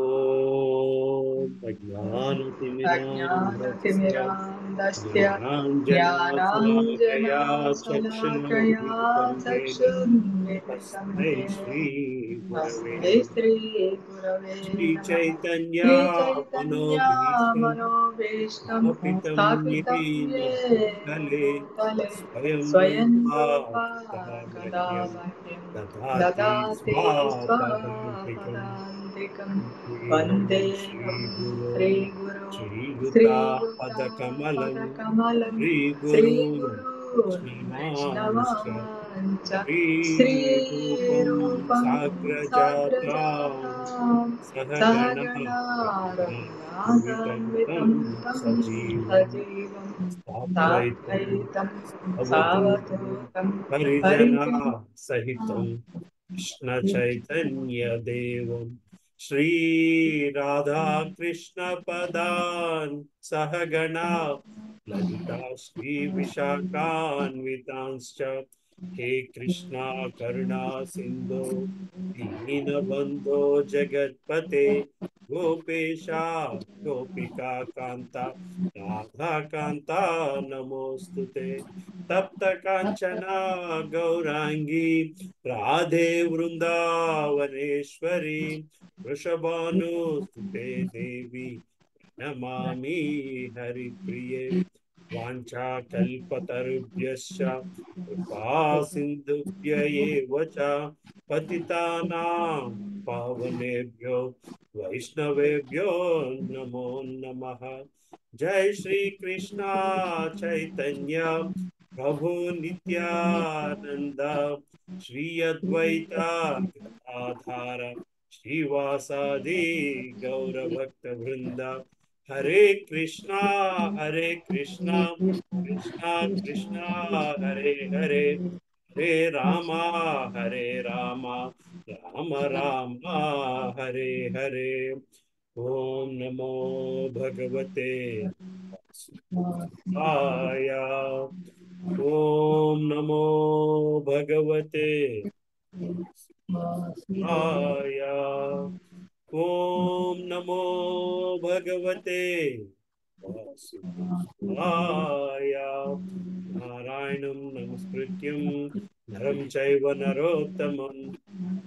ॐ अज्ञानतिमिरान्धस्य अज्ञानतिमिरान्धस्य ज्ञानाञ्जनाशलाकया ज्ञानाञ्जनाशलाकया चक्षुरुन्मिलितं येन चक्षुन्मिलितं तस्मै येन श्रीगुरवे तस्मै नमः। श्रीगुरवे नमः। श्रीचैतन्यामनोभीष्टं श्रीचैतन्यमनोभीष्टं स्थापितं स्थापितं येन येन भूतले भूतले स्वयं स्वयं रूपा रूपा कदा कदा मह्यं मह्यं ददाति ददाति स्वापदान्तिकम्। स्वपदान्तिकं वन्देऽहं वन्देऽहं श्रीगुरो श्रीगुरो श्रीयुतापदकमलं श्रीयुतापदकमलं श्रीगुरून् वैष्णवांश्च श्रीरूपं श्रीरूपं साग्रजातां साग्रजातां सहगणा सहगणा रघुनाथान्वितं तं रघुनाथान्वितं तं सजीवं सजीवं साद्वैतं साद्वैतं अवधूतं सावधूतं परिजना परिजनं सहितं कृष्ण चैतन्य देवं श्री राधा कृष्ण पदान् सहगणा ललिता श्री विशाखान्वितांश्च हे कृष्णा करुणा सिंधो दीनबंधो जगत्पते गोपेशा गोपिका कांता राधा कांता नमोस्तुते तप्त कांचना गौरांगी राधे वृंदावनेश्वरी वृषभानुसुते देवी नमामि हरिप्रिये वाञ्छाकल्पतरुभ्यश्च कृपा सिन्धुभ्य एव च पतितानां पावनेभ्यो वैष्णवेभ्यो नमो नमः। जय श्री कृष्णा चैतन्य प्रभु नित्यानंद श्री अद्वैता गदाधर श्रीवासादि गौरभक्त वृंद हरे कृष्णा कृष्णा कृष्णा हरे हरे हरे हरे रामा राम राम हरे हरे। ओम नमो भगवते वासुदेवाय। ओम नमो भगवते वासुदेवाय। ओम नमो भगवते वासुदेवाय। नारायणं नमस्कृत्यं नरं चैव नरोत्तमं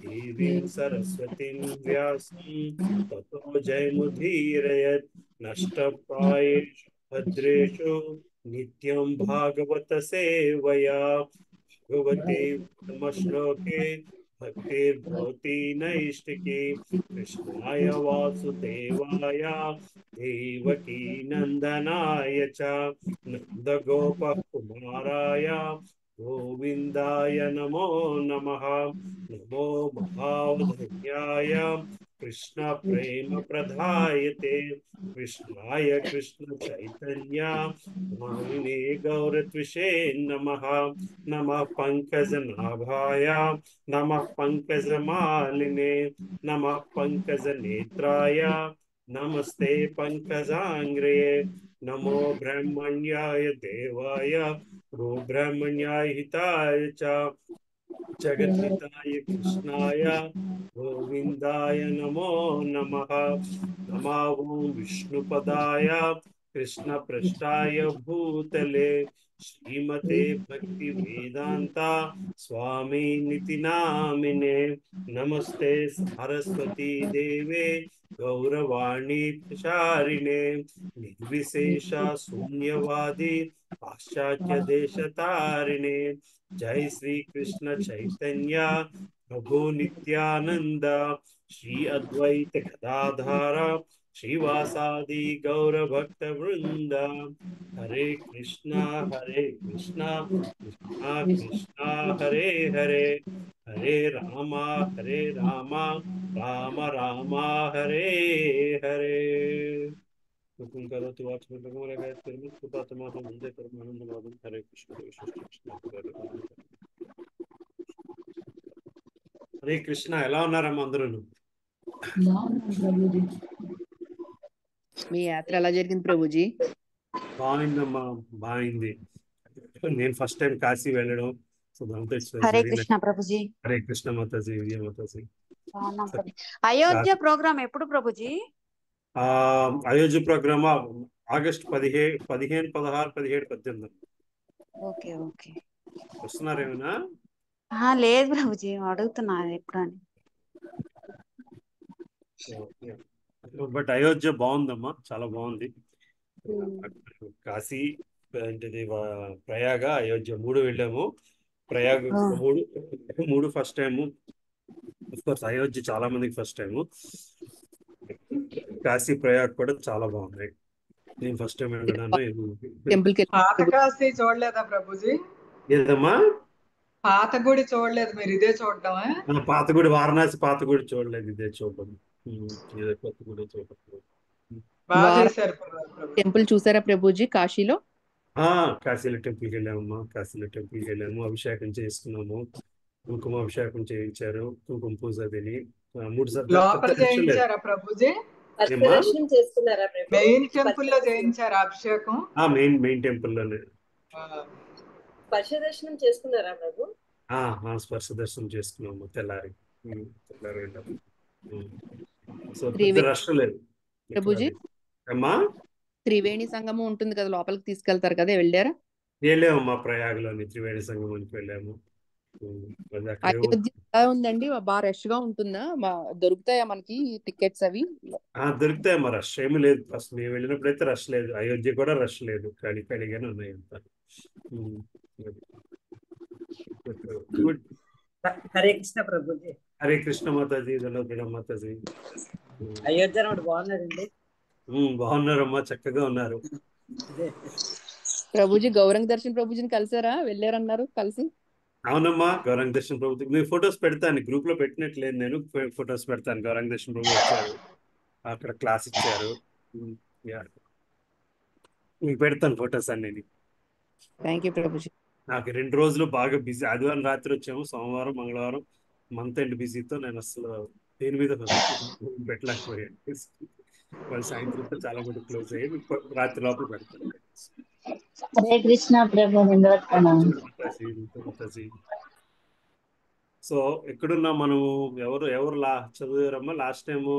देवीं सरस्वतीं व्यासं ततो जयमुदीरयत्। नष्टप्रायेषु भद्रेषु नित्यं भागवत सेवया भगवते उत्तमश्लोके भक्तिर्भवति नैष्टिकी कृष्णाय वासुदेवाय देवकी नन्दनाय च नन्दगोपः कुमाराय गोविन्दाय नमो नमः। नमो महावधन्याय कृष्ण प्रेम प्रदायते कृष्णाय कृष्ण चैतन्य नामिने गौरत्विषे नमः। नमः पंकजनाभाय नमः पंकजमालिने नमः पंकजनेत्राय नमस्ते पंकजांग्रे। नमो ब्रह्मण्याय देवाय गोब्राह्मण्याय हिताय च जगद्धिताय कृष्णाय गोविंदाय नमो नमः। नमः ओं विष्णुपदाय कृष्ण पृष्ठाय भूतले श्रीमते भक्ति वेदांता स्वामी निति नामिने। नमस्ते सरस्वती देवे गौरवाणी प्रचारिणे निर्विशेषा शून्यवादी पाश्चात्य देश तारिणे। जय श्री कृष्ण चैतन्य प्रभु नित्यानंद श्री अद्वैत गदाधार श्रीवासादि गौर भक्त वृंद। हरे कृष्णा कृष्णा कृष्णा हरे हरे हरे रामा राम राम हरे हरे। हुकुम करो तो आप सब लोगों लगा फिर कृपा तमाम बंदे परमानंद माधव हरे कृष्ण विशिष्ट कृष्ण హరే కృష్ణ. ఎలా ఉన్నారమ్మా అందరూ? మీ యాత్ర ఎలా జరిగింది ప్రభుజీ? బాగుందమ్మా, బాగుంది. నేను ఫస్ట్ టైం కాశీ వెళ్ళడం. సో దాంతో it's Hare very nice. Krishna ప్రభుజీ. హరే కృష్ణ మాతాజీ, విజయ మాతాజీ. బాగున్నాం ప్రభు. అయోధ్య కాశీ ప్రోగ్రామ్ ఎప్పుడు ప్రభుజీ? ఆ, Ayodhya program August 15, 16, 17, 18 okay okay. వస్తున్నారేమైనా? లేదు ప్రభుజీ, అడుగుతున్నా అది ఎప్పుడు అని. బట్ అయోధ్య బాగుందమ్మా, చాలా బాగుంది. ఉమ్. కాశీ ఏంటిది ప్రయాగ, అయోధ్య 3 వెళ్ళాము. ప్రయాగ ఓ, మూడు మూడు ఫస్ట్ టైము. కోర్స్ అయోధ్య చాలా మందికి ఫస్ట్ టైము. కాశీ ప్రయాగ్ కూడా చాలా బాగున్నాయి. నేను ఫస్ట్ టైం వెళ్ళడాను. టెంపుల్ కి పాత కాశీ చూడలేదా ప్రభుజీ? ఏదమ్మా? పాత గుడి చూడలేదు మీరు, ఇదే చూడటమా? పాతగుడి, వారణాసి పాతగుడి చూడలేదు, ఇదే చూడడం. ఇదే కొత్త గుడి చూడడం. బాగా వార చేశారు ప్రభు. టెంపుల్ చూసారా ప్రభుజీ కాశీలో? కాశీలో టెంపుల్కి వెళ్ళామమ్మా. కాశీలో టెంపుల్కి వెళ్ళాము, అభిషేకం చేసుకున్నాము. కుంకుమ అభిషేకం చేయించారు, కుంకుమ పూజ తిని 3 సార్లు పెద్ద లోపల రష్ లేదు. చేయించారా ప్రభుజీ? ఏమ్మా? దర్శనం చేసుకున్నారా ప్రభు? మెయిన్ టెంపుల్ లో చేయించారా అభిషేకం? మెయిన్ టెంపుల్లోనే. ఆ, స్పర్శ దర్శనం చేసుకున్నారా ప్రభు? స్పర్శ దర్శనం చేసుకున్నాము తెల్లారి. తెల్లారి వెళ్ళాము. సో పెద్ద త్రివేణి రష్ లేదు ఇక్కడ. ప్రభుజీ, అమ్మా త్రివేణి సంగమం ఉంటుంది కదా, లోపలికి తీసుకెళ్తారు కదా, వెళ్ళారా? వెళ్ళామమ్మా, ప్రయాగలోని త్రివేణి సంగమానికి వెళ్ళాము. అది అక్కడే అయోధ్య ఎలా ఉందండి? బాగా రష్ గా ఉంటుందా? దొరుకుతాయా మనకి టికెట్స్ అవి? దొరుకుతాయమ్మా, రష్ ఏమి లేదు. ఫస్ట్ మేము వెళ్ళినప్పుడైతే రష్ లేదు. అయోధ్య కూడా రష్ లేదు, ఖాళీగానే ఉన్నాయి అంతా. గుడ్. హరే కృష్ణ ప్రభుజీ. హరే కృష్ణ మాతాజీ, దండోపీఠం మాతాజీ. అయోధ్య రోడ్ బాగున్నారండి. బాగున్నారమ్మా, చక్కగా ఉన్నారు. ప్రభుజీ గౌరంగ దర్శన్ ప్రభుజీని కలిసారా? వెళ్ళారన్నారు కలిసి. అవునమ్మా, గౌరంగ దర్శన్ ప్రభు మీరు ఫొటోస్ పెడతాను, గ్రూప్ లో పెట్టినట్లేదు. నేను ఫొటోస్ పెడతాను. గౌరంగ దర్శన్ ప్రభు వచ్చారు, అక్కడ క్లాస్ ఇచ్చారు. Yeah. మీకు పెడతాను ఫొటోస్ అన్ని. Thank you Prabhuji. నాకు 2 రోజులు బాగా బిజీ. ఆదివారం రాత్రి వచ్చాము, సోమవారం, మంగళవారం మంత్ ఎండ్ బిజీతో నేను అసలు దేని మీద పెట్టలేకపోయాను. వాళ్ళు సాయంత్రంతో చాలా మంది క్లోజ్ అయ్యి రాత్రి లోపల పెడతాను. హరే కృష్ణ ప్రభు, మాతాజీ. సో ఎక్కడున్నాం మనము? ఎవరు చదివారమ్మా లాస్ట్ టైము?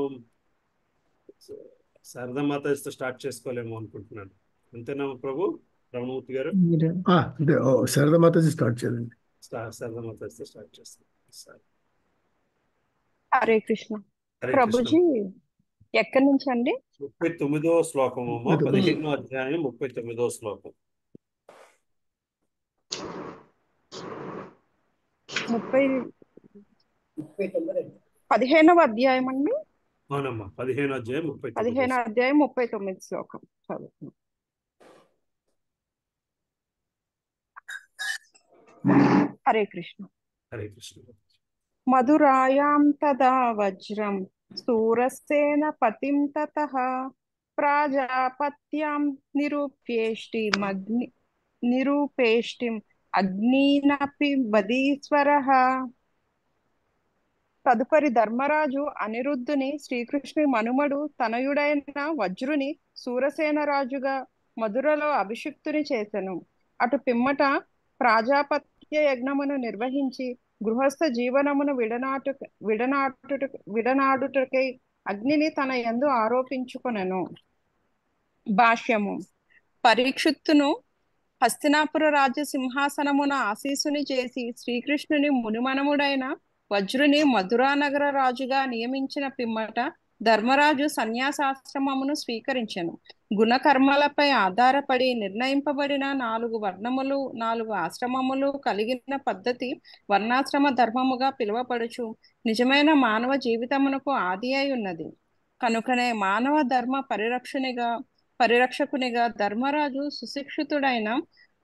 శారదా మాతాజీతో స్టార్ట్ చేసుకోలేమో అనుకుంటున్నాను. అంతేనా ప్రభు? రమణమూర్తి గారు అంటే శారదా మాతాజీ స్టార్ట్ చేయండి. శారదా మాతాజీతో స్టార్ట్ చేస్తాం. హరే కృష్ణ హరే ప్రభుజీ. కృష్ణ. ఎక్కడి నుంచి అండి? 39వ శ్లోకం అమ్మా, 15వ అధ్యాయం 39వ శ్లోకం. 15వ అధ్యాయం అండి. అవునమ్మా, 15వ అధ్యాయం 15వ అధ్యాయం 39 శ్లోకం చదువుతున్నాం. హరే కృష్ణ. హరే కృష్ణ. మధురాయాం తదా వజ్రం సూరసేన పతిం తతః ప్రాజాపత్యాం నిరూపేష్టిం అగ్నినపి బదీశ్వరః. తదుపరి ధర్మరాజు అనిరుద్ధుని శ్రీకృష్ణుని మనుమడు తనయుడైన వజ్రుని సూరసేన రాజుగా మధురలో అభిషిక్తుని చేసెను. అటు పిమ్మట ప్రాజాపత్య యజ్ఞమును నిర్వహించి గృహస్థ జీవనమును విడనాడుటకై అగ్నిని తన యందు ఆరోపించుకొనెను. భాష్యము. పరీక్షిత్తును హస్తినాపుర రాజ్య సింహాసనమున ఆసీసుని చేసి శ్రీకృష్ణుని మునిమనముడైన వజ్రుని మధురానగర రాజుగా నియమించిన పిమ్మట ధర్మరాజు సన్యాసాశ్రమమును స్వీకరించెను. గుణకర్మలపై ఆధారపడి నిర్ణయింపబడిన 4 వర్ణములు 4 ఆశ్రమములు కలిగిన పద్ధతి వర్ణాశ్రమ ధర్మముగా పిలువబడుచు నిజమైన మానవ జీవితమునకు ఆది అయి ఉన్నది. కనుకనే మానవ ధర్మ పరిరక్షకునిగా ధర్మరాజు సుశిక్షితుడైన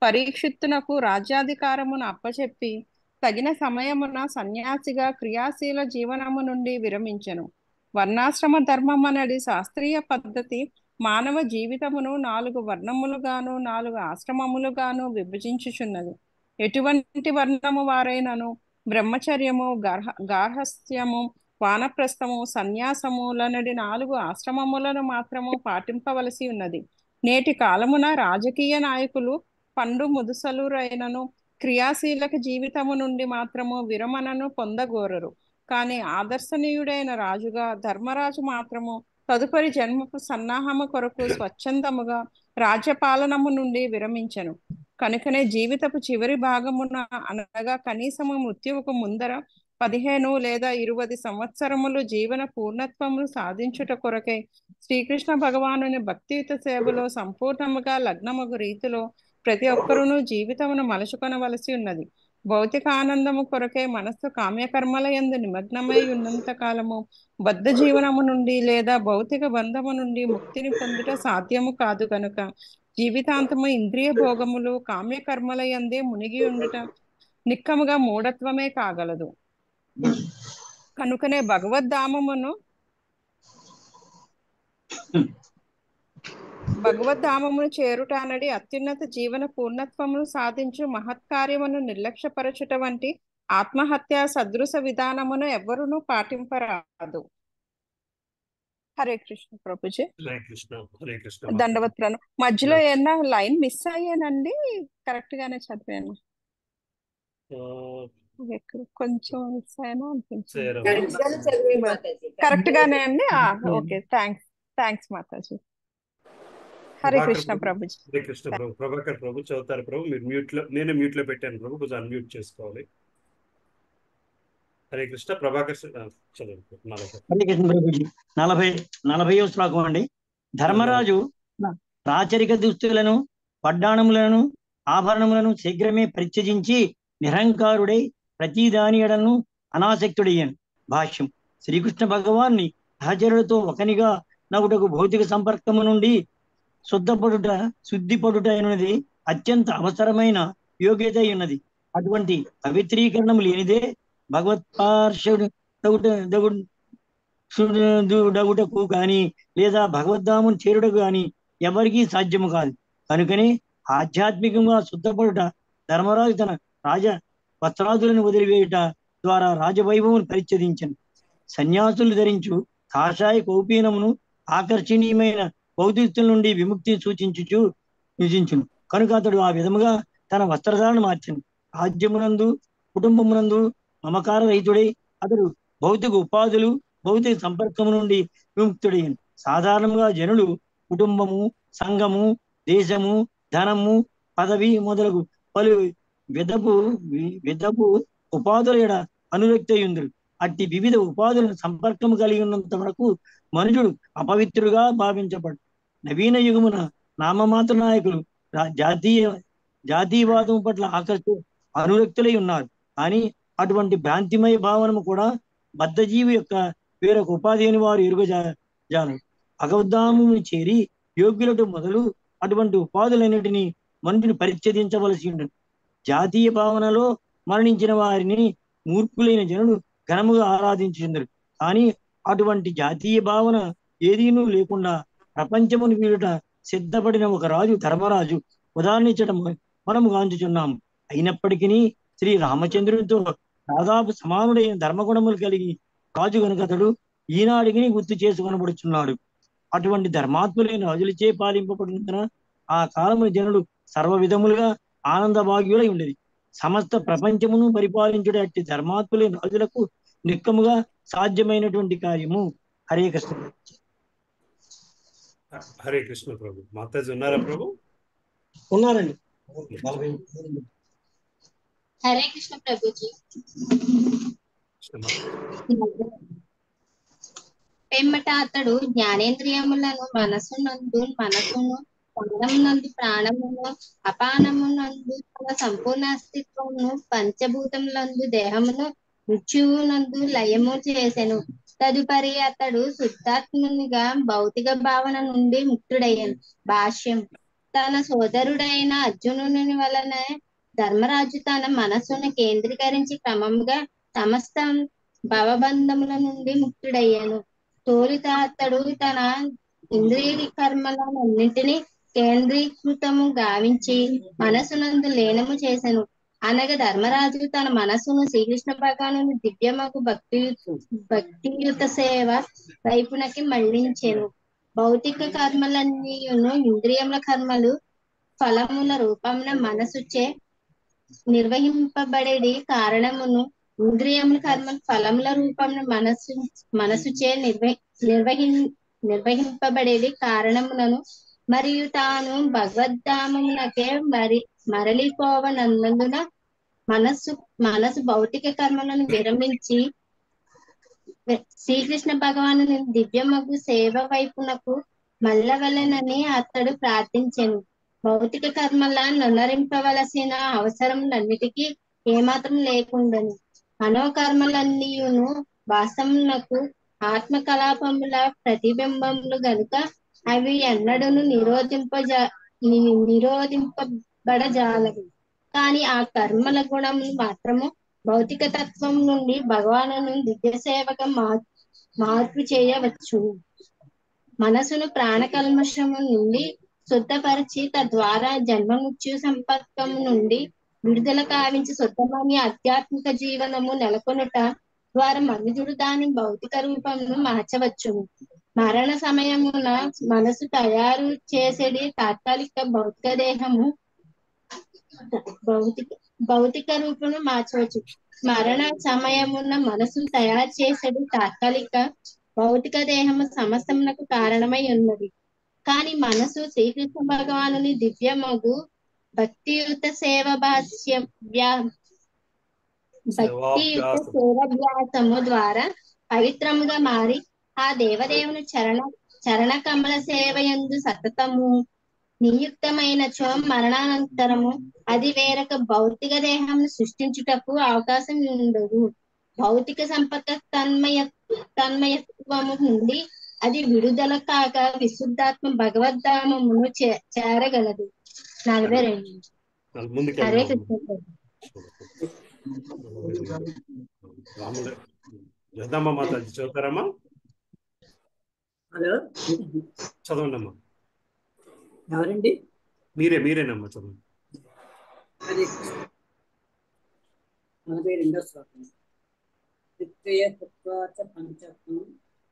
పరీక్షిత్తునకు రాజ్యాధికారమును అప్పచెప్పి తగిన సమయమున సన్యాసిగా క్రియాశీల జీవనము నుండి విరమించెను. వర్ణాశ్రమ ధర్మమనడి శాస్త్రీయ పద్ధతి మానవ జీవితమును 4 వర్ణములుగాను 4 ఆశ్రమములుగాను విభజించుచున్నది. ఎటువంటి వర్ణము వారైనను బ్రహ్మచర్యము, గార్హస్థ్యము, వానప్రస్థము, సన్యాసములనడి 4 ఆశ్రమములను మాత్రము పాటింపవలసి ఉన్నది. నేటి కాలమున రాజకీయ నాయకులు పండు ముదుసలురైనను క్రియాశీలక జీవితము నుండి మాత్రము విరమణను పొందగోరరు. కానీ ఆదర్శనీయుడైన రాజుగా ధర్మరాజు మాత్రము తదుపరి జన్మపు సన్నాహము కొరకు స్వచ్ఛందముగా రాజ్యపాలనము నుండి విరమించెను. కనుకనే జీవితపు చివరి భాగమున అనగా కనీసము మృత్యువుకు ముందర 15 లేదా 20 సంవత్సరములు జీవన పూర్ణత్వమును సాధించుట కొరకై శ్రీకృష్ణ భగవానుని భక్తియుత సేవలో సంపూర్ణముగా లగ్నమగు రీతిలో ప్రతి ఒక్కరూ జీవితమును మలుచుకొనవలసి ఉన్నది. భౌతిక ఆనందము కొరకై మనస్సు కామ్యకర్మల యందు నిమగ్నమై ఉన్నంత కాలము బద్ధ జీవనము నుండి లేదా భౌతిక బంధము నుండి ముక్తిని పొందుట సాధ్యము కాదు. కనుక జీవితాంతము ఇంద్రియ భోగములు కామ్యకర్మల యందే మునిగి ఉండుట నిక్కముగా మూఢత్వమే కాగలదు. కనుకనే భగవద్ధామమును చేరుట అనడి అత్యున్నత జీవన పూర్ణత్వమును సాధించు మహత్కార్యమును నిర్లక్ష్యపరచుట వంటి ఆత్మహత్య సదృశ విధానమును ఎవ్వరునూ పాటింపరాదు. హరే కృష్ణ ప్రభుజీ. హరే కృష్ణ. హరే కృష్ణ. దండవత్ ప్రణం. మధ్యలో ఏమన్నా లైన్ మిస్ అయ్యానండి? కరెక్ట్ గానే చదివాను. కొంచెం మిస్ అయినా అనిపించింది. కరెక్ట్ గానే అండి. ఓకే, థ్యాంక్స్ మాతాజీ. హరే కృష్ణ ప్రభుజీ. హరే కృష్ణ ప్రభు. ప్రభాకర్ ప్రభు చదువుతారు ప్రభు. మీరు నేనే మ్యూట్ లో పెట్టాను ప్రభు, కొంచెం అన్మ్యూట్ చేసుకోవాలి. హరే కృష్ణ. ప్రభాకర్ చదువు. హరే కృష్ణ ప్రభుజీ. 40వ శ్లోకం అండి. ధర్మరాజు రాచరిక దుస్తులను వడ్డాణములను ఆభరణములను శీఘ్రమే పరిత్యజించి నిరహంకారుడై ప్రతి దాని ఎడలను అనాసక్తుడయ్యాను. భాష్యం. శ్రీకృష్ణ భగవాన్ని సహచరులతో ఒకనిగా నగుటకు భౌతిక సంపర్కము నుండి శుద్ధిపడుట అయినది అత్యంత అవసరమైన యోగ్యత ఉన్నది. అటువంటి పవిత్రీకరణము లేనిదే భగవత్పార్షుడగుటకు కానీ లేదా భగవద్ధామును చేరుటకు కానీ ఎవరికీ సాధ్యము కాదు. కనుకనే ఆధ్యాత్మికంగా శుద్ధపడుట ధర్మరాజు తన రాజ వస్త్రాదులను వదిలివేయుట ద్వారా రాజవైభవమును పరిచ్ఛేదించను. సన్యాసులు ధరించు కాషాయ కౌపీనమును ఆకర్షణీయమైన భౌతికతల నుండి విముక్తిని సూచించును. కనుక అతడు ఆ విధముగా తన వస్త్రధారణ మార్చను. రాజ్యమునందు కుటుంబమునందు మమకార రహితుడై అతడు భౌతిక ఉపాధులు భౌతిక సంపర్కము నుండి విముక్తుడయ్యను. సాధారణంగా జనులు కుటుంబము, సంఘము, దేశము, ధనము, పదవి మొదలగు పలు విధపు ఉపాధుల ఎడ అనురక్తయుందురు. అట్టి వివిధ ఉపాధులను సంపర్కము కలిగి ఉన్నంత వరకు మనుషుడు అపవిత్రుగా భావించబడు. నవీన యుగమున నామమాత్ర నాయకులు జాతీయవాదం పట్ల అనురక్తులై ఉన్నారు. కానీ అటువంటి భ్రాంతిమయ భావనము కూడా బద్ధజీవి యొక్క వేరొక ఉపాధి అని వారు ఎరుగజాలరు. భగవద్ధామును చేరి యోగ్యులటు మొదలు అటువంటి ఉపాధులన్నిటినీ మనుషుని పరిచ్ఛేదించవలసి ఉంటుంది. జాతీయ భావనలో మరణించిన వారిని మూర్ఖులైన జనులు ఘనముగా ఆరాధించుందరు. కానీ అటువంటి జాతీయ భావన ఏదీనూ లేకుండా ప్రపంచమును వీడుట సిద్ధపడిన ఒక రాజు ధర్మరాజు ఉదాహరించడం మనము గాంచుచున్నాము. అయినప్పటికీ శ్రీ రామచంద్రునితో దాదాపు సమానుడైన ధర్మగుణములు కలిగి రాజు గనుకతడు ఈనాడికి గుర్తు చేసుకొనబడుచున్నాడు. అటువంటి ధర్మాత్ములైన రాజులచే పాలింపబడిన ఆ కాలము జనులు సర్వ విధములుగా ఆనంద భాగ్యులై ఉండేది. సమస్త ప్రపంచమును పరిపాలించుట అట్టి ధర్మాత్ములైన రాజులకు నిక్కముగా సాధ్యమైనటువంటి కార్యము. హరే కృష్ణ. హరే కృష్ణ ప్రభు. మాతాజీ ఉన్నారా ప్రభు? ఉన్నారండి. హరే కృష్ణ ప్రభుజీ. పెమ్మట అతడు జ్ఞానేంద్రియములను మనసునందు ప్రాణమునందు ప్రాణమును అపానమునందు తన సంపూర్ణ అస్తిత్వమును పంచభూతములందు దేహమును మృత్యువునందు లయము చేసెను. తదుపరి అతడు శుద్ధాత్మునిగా భౌతిక భావన నుండి ముక్తుడయ్యాను. భాష్యం. తన సోదరుడైన అర్జునుని వలన ధర్మరాజు తన మనస్సును కేంద్రీకరించి క్రమముగా సమస్త భవబంధముల నుండి ముక్తుడయ్యాను. తొలుత అతడు తన ఇంద్రియ కర్మలన్నింటినీ కేంద్రీకృతము గావించి మనసునందు లీనము చేసెను. అనగా ధర్మరాజు తన మనస్సును శ్రీకృష్ణ భగవానుని దివ్యమగు భక్తియుత సేవ వైపునకి మళ్లించెను. భౌతిక కర్మలన్నీయును ఇంద్రియముల కర్మలు ఫలముల రూపమున మనసుచే నిర్వహింపబడేది కారణమును ఇంద్రియముల కర్మలు ఫలముల రూపమున మనసుచే నిర్వహింపబడేది కారణములను మరియు తాను భగవద్ధామమునకే మరలిపోవనందున మనసు భౌతిక కర్మలను విరమించి శ్రీకృష్ణ భగవాను దివ్యమగు సేవ వైపునకు మళ్ళవలెనని అతడు ప్రార్థించెను. భౌతిక కర్మల నొనరింపవలసిన అవసరములన్నిటికీ ఏమాత్రం లేకుండెను. మనోకర్మలన్నీయును వాస్తవమునకు ఆత్మకలాపముల ప్రతిబింబములు గనుక అవి ఎన్నడూను నిరోధింపబడజాలవు. కానీ ఆ కర్మల గుణములు మాత్రము భౌతిక తత్వం నుండి భగవాను దివ్య సేవగా మార్పు చేయవచ్చు. మనసును ప్రాణకల్మషము నుండి శుద్ధపరిచి తద్వారా జన్మమృత్యు సంపర్కము నుండి విడుదల కావించి శుద్ధమని ఆధ్యాత్మిక జీవనము నెలకొనుట ద్వారా మనుజుడు దాని భౌతిక రూపమును మార్చవచ్చును. మరణ సమయమున మనసు తయారు చేసేది తాత్కాలిక భౌతిక దేహము భౌతిక రూపమును మార్చవచ్చు. మరణ సమయమున మనసు తయారు చేసేది తాత్కాలిక భౌతిక దేహము సమస్తమునకు కారణమై ఉన్నది. కానీ మనసు శ్రీకృష్ణ భగవానుని దివ్యమగు భక్తియుత సేవాభ్యాసము ద్వారా పవిత్రముగా మారి ఆ దేవదేవుని చరణ కమల సేవయందు సతతము నియుక్తమైనచో మరణానంతరము అది వేరొక భౌతిక దేహంను సృష్టించుటకు అవకాశం ఉండదు. భౌతిక సంపర్క తన్మయత్వము నుండి అది విడుదల కాక విశుద్ధాత్మ భగవద్ధామమును చేరగలదు. 42. హరే కృష్ణ. జగదాంబ మాతాజీ చదువుతారమ్మా? హలో, చదవండి అమ్మా. ఎవరండి? మీరేనమ్మా, చదవండి. హరే కృష్ణ. 42వ శ్లోకం. విక్రయ తత్వాచ పంచత్వం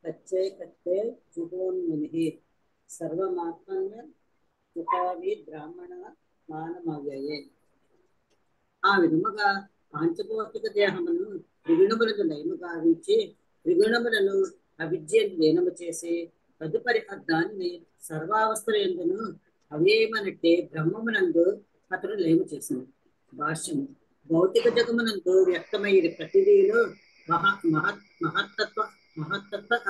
కచ్చే కచ్చే జుహోన్ముని సర్వమాత్మన్య సుఖావి బ్రాహ్మణ మానమవ్యయే. ఆ విధముగా పాంచభౌతిక దేహమును త్రిగుణములకు లయము గావించి త్రిగుణములను అవిద్య లీనము చేసి తదుపరి దానిని సర్వావస్థల యందును అవేమనట్టే బ్రహ్మమునందు అతడు లయము చేసింది. భాష్యము. భౌతిక జగమునందు వ్యక్తమయ్యేది ప్రతిదీలో మహత్తత్వ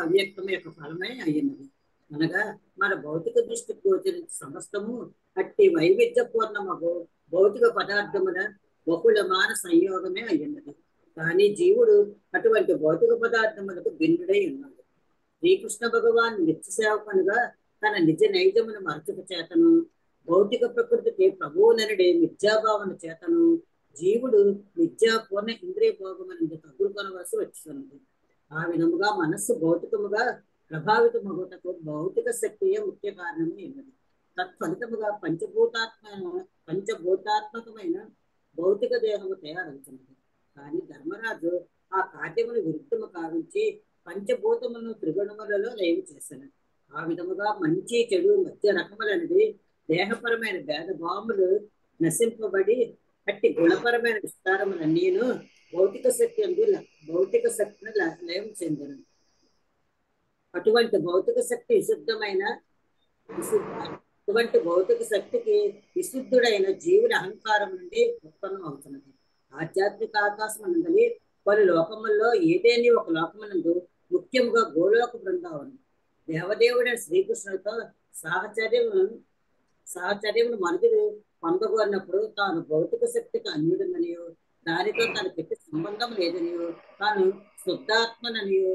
అవ్యక్తము యొక్క ఫలమై అయ్యినది. అనగా మన భౌతిక దృష్టి గోచరించే సమస్తము అట్టి వైవిధ్యపూర్ణమగు భౌతిక పదార్థముల బహుళమాన సంయోగమే అయ్యున్నది. కానీ జీవుడు అటువంటి భౌతిక పదార్థములకు భిన్నుడై ఉన్నాడు. శ్రీకృష్ణ భగవాన్ నిత్య సేవకునిగా తన నిజ నైజమును మరచుక చేతను భౌతిక ప్రకృతికి ప్రభువుననుడే మిథ్యాభావన చేతను జీవుడు పూర్ణ ఇంద్రియ భోగమునందు తగులుకొనవలసి వచ్చిస్తున్నది. ఆ విధముగా మనస్సు భౌతికముగా ప్రభావితమగుటకు భౌతిక శక్తియే ముఖ్య కారణము ఉన్నది. తత్ఫలితముగా పంచభూతాత్మకమైన భౌతిక దేహము తయారవుతున్నది. కానీ ధర్మరాజు ఆ కార్యమును విరుద్ధము కావించి పంచభూతములను త్రిగుణములలో లయము చేశాను. ఆ విధముగా మంచి చెడు మధ్య రకములనేది దేహపరమైన భేదభావములు నశింపబడి అట్టి గుణపరమైన విస్తారములన్నీను భౌతిక శక్తిని లయం చెందను. అటువంటి భౌతిక శక్తి అటువంటి భౌతిక శక్తికి విశుద్ధుడైన జీవుని అహంకారం నుండి ఉత్పన్నం అవుతున్నది. ఆధ్యాత్మిక ఆకాశం అన్నది పలు లోకముల్లో ఏదేని ఒక లోకమునందు ముఖ్యముగా గోలోక బృందావనం దేవదేవుడైన శ్రీకృష్ణుడితో సాహచర్యమును మనుషుడు పొందగోరినప్పుడు తాను భౌతిక శక్తికి అన్యుడననియో దానితో తనకి సంబంధం లేదనియో తాను శుద్ధాత్మననియో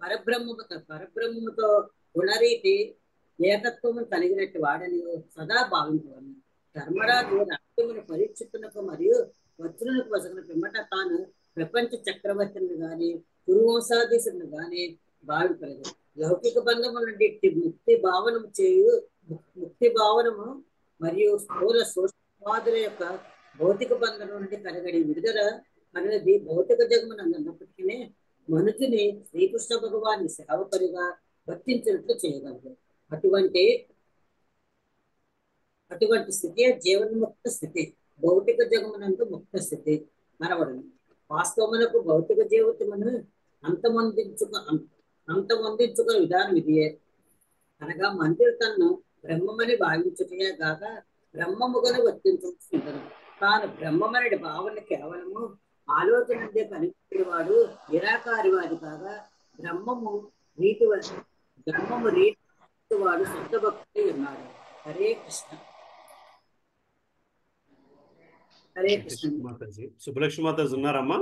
పరబ్రహ్మముతో గుణరీతి ఏకత్వము కలిగినట్టు వాడనియో సదా భావించవలను. ధర్మరాజు రాజ్యమును పరీక్షితునకు మరియు వజ్రులకు వసగిన పిమ్మట తాను ప్రపంచ చక్రవర్తిని గాని కురువంశాధీశుని గాని భావించలేదు. లౌకిక బంధము నుండి ముక్తి భావనము మరియు స్థూల సూక్ష్మవాదుల యొక్క భౌతిక బంధం నుండి కలగడి విడుదల అనేది భౌతిక జగమునందున్నప్పటికీ మనుషుని శ్రీకృష్ణ భగవాన్ని సేవకునిగా వర్తించినట్లు చేయగలరు. అటువంటి స్థితి జీవన్ముక్త స్థితి, భౌతిక జగమునందు ముక్త స్థితి అనబడును. వాస్తవమునకు భౌతిక జీవితమును అంతమొందించుకున్న విధానం ఇదియే. అనగా మనుషులు తన్ను బ్రహ్మమని భావించుటయే కాక బ్రహ్మముగను వర్తించుకుంటారు. తాను బ్రహ్మమనడి భావన కేవలము ఆలోచనందే కనిపించేవాడు నిరాకారివాది కాగా బ్రహ్మము రీతి వాడు శుద్ధ భక్తుడై ఉన్నాడు. హరే కృష్ణ. హరే కృష్ణ. మాతాజీ సుబ్బలక్ష్మి మాతాజీ ఉన్నారమ్మా?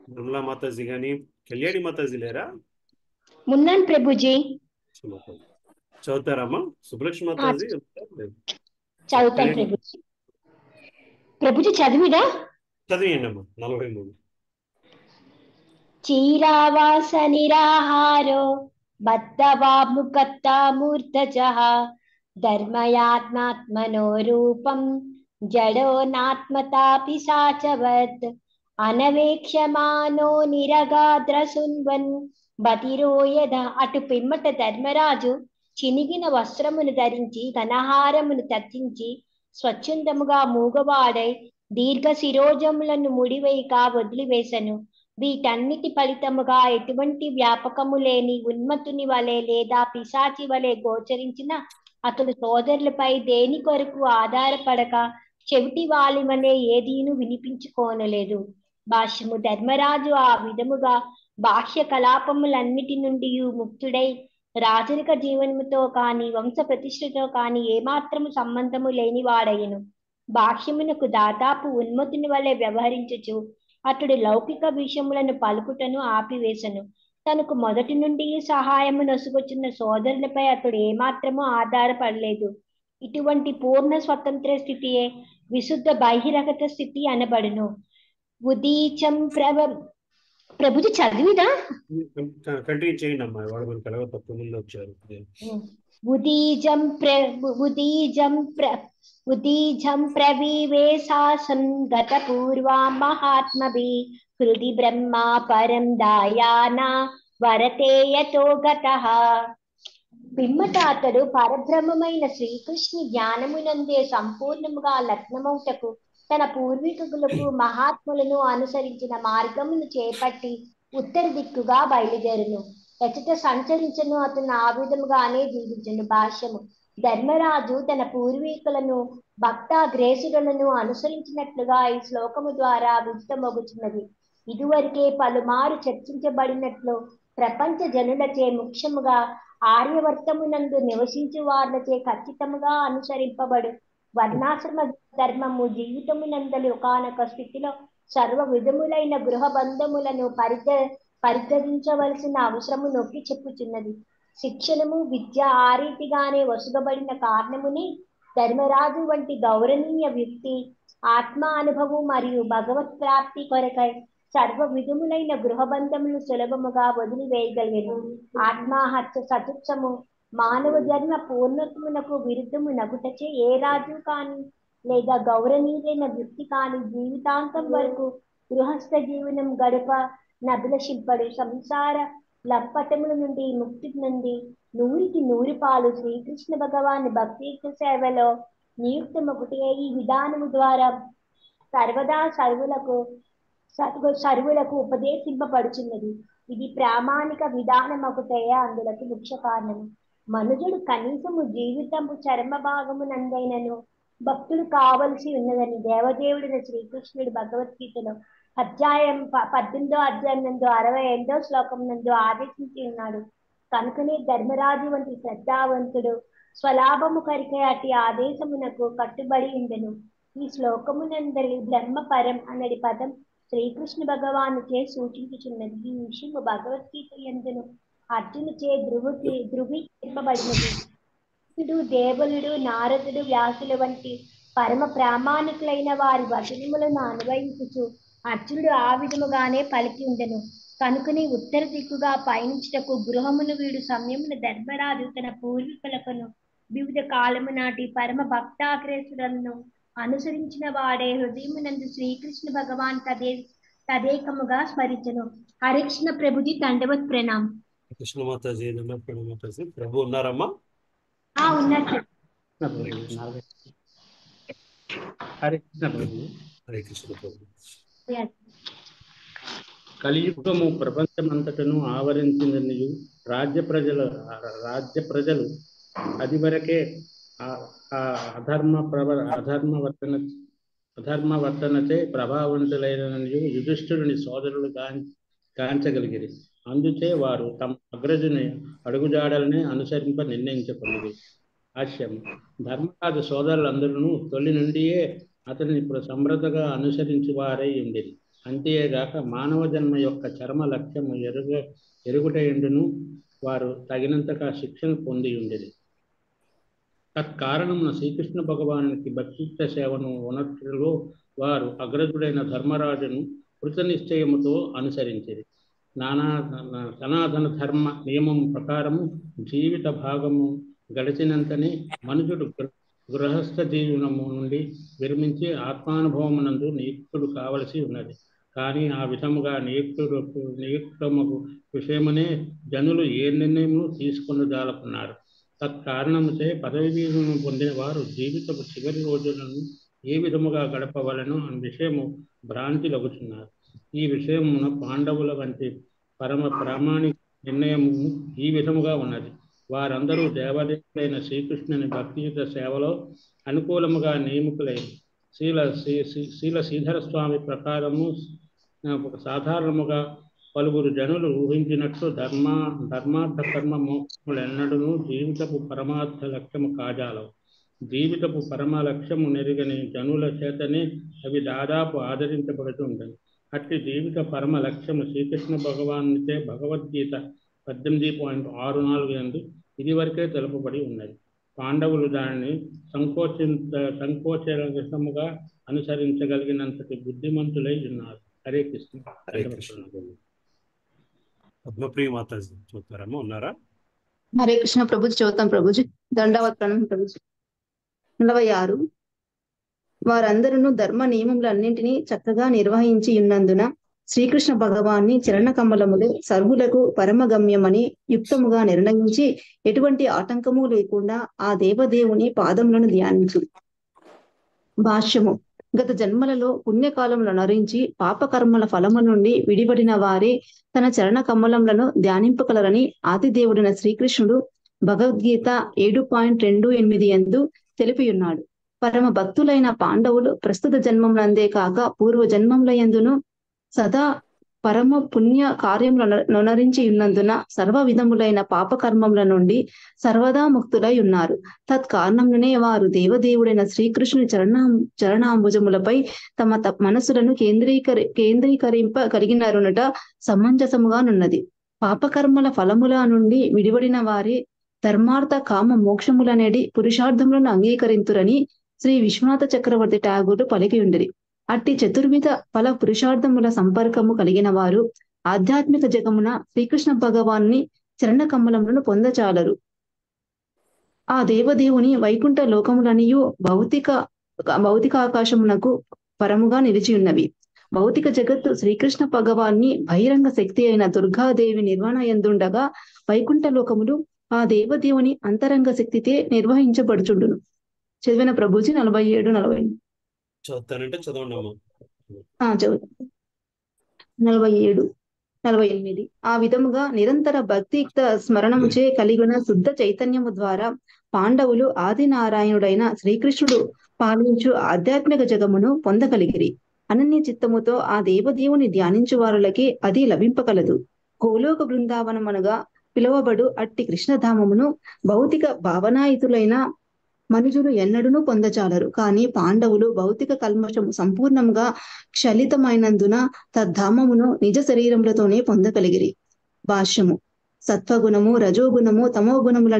నిర్మలా మాతాజీ గాని కళ్యాణి మాతాజీ లేరా? ఉన్నాను ప్రభుజీ. చదువుతారమ్మా సుబ్బలక్ష్మి మాతాజీ? చదువుతాను ప్రభుజీ. ప్రభుజీ చదివిదా? చదివేయండి అమ్మా. 43. చీరావాస నిరాహారో బద్ధవాముకత్తా మూర్ధజః ధర్మయాత్మాత్మనో రూపం జడో నాత్మతా పిశాచవత్ అనవేక్ష్యమానో నిరగాద్రసున్వన్ బతిరోయద. అటు పిమ్మట ధర్మరాజు చినిగిన వస్త్రమును ధరించి ఘనహారమును తత్తించి స్వచ్ఛందముగా మూగవాడై దీర్ఘ శిరోజములను ముడివేయక వదిలివేసెను. వీటన్నిటి ఫలితముగా ఎటువంటి వ్యాపకము లేని ఉన్మత్తుని వలె లేదా పిశాచి వలె గోచరించిన అతడు సోదరులపై దేని కొరకు ఆధారపడక చెవిటి వాలి వలె ఏదీను వినిపించుకోనలేదు. భాష్యము. ధర్మరాజు ఆ విధముగా బాహ్య కలాపములన్నిటి నుండి ముక్తుడై రాజరిక జీవనముతో కాని వంశ ప్రతిష్టతో కాని ఏమాత్రము సంబంధము లేని వాడయ్యను. బాహ్యమునకు దాదాపు ఉన్మతుని వలె వ్యవహరించుచు అతడు లౌకిక విషయములను పలుకుటను ఆపివేశను. తనకు మొదటి నుండి సహాయము నొసుగుచున్న సోదరులపై అతడు ఏమాత్రము ఆధారపడలేదు. ఇటువంటి పూర్ణ స్వతంత్ర స్థితియే విశుద్ధ బహిరగత స్థితి అనబడును. ఉదీచం ప్రభుజీ చదివిదా? కంటిన్యూ చేయండి అమ్మా. వాళ్ళు మనకు ఎలాగో తక్కువ మంది వచ్చారు. ఉదీజం ప్రవివేశాసం గత పూర్వా మహాత్మభి హృది బ్రహ్మ పరం దాయానా వరతే యతో గతః. పిమ్మట అతడు పరబ్రహ్మమైన శ్రీకృష్ణుని జ్ఞానమునందే సంపూర్ణముగా లగ్నమౌటకు తన పూర్వీకులకు మహాత్ములను అనుసరించిన మార్గమును చేపట్టి ఉత్తర దిక్కుగా బయలుదేరును. ఎచట సంచరించను అతను ఆ విధముగానే జీవించును. భాష్యము. ధర్మరాజు తన పూర్వీకులను భక్తాగ్రేసులను అనుసరించినట్లుగా ఈ శ్లోకము ద్వారా విదితమగుచున్నది. ఇదివరకే పలుమారు చర్చించబడినట్లు ప్రపంచ జనులచే ముఖ్యముగా ఆర్యవర్తమునందు నివసించు వార్లచే ఖచ్చితముగా అనుసరింపబడు వర్ణాశ్రమ ధర్మము జీవితమునందలి ఒకానొక స్థితిలో సర్వ విధములైన గృహ బంధములను పరిత్యజించవలసిన అవసరము నొక్కి చెప్పుచున్నది. శిక్షణము విద్య ఆ రీతిగానే వసుగబడిన కారణముని ధర్మరాజు వంటి గౌరవనీయ వ్యక్తి ఆత్మ అనుభవం మరియు భగవత్ ప్రాప్తి కొరకై సర్వ విధములైన గృహబంధములు సులభముగా వదిలివేయగలిగను. ఆత్మహత్య సతుత్సము మానవ జన్మ పూర్ణత్వమునకు విరుద్ధము నగుటచే ఏ రాజు కాని లేదా గౌరవనీయులైన వ్యక్తి కాని జీవితాంతం వరకు గృహస్థ జీవనం గడప నభిలషింపడు. సంసార లంపటముల నుండి ముక్తి నుండి 100కి 100 పాలు శ్రీకృష్ణ భగవాన్ భక్తియుక్త సేవలో నియుక్తమొకటి ఈ విధానము ద్వారా సర్వదా సర్వులకు ఉపదేశింపబడుచున్నది. ఇది ప్రామాణిక విధానం ఒకటే అందులకు ముఖ్య కారణము. మనుజుడు కనీసము జీవితము చర్మ భాగమునందైనను భక్తుడు కావలసి ఉన్నదని దేవదేవుడైన శ్రీకృష్ణుడు భగవద్గీతలో 18వ అధ్యాయం నందు 68వ శ్లోకం నందు ఆదేశించి ఉన్నాడు. కనుకనే ధర్మరాజు వంటి శ్రద్ధావంతుడు స్వలాభము కరికే అతి ఆదేశమునకు కట్టుబడి ఉండెను. ఈ శ్లోకమునందరి బ్రహ్మపరం అన్నది పదం శ్రీకృష్ణ భగవాను చే సూచించుచున్నది. ఈ విషయము భగవద్గీత యందును అర్జును చే ధృవీకరింపబడినది. దేవులుడు నారదుడు వ్యాసుల వంటి పరమ ప్రామాణికులైన వారి వచనములను అన్వయించుచు అర్జునుడు ఆ విధముగానే పలికి ఉండెను. కనుకనే ఉత్తర దిక్కుగా పయనించుటకు గృహమును వీడు సమయమున ధర్మరాజు తన పూర్వీకులకును వివిధ కాలము నాటి పరమ భక్తాగ్రేసులను అనుసరించిన వాడే హృదయమునందు శ్రీకృష్ణ భగవాన్ తదేకముగా స్మరించను. హరే కృష్ణ ప్రభుజీ. దండవత్ ప్రణామ్. కృష్ణ మాతాజీ. మాతాజీ ప్రభు ఉన్నారమ్మా? ఉన్నారు. హరే కృష్ణ ప్రభు. కలియుగము ప్రపంచమంతటను ఆవరించిందనియు రాజ్య ప్రజలు అది వరకే అధర్మవర్తనచే ప్రభావవంతులైననియు యుధిష్ఠిరుని సోదరులు గాంచగలిగిరి. అందుచే వారు తమ అగ్రజుని అడుగుజాడలనే అనుసరింప నిర్ణయించుకున్నది. భాష్యం. ధర్మరాజు సోదరులందరూ తొలి నుండియే అతనిని సమృద్ధగా అనుసరించి వారై ఉండేది. అంతేగాక మానవ జన్మ యొక్క చరమ లక్ష్యము ఎరుగుటయుండును వారు తగినంతగా శిక్షణ పొంది ఉండేది. తత్కారణమున శ్రీకృష్ణ భగవానునికి భక్తియుక్త సేవను ఉన్నట్లో వారు అగ్రజుడైన ధర్మరాజును కృతనిశ్చయముతో అనుసరించేది. సనాతన ధర్మ నియమం ప్రకారము జీవిత భాగము గడిచినంతనే మనుషుడు గృహస్థ జీవనము నుండి విరమించి ఆత్మానుభవమునందు నియుక్తుడు కావలసి ఉన్నది. కానీ ఆ విధముగా నియుక్తముకు విషయమునే జనులు ఏ నిర్ణయమును తీసుకొనజాలకున్నారు. తత్కారణముచే పదవి విరమణ పొందిన వారు జీవితపు చివరి రోజులను ఏ విధముగా గడపవలను అనే విషయము భ్రాంతి లగుతున్నారు. ఈ విషయమున పాండవుల వంటి పరమ ప్రామాణిక నిర్ణయము ఈ విధముగా ఉన్నది. వారందరూ దేవదేవుడైన శ్రీకృష్ణుని భక్తియుత సేవలో అనుకూలముగా నియమితులై శ్రీల శ్రీధర స్వామి ప్రకారము సాధారణముగా పలువురు జనులు ఊహించినట్లు ధర్మార్థ కర్మ మోక్షములెన్నడూ జీవితపు పరమార్థ లక్ష్యము కాజాలవు. జీవితపు పరమ లక్ష్యము నెరుగని జనుల చేతనే అవి దాదాపు ఆదరించబడుతుంటాయి. అట్టి జీవిత పరమ లక్ష్యము శ్రీకృష్ణ భగవానుచే భగవద్గీత 18.64 యందు ఇదివరకే తెలుపబడి ఉన్నది. పాండవులు దానిని సంకోచముగా అనుసరించగలిగినంతటి బుద్ధిమంతులై ఉన్నారు. హరే కృష్ణ. హరే కృష్ణ. పద్మప్రియ మాతాజీ చూస్తారమ్మా, ఉన్నారా? హరే కృష్ణ ప్రభుజీ. చదువుతాం ప్రభుజీ. దండవత్ ప్రణం ప్రభుజీ. 46. వారందరూ ధర్మ నియమములన్నింటినీ చక్కగా నిర్వహించి ఉన్నందున శ్రీకృష్ణ భగవాన్ని చరణ కమలములు సర్వులకు పరమగమ్యమని యుక్తముగా నిర్ణయించి ఎటువంటి ఆటంకము లేకుండా ఆ దేవదేవుని పాదములను ధ్యానించు. భాష్యము. గత జన్మలలో పుణ్యకాలములను నరించి పాపకర్మల ఫలము నుండి విడిపడిన వారే తన చరణ కమలములను ధ్యానింపగలరని ఆదిదేవుడైన శ్రీకృష్ణుడు భగవద్గీత 7.28 యందు తెలిపియున్నాడు. పరమ భక్తులైన పాండవులు ప్రస్తుత జన్మములందే కాక పూర్వ జన్మముల యందును సదా పరమ పుణ్య కార్యములను నొనరించి ఉన్నందున సర్వ విధములైన పాపకర్మముల నుండి సర్వదా ముక్తులై ఉన్నారు. తత్కారణమునే వారు దేవదేవుడైన శ్రీకృష్ణుని చరణాంబుజములపై తమ మనసులను కేంద్రీకరింప కలిగినరునట సమంజసముగానున్నది. పాపకర్మల ఫలముల నుండి విడివడిన వారే ధర్మార్థ కామ మోక్షములనేది పురుషార్థములను అంగీకరింతురని శ్రీ విశ్వనాథ చక్రవర్తి ఠాగూరు పలికి ఉండిరి. అట్టి చతుర్విధ ఫల పురుషార్థముల సంపర్కము కలిగిన వారు ఆధ్యాత్మిక జగమున శ్రీకృష్ణ భగవాన్ని చరణ కమలములను పొందచాలరు. ఆ దేవదేవుని వైకుంఠ లోకములనియు భౌతికాకాశమునకు పరముగా నిలిచి ఉన్నవి. భౌతిక జగత్తు శ్రీకృష్ణ భగవాన్ని బహిరంగ శక్తి అయిన దుర్గాదేవి నిర్వహణ యందుండగా వైకుంఠ లోకములు ఆ దేవదేవుని అంతరంగ శక్తితే నిర్వహించబడుచుండును. చదివిన ప్రభుజీ. 47-48. చదువుతానంటే చదవండి అమ్మా. చదువుతాం. 47-48. ఆ విధముగా నిరంతర భక్తియుక్త స్మరణముచే కలిగిన శుద్ధ చైతన్యము ద్వారా పాండవులు ఆది నారాయణుడైన శ్రీకృష్ణుడు పాలించు ఆధ్యాత్మిక జగమును పొందగలిగిరి. అనన్య చిత్తముతో ఆ దేవదేవుని ధ్యానించు వారులకి అది లభింపగలదు. గోలోక బృందావనమనగా పిలువబడు అట్టి కృష్ణధామమును భౌతిక భావనాయుతులైన మనుషులు ఎన్నడూ పొందచాలరు. కానీ పాండవులు భౌతిక కల్మషము సంపూర్ణంగా క్షలితమైనందున తద్ధామమును నిజ శరీరములతోనే పొందగలిగిరి. భాష్యము. సత్వగుణము, రజోగుణము, తమోగుణముల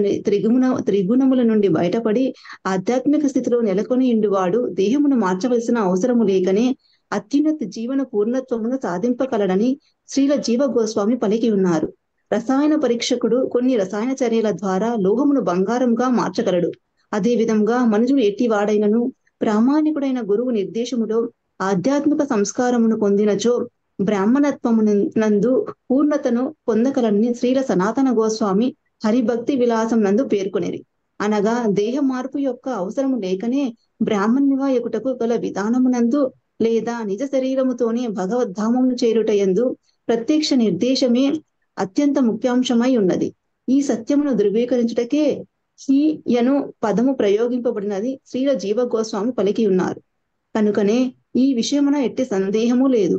త్రిగుణముల నుండి బయటపడి ఆధ్యాత్మిక స్థితిలో నెలకొని ఇండువాడు దేహమును మార్చవలసిన అవసరము లేకనే అత్యున్నత జీవన పూర్ణత్వమును సాధింపగలడని శ్రీల జీవ గోస్వామి పలికి ఉన్నారు. రసాయన పరీక్షకుడు కొన్ని రసాయన చర్యల ద్వారా లోహమును బంగారంగా మార్చగలడు. అదే విధంగా మనుషుడు ఎట్టి వాడైనను ప్రామాణికుడైన గురువు నిర్దేశములో ఆధ్యాత్మిక సంస్కారమును పొందినచో బ్రాహ్మణత్వమునందు పూర్ణతను పొందగలని శ్రీల సనాతన గోస్వామి హరిభక్తి విలాసం నందు పేర్కొనేది. అనగా దేహ మార్పు యొక్క అవసరము లేకనే బ్రాహ్మణునిగా ఎగుటకు గల విధానమునందు లేదా నిజ శరీరముతోనే భగవద్ధామమును చేరుటయందు ప్రత్యక్ష నిర్దేశమే అత్యంత ముఖ్యాంశమై ఉన్నది. ఈ సత్యమును ధృవీకరించుటకే హీయను పదము ప్రయోగింపబడినది శ్రీల జీవ గోస్వామి పలికి ఉన్నారు. కనుకనే ఈ విషయమున ఎట్టి సందేహము లేదు.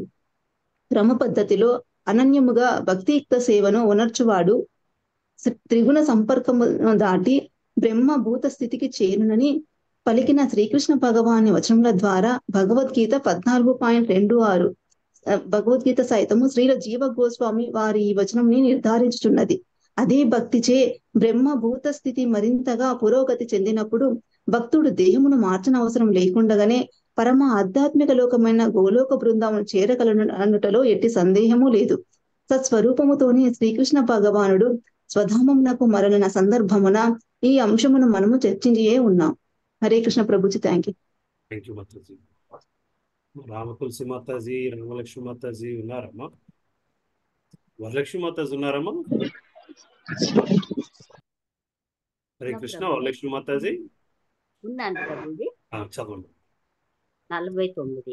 క్రమ పద్ధతిలో అనన్యముగా భక్తియుక్త సేవను ఉనర్చువాడు త్రిగుణ సంపర్కము దాటి బ్రహ్మ భూత స్థితికి చేరునని పలికిన శ్రీకృష్ణ భగవాని వచనముల ద్వారా భగవద్గీత 14.26 భగవద్గీత సైతము శ్రీల జీవ గోస్వామి వారి ఈ వచనంని నిర్ధారించుచున్నది. అదే భక్తిచే బ్రహ్మ భూత స్థితి మరింతగా పురోగతి చెందినప్పుడు భక్తుడు దేహమును మార్చనవసరం లేకుండగానే పరమ ఆధ్యాత్మిక లోకమైన గోలోక బృందామును చేరగలను అనుటలో ఎట్టి సందేహము లేదు. సత్స్వరూపముతోనే శ్రీకృష్ణ భగవానుడు స్వధామమునకు మరలిన సందర్భమున ఈ అంశమును మనము చర్చించియే ఉన్నాం. Hare Krishna Prabhuji. Thank you. Thank you Mataji. Ramatulasi Mataji, Ramalakshmi Mataji ఉన్నారమ్మా? వరలక్ష్మి మాతాజీ ఉన్నారమ్మా? హరే కృష్ణ. వరలక్ష్మి మాతాజీ ఉన్నాను ప్రభుజీ. చదవండి. 49.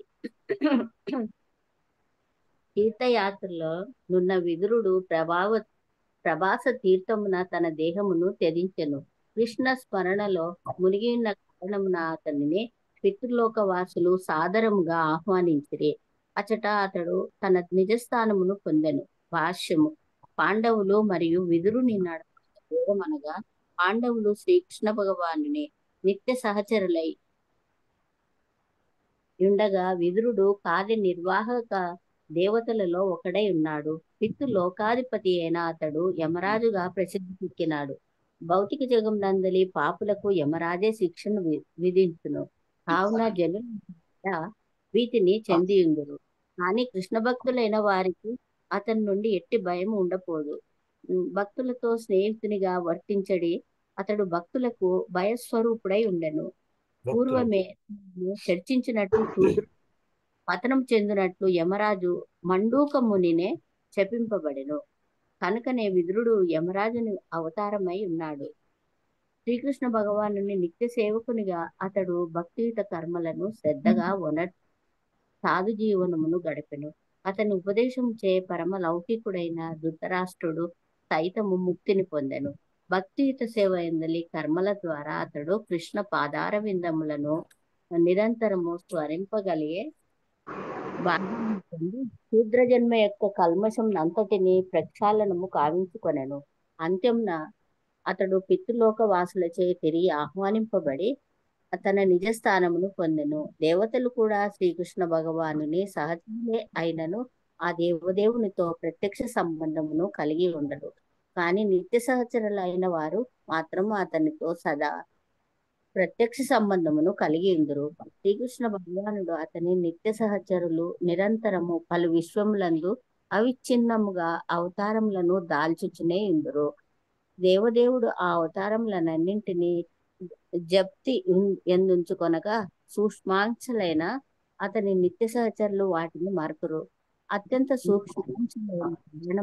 తీర్థయాత్రలో నున్న విదురుడు ప్రభాస తీర్థమున తన దేహమును త్యజించెను. కృష్ణ స్మరణలో మునిగి ఉన్న కారణమున అతనిని పితృలోకవాసులు సాదరముగా ఆహ్వానించిరి. అచట అతడు తన నిజస్థానమును పొందెను. భాష్యము. పాండవులు మరియు విదురుని నడవడిక దూరమనగా పాండవులు శ్రీకృష్ణ భగవానుని నిత్య సహచరులై ఉండగా విదురుడు కార్యనిర్వాహక దేవతలలో ఒకడై ఉన్నాడు. పితృలోకాధిపతి అయిన అతడు యమరాజుగా ప్రసిద్ధికెక్కినాడు. భౌతిక జగం నందలి పాపులకు యమరాజే శిక్షను విధించును. కావున జనులు వీటిని చెందియుందురు. కానీ కృష్ణ భక్తులైన వారికి అతని నుండి ఎట్టి భయం ఉండపోదు. భక్తులతో స్నేహితునిగా వర్తించడి అతడు భక్తులకు భయస్వరూపుడై ఉండెను. పూర్వమే చర్చించినట్లు శూద్రుడు పతనం చెందినట్లు యమరాజు మండూక మునినే శపింపబడెను. కనుకనే విదురుడు యమరాజుని అవతారమై ఉన్నాడు. శ్రీకృష్ణ భగవానుని నిత్య సేవకునిగా అతడు భక్తియుత కర్మలను శ్రద్ధగా సాధు జీవనమును గడిపెను. అతని ఉపదేశం చే పరమ లౌకికుడైన ధృతరాష్ట్రుడు సైతము ముక్తిని పొందెను. భక్తియుత సేవ ఎందలి కర్మల ద్వారా అతడు కృష్ణ పాదార విందములను నిరంతరము స్మరింపగలిగే భాగ్యాన్ని పొంది శూద్ర జన్మ యొక్క కల్మషం అంతటిని ప్రక్షాళనము కావించుకొనెను. అంత్యంన అతడు పితృలోక వాసులచే తిరిగి ఆహ్వానింపబడి తన నిజ స్థానమును పొందెను. దేవతలు కూడా శ్రీకృష్ణ భగవానుని సహజమే అయినను ఆ దేవదేవునితో ప్రత్యక్ష సంబంధమును కలిగి ఉండరు. కానీ నిత్య సహచరులైన వారు మాత్రం అతనితో సదా ప్రత్యక్ష సంబంధమును కలిగి ఉందరు. శ్రీకృష్ణ భగవానుడు అతని నిత్య సహచరులు నిరంతరము పలు విశ్వములందు అవిచ్ఛిన్నముగా అవతారములను దాల్చుచునే ఉందరు. దేవదేవుడు ఆ అవతారములనన్నింటినీ జప్తి ఎందుంచుకొనగా సూక్ష్మాంశలైన అతని నిత్య సహచరులు వాటిని మరతురు. అత్యంత సూక్ష్మాంశలైన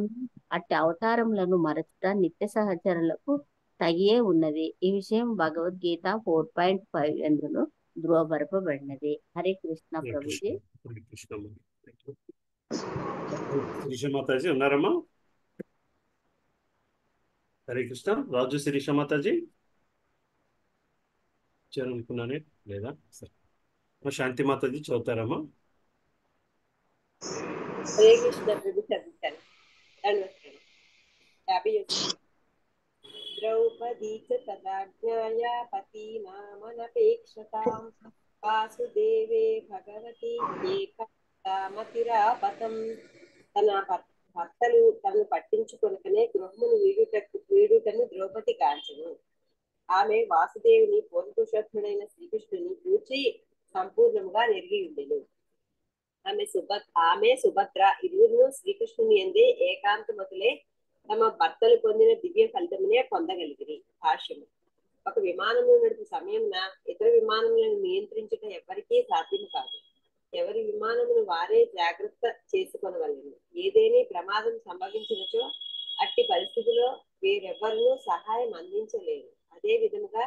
అట్టి అవతారములను మరచుట నిత్య సహచరులకు తగియే ఉన్నది. ఈ విషయం భగవద్గీత 4.5 ఎందును ధృవపరపబడినది. హరే కృష్ణ ప్రభుజీ. శిరీష మాతాజీ ఉన్నారమ్మా? హరే కృష్ణ. రాజు శిరీష మాతాజీ చేయాలనుకున్నానే లేదా? సరే, శాంతి మాతాజీ చదువుతారమ్మా? హరే కృష్ణ ప్రభు. చదువుతాను. ద్రౌపదీ చ తదాజ్ఞాయ పతీనామనపేక్షతాం వాసుదేవే భగవతి ఏకామతిరాపతం. తన భర్తలు తనను పట్టించుకొనకనే గృహమును వీడుటను ద్రౌపది కాంచెను. ఆమె వాసుదేవుని పూర్వపురుషోత్తముడైన శ్రీకృష్ణుని పూర్చి సంపూర్ణముగా నెరిగి ఉండెను. ఆమె సుభద్ర ఇరువురు శ్రీకృష్ణుని యందే ఏకాంతమతులే తమ భర్తలు పొందిన దివ్య ఫలితమునే పొందగలిగిరి. భాష్యము. ఒక విమానము నడిపే సమయమున ఇతర విమానములను నియంత్రించుట ఎవరికీ సాధ్యము కాదు. ఎవరి విమానమును వారే జాగ్రత్త చేసుకొనవలెను. ఏదేని ప్రమాదం సంభవించినచో అట్టి పరిస్థితిలో వేరెవ్వరూ సహాయం అందించలేరు. అదే విధముగా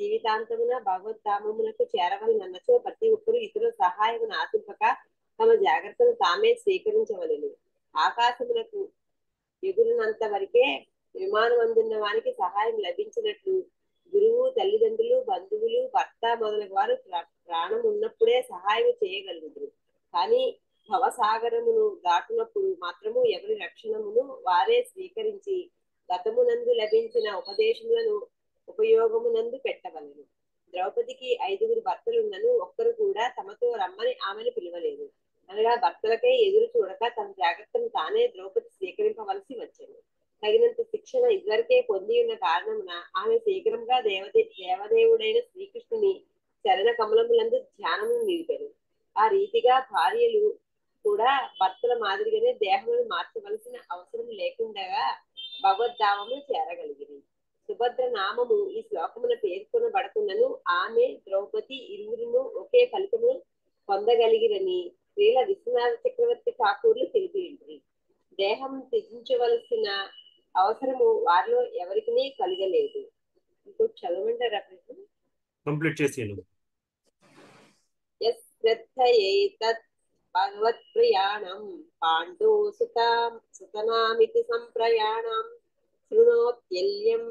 జీవితాంతమున భగవద్ధామమునకు చేరవలనన్నచో ప్రతి ఒక్కరూ ఇతరుల సహాయమును ఆశింపక తమ జాగ్రత్తను తామే స్వీకరించవలెను. ఆకాశమునకు ఎగురునంత వరకే విమానం అందున్న వానికి సహాయం లభించినట్లు గురువు, తల్లిదండ్రులు, బంధువులు, భర్త మొదలగు వారు ప్రాణం ఉన్నప్పుడే సహాయం చేయగలుగుతారు. కానీ భవసాగరమును దాటునప్పుడు మాత్రము ఎవరి రక్షణమును వారే స్వీకరించి గతమునందు లభించిన ఉపదేశములను ఉపయోగమునందు పెట్టవలెను. ద్రౌపదికి 5 భర్తలున్నను ఒక్కరు కూడా తమతో రమ్మని ఆమెను పిలవలేదు. అనగా భర్తలకై ఎదురు చూడక తన జాగ్రత్తను తానే ద్రౌపది స్వీకరింపవలసి వచ్చెను. తగినంత శిక్షణ ఇదివరకే పొంది ఉన్న కారణమున ఆమె శీఘ్రంగా దేవదేవుడైన శ్రీకృష్ణుని చరణ కమలములందు ధ్యానము నిలిపెను. ఆ రీతిగా భార్యలు కూడా భర్తల మాదిరిగానే దేహమును మార్చవలసిన అవసరం లేకుండా భగవద్ధామము చేరగలిగింది. సుభద్ర నామము ఈ శ్లోకమున పేర్కొనబడుతున్నను ఆమె, ద్రౌపది ఇరువురును ఒకే ఫలితము పొందగలిగిరని శ్రీల విశ్వనాథ చక్రవర్తి ఠాకూర్లు తెలిపి దేహం త్యజించవలసిన అవసరము వారిలో ఎవరికి కలగలేదు. ఇంకోటి చదవమంటారా? కంప్లీట్ చేసేయండి. యశ్రద్ధయేతత్ భగవత్ ప్రయాణం పాండో సుతనామితి సంప్రయాణం శృణోత్యల్యం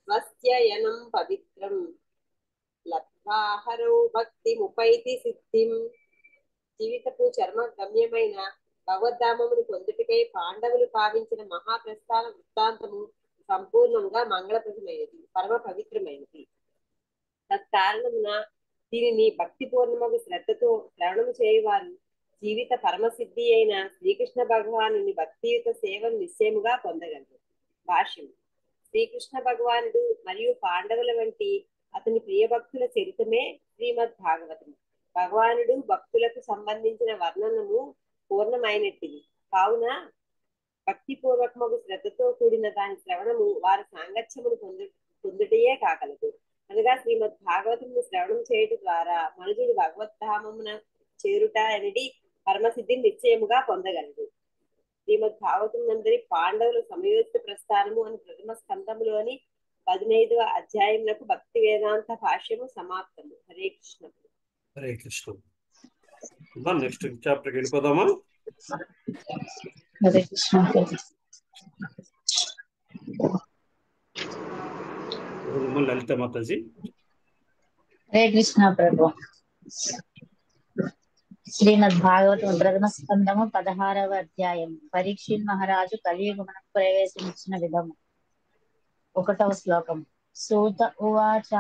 స్వస్యయనం పవిత్రం లబ్ధ్వాహరౌ భక్తిముపైతి సిద్ధిం. జీవితపు చర్మ గమ్యమైన భగవద్ధామమును పొందుటకై పాండవులు భావించిన మహాప్రస్థాన వృత్తాంతము సంపూర్ణంగా మంగళప్రదమైనది, పరమ పవిత్రమైనది. తత్కారణమున దీనిని భక్తిపూర్ణమగు శ్రద్ధతో శ్రవణము చేయవారు జీవిత పరమసిద్ధి అయిన శ్రీకృష్ణ భగవానుని భక్తియుత సేవను నిశ్చయముగా పొందగలరు. భాష్యం. శ్రీకృష్ణ భగవానుడు మరియు పాండవుల వంటి అతని ప్రియభక్తుల చరితమే శ్రీమద్ భాగవతం. భగవానుడు భక్తులకు సంబంధించిన వర్ణనము పూర్ణమైనట్టిది కావున భక్తిపూర్వకమగు శ్రద్ధతో కూడిన దాని శ్రవణము వారి సాంగత్యమును పొందుటయే కాగలదు. అనగా శ్రీమద్ భాగవతమును శ్రవణం చేయటం ద్వారా మనుజుడు భగవద్ధామమున చేరుట అనేది పరమసిద్ధిని నిశ్చయముగా పొందగలడు. శ్రీమద్ భాగవతం నందరి పాండవుల సమయోచిత ప్రస్థానము అని ప్రథమ స్కంధములోని 15వ అధ్యాయమునకు భక్తి వేదాంత భాష్యము సమాప్తము. హరే కృష్ణ. హరే కృష్ణ. నెక్స్ట్ చాప్టర్కి వెళ్ళిపోదామా? హరే కృష్ణ. లలిత మాతాజీ. హరే కృష్ణ ప్రభు. శ్రీమద్ భాగవతం ప్రథమ స్కందము 16వ అధ్యాయం. పరీక్షిత్ మహారాజు కలియుగమునకు ప్రవేశించిన విధము. 1వ శ్లోకం. సూత ఉవాచ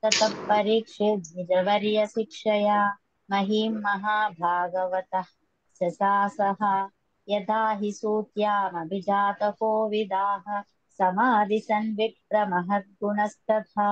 తతః పరీక్షిత్ నిజవర్య శిక్షయా మహీం మహాభాగవతః శశాసః యథా హి సూత్యామభిజాత కోవిదాః సమాధి సన్విప్ర మహద్గుణస్తథా.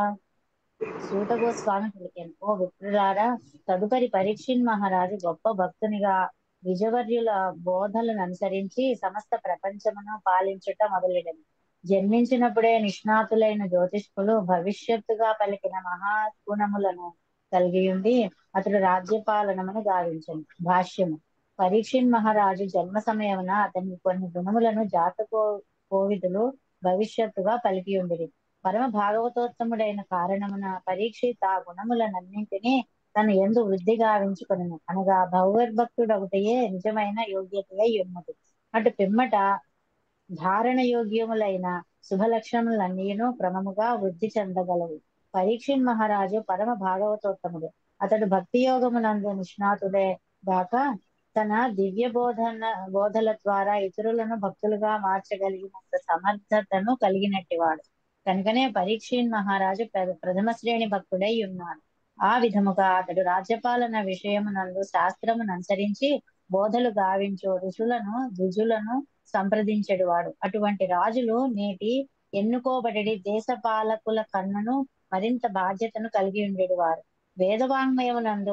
సూత గోస్వామి పలికాను, ఓ విప్రులారా, తదుపరి పరీక్షిత్ మహారాజు గొప్ప భక్తునిగా విజవర్యుల బోధలను అనుసరించి సమస్త ప్రపంచమును పాలించుట మొదలెడను. జన్మించినప్పుడే నిష్ణాతులైన జ్యోతిష్కులు భవిష్యత్తుగా పలికిన మహాగుణములను కలిగి ఉండి అతడు రాజ్యపాలనమును గావించను. భాష్యము. పరీక్షిత్ మహారాజు జన్మ సమయమున అతనికి కొన్ని గుణములను కోవిదులు భవిష్యత్తుగా పలికి ఉండిరి. పరమ భాగవతోత్తముడైన కారణమున పరీక్షిత్ ఆ గుణములనన్నింటినీ తన యందు వృద్ధి గావించుకొనెను. అనగా భగవద్భక్తుడొకటయే నిజమైన యోగ్యతయై ఉన్నది. అటు పిమ్మట ధారణ యోగ్యములైన శుభలక్షణములన్నీను క్రమముగా వృద్ధి చెందగలవు. పరీక్షిత్ మహారాజు పరమ భాగవతోత్తముడు. అతడు భక్తి యోగమునందు నిష్ణాతుడే గాక తన దివ్య బోధల ద్వారా ఇతరులను భక్తులుగా మార్చగలిగినంత సమర్థతను కలిగినట్టివాడు. కనుకనే పరీక్షిత్ మహారాజు ప్రథమ శ్రేణి భక్తుడై ఉన్నాడు. ఆ విధముగా అతడు రాజ్యపాలన విషయమునందు శాస్త్రమును అనుసరించి బోధలు గావించు ఋషులను ద్విజులను సంప్రదించెడువాడు. అటువంటి రాజులు నేటి ఎన్నుకోబడి దేశపాలకుల కన్నును మరింత బాధ్యతను కలిగి ఉండేవారు. వేదవాంగ్మయమునందు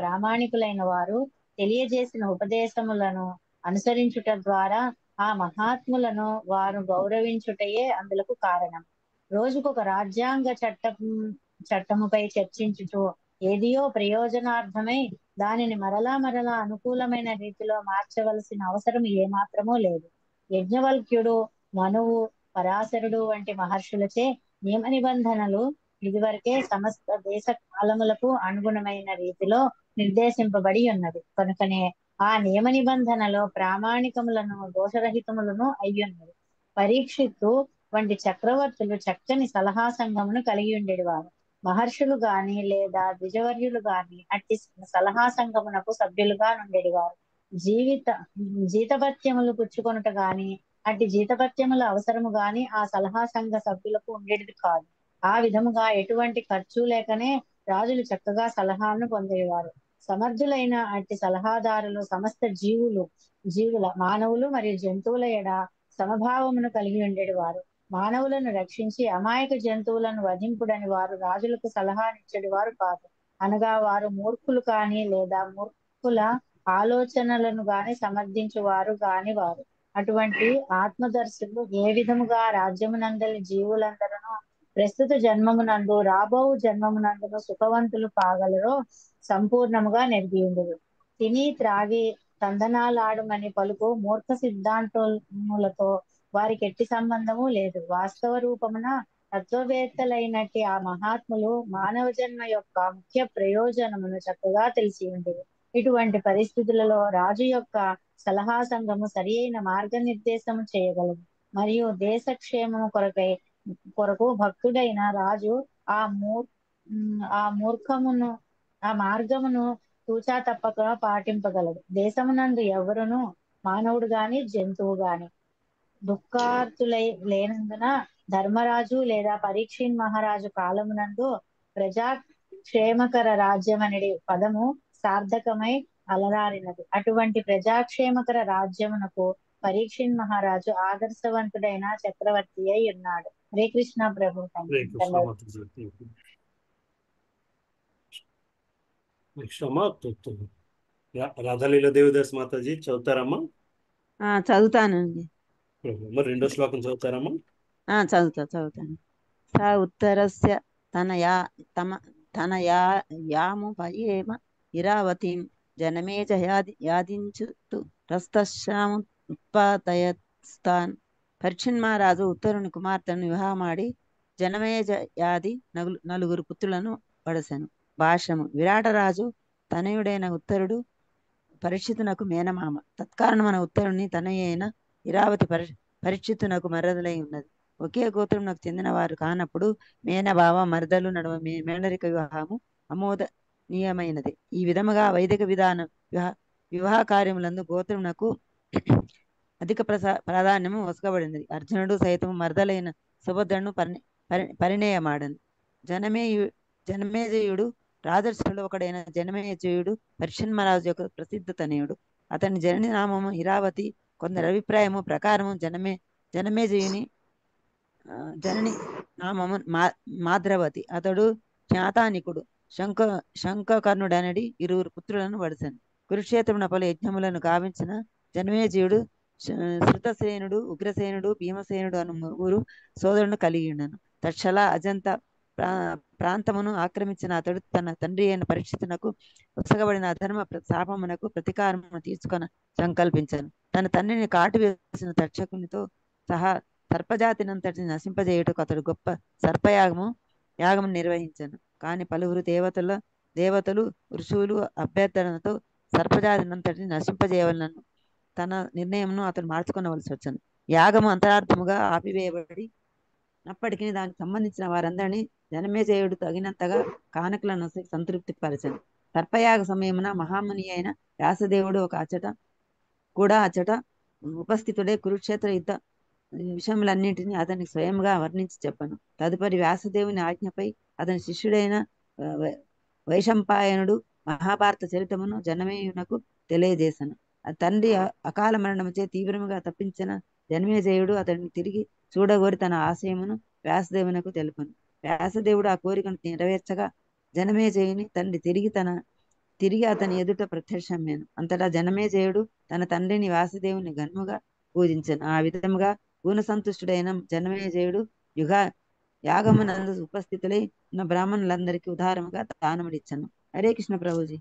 ప్రామాణికులైన వారు తెలియజేసిన ఉపదేశములను అనుసరించుట ద్వారా ఆ మహాత్ములను వారు గౌరవించుటయే అందులకు కారణం. రోజుకొక రాజ్యాంగ చట్టముపై చర్చించుచు ఏదియో ప్రయోజనార్థమై దానిని మరలా అనుకూలమైన రీతిలో మార్చవలసిన అవసరం ఏమాత్రమూ లేదు. యజ్ఞవల్క్యుడు, మనువు, పరాశరుడు వంటి మహర్షులచే నియమ నిబంధనలు ఇదివరకే సమస్త దేశ కాలములకు అనుగుణమైన రీతిలో నిర్దేశింపబడి ఉన్నది. కనుకనే ఆ నియమ నిబంధనలో ప్రామాణికములను దోషరహితములను అయ్యున్నది. పరీక్షిత్తు వంటి చక్రవర్తులు చక్కని సలహా సంఘమును కలిగి ఉండేవారు. మహర్షులు గాని లేదా ద్విజవర్యులు గాని అట్టి సలహా సంఘమునకు సభ్యులుగా నుండేవారు. జీతభత్యములు పుచ్చుకొనుట గాని అట్టి జీతభత్యముల అవసరము గాని ఆ సలహా సంఘ సభ్యులకు ఉండేది కాదు. ఆ విధముగా ఎటువంటి ఖర్చు లేకనే రాజులు చక్కగా సలహాలను పొందేవారు. సమర్థులైన అట్టి సలహాదారులు సమస్త జీవుల మానవులు మరియు జంతువుల ఎడ సమభావమును కలిగి ఉండేవారు. మానవులను రక్షించి అమాయక జంతువులను వధింపుడని వారు రాజులకు సలహానిచ్చేది వారు కాదు. అనగా వారు మూర్ఖులు కాని లేదా మూర్ఖుల ఆలోచనలను గాని సమర్థించువారు కాని వారు. అటువంటి ఆత్మదర్శులు ఏ విధముగా రాజ్యమునందలి జీవులందరూ ప్రస్తుత జన్మమునందు రాబో జన్మమునందును సుఖవంతులు కాగలరో సంపూర్ణముగా నెరిగి ఉండదు. తిని త్రాగి తందనాలాడుమని పలుకు మూర్ఖ సిద్ధాంతములతో వారికి ఎట్టి సంబంధము లేదు. వాస్తవ రూపమున తత్వవేత్తలైనట్టి ఆ మహాత్ములు మానవ జన్మ యొక్క ముఖ్య ప్రయోజనమును చక్కగా తెలిసి ఉండేది. ఇటువంటి పరిస్థితులలో రాజు యొక్క సలహా సంఘము సరి అయిన మార్గనిర్దేశము చేయగలదు. మరియు దేశ క్షేమము కొరకు భక్తుడైన రాజు ఆ మార్గమును తూచా తప్పక పాటింపగలడు. దేశమునందు ఎవరును మానవుడు గాని జంతువు గాని దుఃఖార్తులై లేనందున ధర్మరాజు లేదా పరీక్షిన్ మహారాజు కాలమునందు ప్రజాక్షేమకర రాజ్యం అనే పదము సార్థకమై అలరారినది. అటువంటి ప్రజాక్షేమకర రాజ్యమునకు పరీక్షిన్ మహారాజు ఆదర్శవంతుడైన చక్రవర్తి అయి ఉన్నాడు. హరే కృష్ణ ప్రభు. నెక్స్ట్ అమ్మా రాధాలీల దేవదాస్ మాతాజీ చదువుతారమ్మా? చదువుతానండి. మరి రెండో శ్లోకం చదువుతారమ్మా? చదువుతాను. స ఉత్తరస్య తనయాముపయేమ ఇరావతిం జనమేజ యాదించుతు రస్తశ్యాము ఉత్పాదయస్తాన్. పరీక్షిన్మహారాజు ఉత్తరుని కుమార్తెను వివాహమాడి జనమేజ యాది నలుగురు పుత్రులను పడసెను. భాష్యము. విరాటరాజు తనయుడైన ఉత్తరుడు పరీక్షితునకు మేనమామ. తత్కారణమున ఉత్తరుని తనయైన ఇరావతి పరీక్షితునకు మరదలై ఉన్నది. ఒకే గోత్రమునకు చెందిన వారు కానప్పుడు మేనభావ మరదలు నడుమ మేనరిక వివాహము ఆమోదనీయమైనది. ఈ విధముగా వైదిక వివాహ కార్యములందు గోత్రమునకు అధిక ప్రాధాన్యము వసకబడినది. అర్జునుడు సైతం మరదలైన సుభద్రను పరిణయమాడను. జనమేజయుడు రాజర్షులలో ఒకడైన జనమేజయుడు పరీక్షిన్మహారాజు యొక్క ప్రసిద్ధ తనయుడు. అతని జనని నామము ఇరావతి. కొందరి అభిప్రాయము ప్రకారము జనమేజయుని జనని నామము మాద్రవతి. అతడు జ్ఞాతానికుడు శంఖకర్ణుడనడి ఇరువురు పుత్రులను వడిసెను. కురుక్షేత్రమున పలు యజ్ఞములను గావించిన జనమేజయుడు శృతసేనుడు, ఉగ్రసేనుడు, భీమసేనుడు అను ముగ్గురు సోదరులను కలిగి ఉండను. తక్షల అజంత ప్రాంతమును ఆక్రమించిన అతడు తన తండ్రి అయిన పరీక్షితునకు ఉత్సగబడిన అధర్మ శాపమునకు ప్రతీకారమును తీసుకొని సంకల్పించను. తన తండ్రిని కాటు వేసిన తక్షకునితో సహా సర్పజాతినంతటిని నశింపజేయుటకు అతడు గొప్ప యాగము నిర్వహించను. కాని పలువురు దేవతలు ఋషువులు అభ్యర్థనతో సర్పజాతినంతటిని నశింపజేయవలనను తన నిర్ణయమును అతడు మార్చుకొనవలసి వచ్చను. యాగము అంతరార్థముగా ఆపివేయబడి అప్పటికి దానికి సంబంధించిన వారందరినీ జనమేజయుడు తగినంతగా కానుకలను సంతృప్తి పరచను. సర్పయాగ సమయమున మహాముని అయిన వ్యాసదేవుడు అచ్చట ఉపస్థితుడే కురుక్షేత్ర యుద్ధ విషయములన్నింటినీ అతనికి స్వయంగా వర్ణించి చెప్పను. తదుపరి వ్యాసదేవుని ఆజ్ఞపై అతని శిష్యుడైన వైశంపాయనుడు మహాభారత చరితమును జనమేయునకు తెలియజేశాను. తండ్రి అకాల మరణముచే తీవ్రముగా తప్పించిన జనమేజయుడు అతడిని తిరిగి చూడగోరి తన ఆశయమును వ్యాసదేవునకు తెలుపను. వ్యాసదేవుడు ఆ కోరికను నెరవేర్చగా జనమేజయుని తండ్రి తిరిగి అతని ఎదుట ప్రత్యక్షమయ్యను. అంతటా జనమేజయుడు తన తండ్రిని వ్యాసదేవుని ఘనముగా పూజించను. ఆ విధముగా గుణసంతుష్టుడైన జనమేజయుడు యాగమునందు ఉపస్థితులై ఉన్న బ్రాహ్మణులందరికీ ఉదారముగా దానముడిచ్చను. హరే కృష్ణ ప్రభుజీ.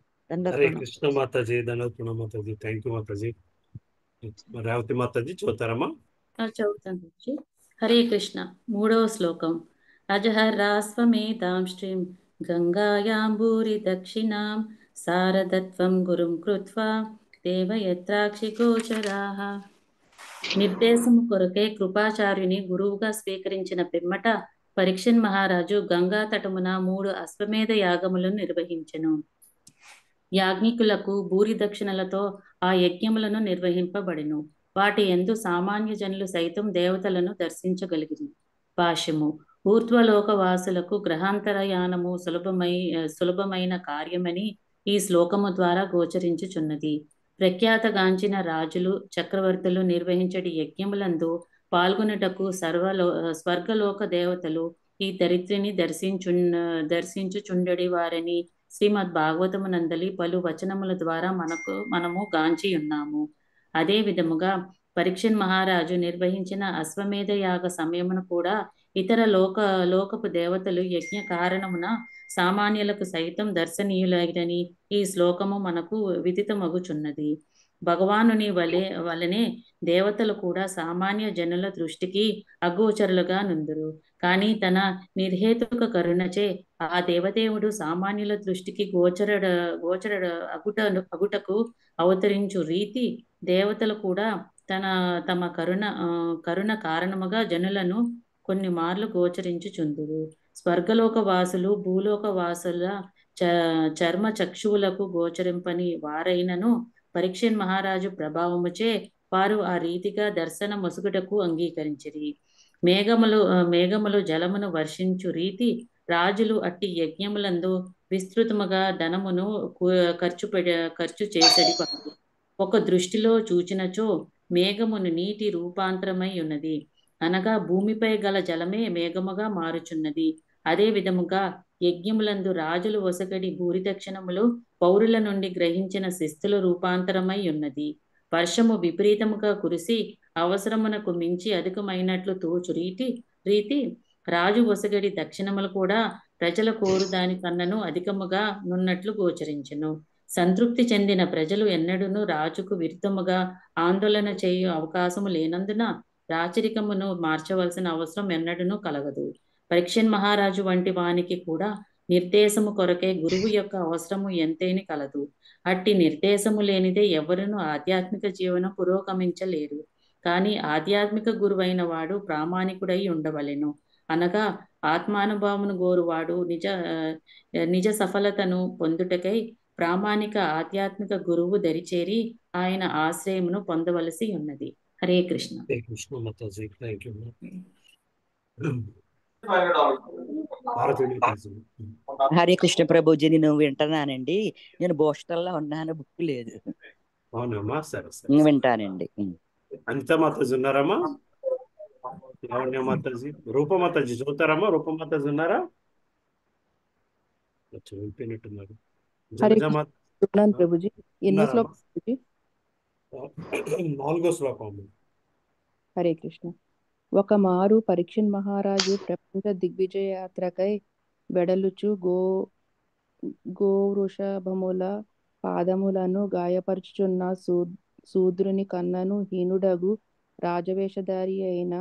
హరే కృష్ణ మాతాజీ. ధన్యవాదాలు మాతాజీ. థ్యాంక్ యూ మాతాజీ. రేవతి మాతాజీ చదువుతారమ్మా? చదువుతాను. హరే కృష్ణ. 3వ శ్లోకం. అజహరాస్వమేతాం శ్రీం గంగాయాంబూరి దక్షిణాం సారదత్వం గురుం కృత్వా దేవయత్రాక్షి గోచరాః. నిర్దేశము కొరకే కృపాచార్యుని గురువుగా స్వీకరించిన పిమ్మట పరీక్షన్ మహారాజు గంగా తటమున 3 అశ్వమేధ యాగములను నిర్వహించెను. యాజ్ఞికులకు భూరి దక్షిణలతో ఆ యజ్ఞములను నిర్వహింపబడెను. వాటి యందు సామాన్య జనులు సైతం దేవతలను దర్శించగలిగిరి. భాష్యము. ఊర్ధ్వలోక వాసులకు గ్రహాంతరయానము సులభమైన కార్యమని ఈ శ్లోకము ద్వారా గోచరించుచున్నది. ప్రఖ్యాతగాంచిన రాజులు చక్రవర్తులు నిర్వహించడి యజ్ఞములందు పాల్గొనుటకు స్వర్గలోక దేవతలు ఈ దరిద్రిని దర్శించుచుండడి వారని శ్రీమద్ భాగవతమునందలి పలు వచనముల ద్వారా మనము గాంచి ఉన్నాము. అదే విధముగా పరీక్షన్ మహారాజు నిర్వహించిన అశ్వమేధ యాగ సమయమును కూడా ఇతర లోకపు దేవతలు యజ్ఞ కారణమున సామాన్యులకు సైతం దర్శనీయులైనని ఈ శ్లోకము మనకు విదితమగుచున్నది. భగవానుని వలనే దేవతలు కూడా సామాన్య జనుల దృష్టికి అగోచరులుగా నుందురు. కానీ తన నిర్హేతుక కరుణచే ఆ దేవదేవుడు సామాన్యుల దృష్టికి గోచర అగుటకు అవతరించు రీతి దేవతలు కూడా తమ కరుణ కారణముగా జనులను కొన్ని మార్లు గోచరించుచుందురు. స్వర్గలోక వాసులు భూలోక వాసుల చర్మ చక్షువులకు గోచరింపని వారైనను పరీక్షన్ మహారాజు ప్రభావముచే వారు ఆ రీతిగా దర్శన మొసుగుటకు అంగీకరించిరి. మేఘములు జలమును వర్షించు రీతి రాజులు అట్టి యజ్ఞములందు విస్తృతముగా ధనమును ఖర్చు చేసడి వారు. ఒక దృష్టిలో చూచినచో మేఘమును నీటి రూపాంతరమై ఉన్నది, అనగా భూమిపై గల జలమే మేఘముగా మారుచున్నది. అదే విధముగా యజ్ఞములందు రాజులు ఒసగడి భూరి దక్షిణములు పౌరుల నుండి గ్రహించిన శిస్తుల రూపాంతరమై ఉన్నది. వర్షము విపరీతముగా కురిసి అవసరమునకు మించి అధికమైనట్లు తోచు రీతి రాజు ఒసగడి దక్షిణములు కూడా ప్రజల కోరు దాని కన్నను అధికముగా నున్నట్లు గోచరించెను. సంతృప్తి చెందిన ప్రజలు ఎన్నడూను రాజుకు విరుద్ధముగా ఆందోళన చేయు అవకాశము లేనందున రాచరికమును మార్చవలసిన అవసరం ఎన్నడూను కలగదు. పరీక్షన్ మహారాజు వంటి వానికి కూడా నిర్దేశము కొరకే గురువు యొక్క అవసరము ఎంతైనా కలదు. అట్టి నిర్దేశము లేనిదే ఎవరును ఆధ్యాత్మిక జీవనం పురోగమించలేరు. కానీ ఆధ్యాత్మిక గురువైన వాడు ప్రామాణికుడై ఉండవలెను, అనగా ఆత్మానుభవమును గోరువాడు నిజ సఫలతను పొందుటకై ప్రామాణిక ఆధ్యాత్మిక గురువు దరిచేరి ఆయన ఆశ్రయమును పొందవలసి ఉన్నది. హరే కృష్ణ. హరే కృష్ణ మాతాజీ. Thank you. హరే కృష్ణ ప్రభుజీ, నేను వింటున్నానండి. నేను బోస్టల్లో ఉన్నాను, బుక్ లేదు. అవునమ్మా, సరే వింటానండి. అనిత మాతాజీ ఉన్నారమ్మా? లావణ్య మాతాజీ, రూప మాతాజీ చదువుతారమ్మా? రూప మాతాజీ ఉన్నారా? వెళ్ళిపోయినట్టున్నారు. ప్రభుజీ, ఎన్నో శ్లోకం ప్రభుజీ? 4వ శ్లోకం. హరే కృష్ణ. ఒక మారు పరీక్షన్ మహారాజు ప్రపంచ దిగ్విజయ యాత్రకై వెడలుచు గోవృషభముల పాదములను గాయపరుచుచున్న శూద్రుని కన్నను హీనుడగు రాజవేషధారి అయిన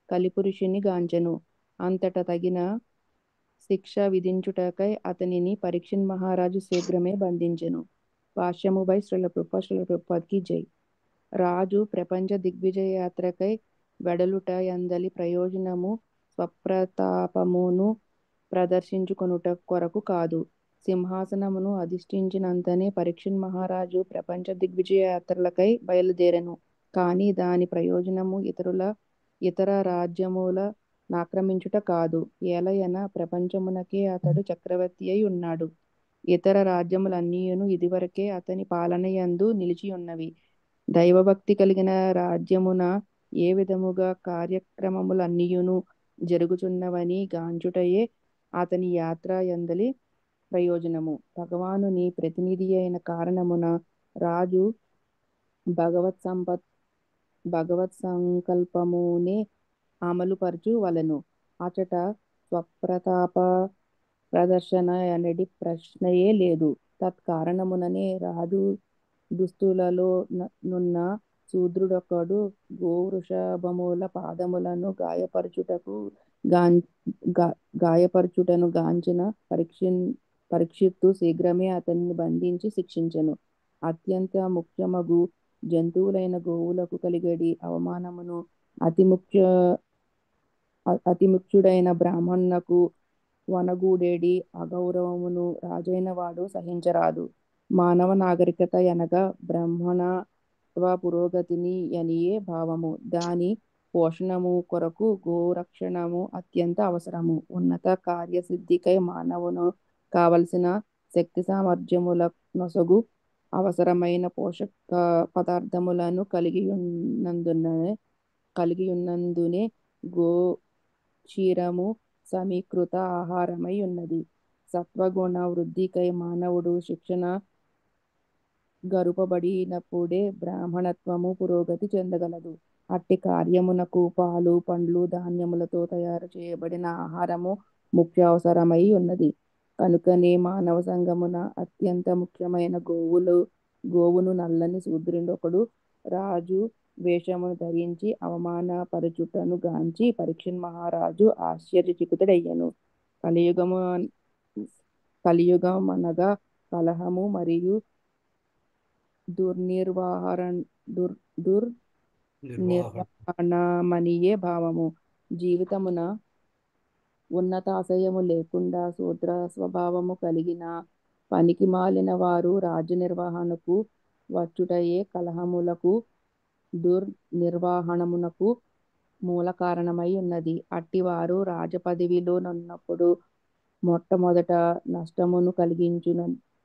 కలిపురుషుని గాంచెను. అంతట తగిన శిక్ష విధించుటకై అతనిని పరీక్షన్ మహారాజు శీఘ్రమే బంధించెను. భాష్యము బై శ్రీల ప్రభుపాద్కి జై. రాజు ప్రపంచ దిగ్విజయ యాత్రకై వెడలుట యందలి ప్రయోజనము స్వప్రతాపమును ప్రదర్శించుకొనుట కొరకు కాదు. సింహాసనమును అధిష్ఠించినంతనే పరీక్షన్ మహారాజు ప్రపంచ దిగ్విజయ యాత్రలకై బయలుదేరెను. కానీ దాని ప్రయోజనము ఇతర రాజ్యముల నాక్రమించుట కాదు. ఏలయన ప్రపంచమునకే అతడు చక్రవర్తి అయి ఉన్నాడు. ఇతర రాజ్యములన్నీయును ఇదివరకే అతని పాలనయందు నిలిచి ఉన్నవి. దైవభక్తి కలిగిన రాజ్యమున ఏ విధముగా కార్యక్రమములన్నీయును జరుగుచున్నవని గాంచుటయే అతని యాత్ర యందలి ప్రయోజనము. భగవానుని ప్రతినిధి అయిన కారణమున రాజు భగవత్ సంకల్పమునే అమలుపరచు వలెను. అచట స్వప్రతాప ప్రదర్శన అనడి ప్రశ్నయే లేదు. తత్కారణముననే రాజు దుస్తులలో నున్న శూద్రుడొకడు గోవృషభముల పాదములను గాయపరచుటకు గాయపరచుటను గాంచిన పరీక్షిత్తు శీఘ్రమే అతన్ని బంధించి శిక్షించెను. అత్యంత ముఖ్యమగు జంతువులైన గోవులకు కలిగడి అవమానమును అతి ముఖ్యుడైన బ్రాహ్మణునకు వనగూడేడి అగౌరవమును రాజైన వాడు సహించరాదు. మానవ నాగరికత అనగా బ్రాహ్మణత్వ పురోగతిని యనియే భావము. దాని పోషణము కొరకు గోరక్షణము అత్యంత అవసరము. ఉన్నత కార్యసిద్ధికై మానవును కావలసిన శక్తి సామర్థ్యముల నొసగు అవసరమైన పోషక పదార్థములను కలిగియున్నందునే గో క్షీరము సమీకృత ఆహారమై ఉన్నది. సత్వగుణ వృద్ధికై మానవుడు శిక్షణ గరుపబడినప్పుడే బ్రాహ్మణత్వము పురోగతి చెందగలదు. అట్టి కార్యమునకు పాలు, పండ్లు, ధాన్యములతో తయారు చేయబడిన ఆహారము ముఖ్య అవసరమై ఉన్నది. కనుకనే మానవ సంఘమున అత్యంత ముఖ్యమైన గోవును నల్లని శూద్రుడొకడు రాజు వేషమును ధరించి అవమానపరచుటను గాంచి పరీక్షిన్ మహారాజు ఆశ్చర్యచకితుడయ్యెను. కలియుగమనగా కలహము మరియు దుర్నిర్వహణమనియే భావము. జీవితమున ఉన్నతాశయము లేకుండా శూద్ర స్వభావము కలిగిన పనికి మాలిన వారు రాజ్య నిర్వహణకు వచ్చుటయే కలహములకు దుర్నిర్వహణమునకు మూల కారణమై ఉన్నది. అట్టివారు రాజపదవిలో నున్నప్పుడు మొట్టమొదట నష్టమును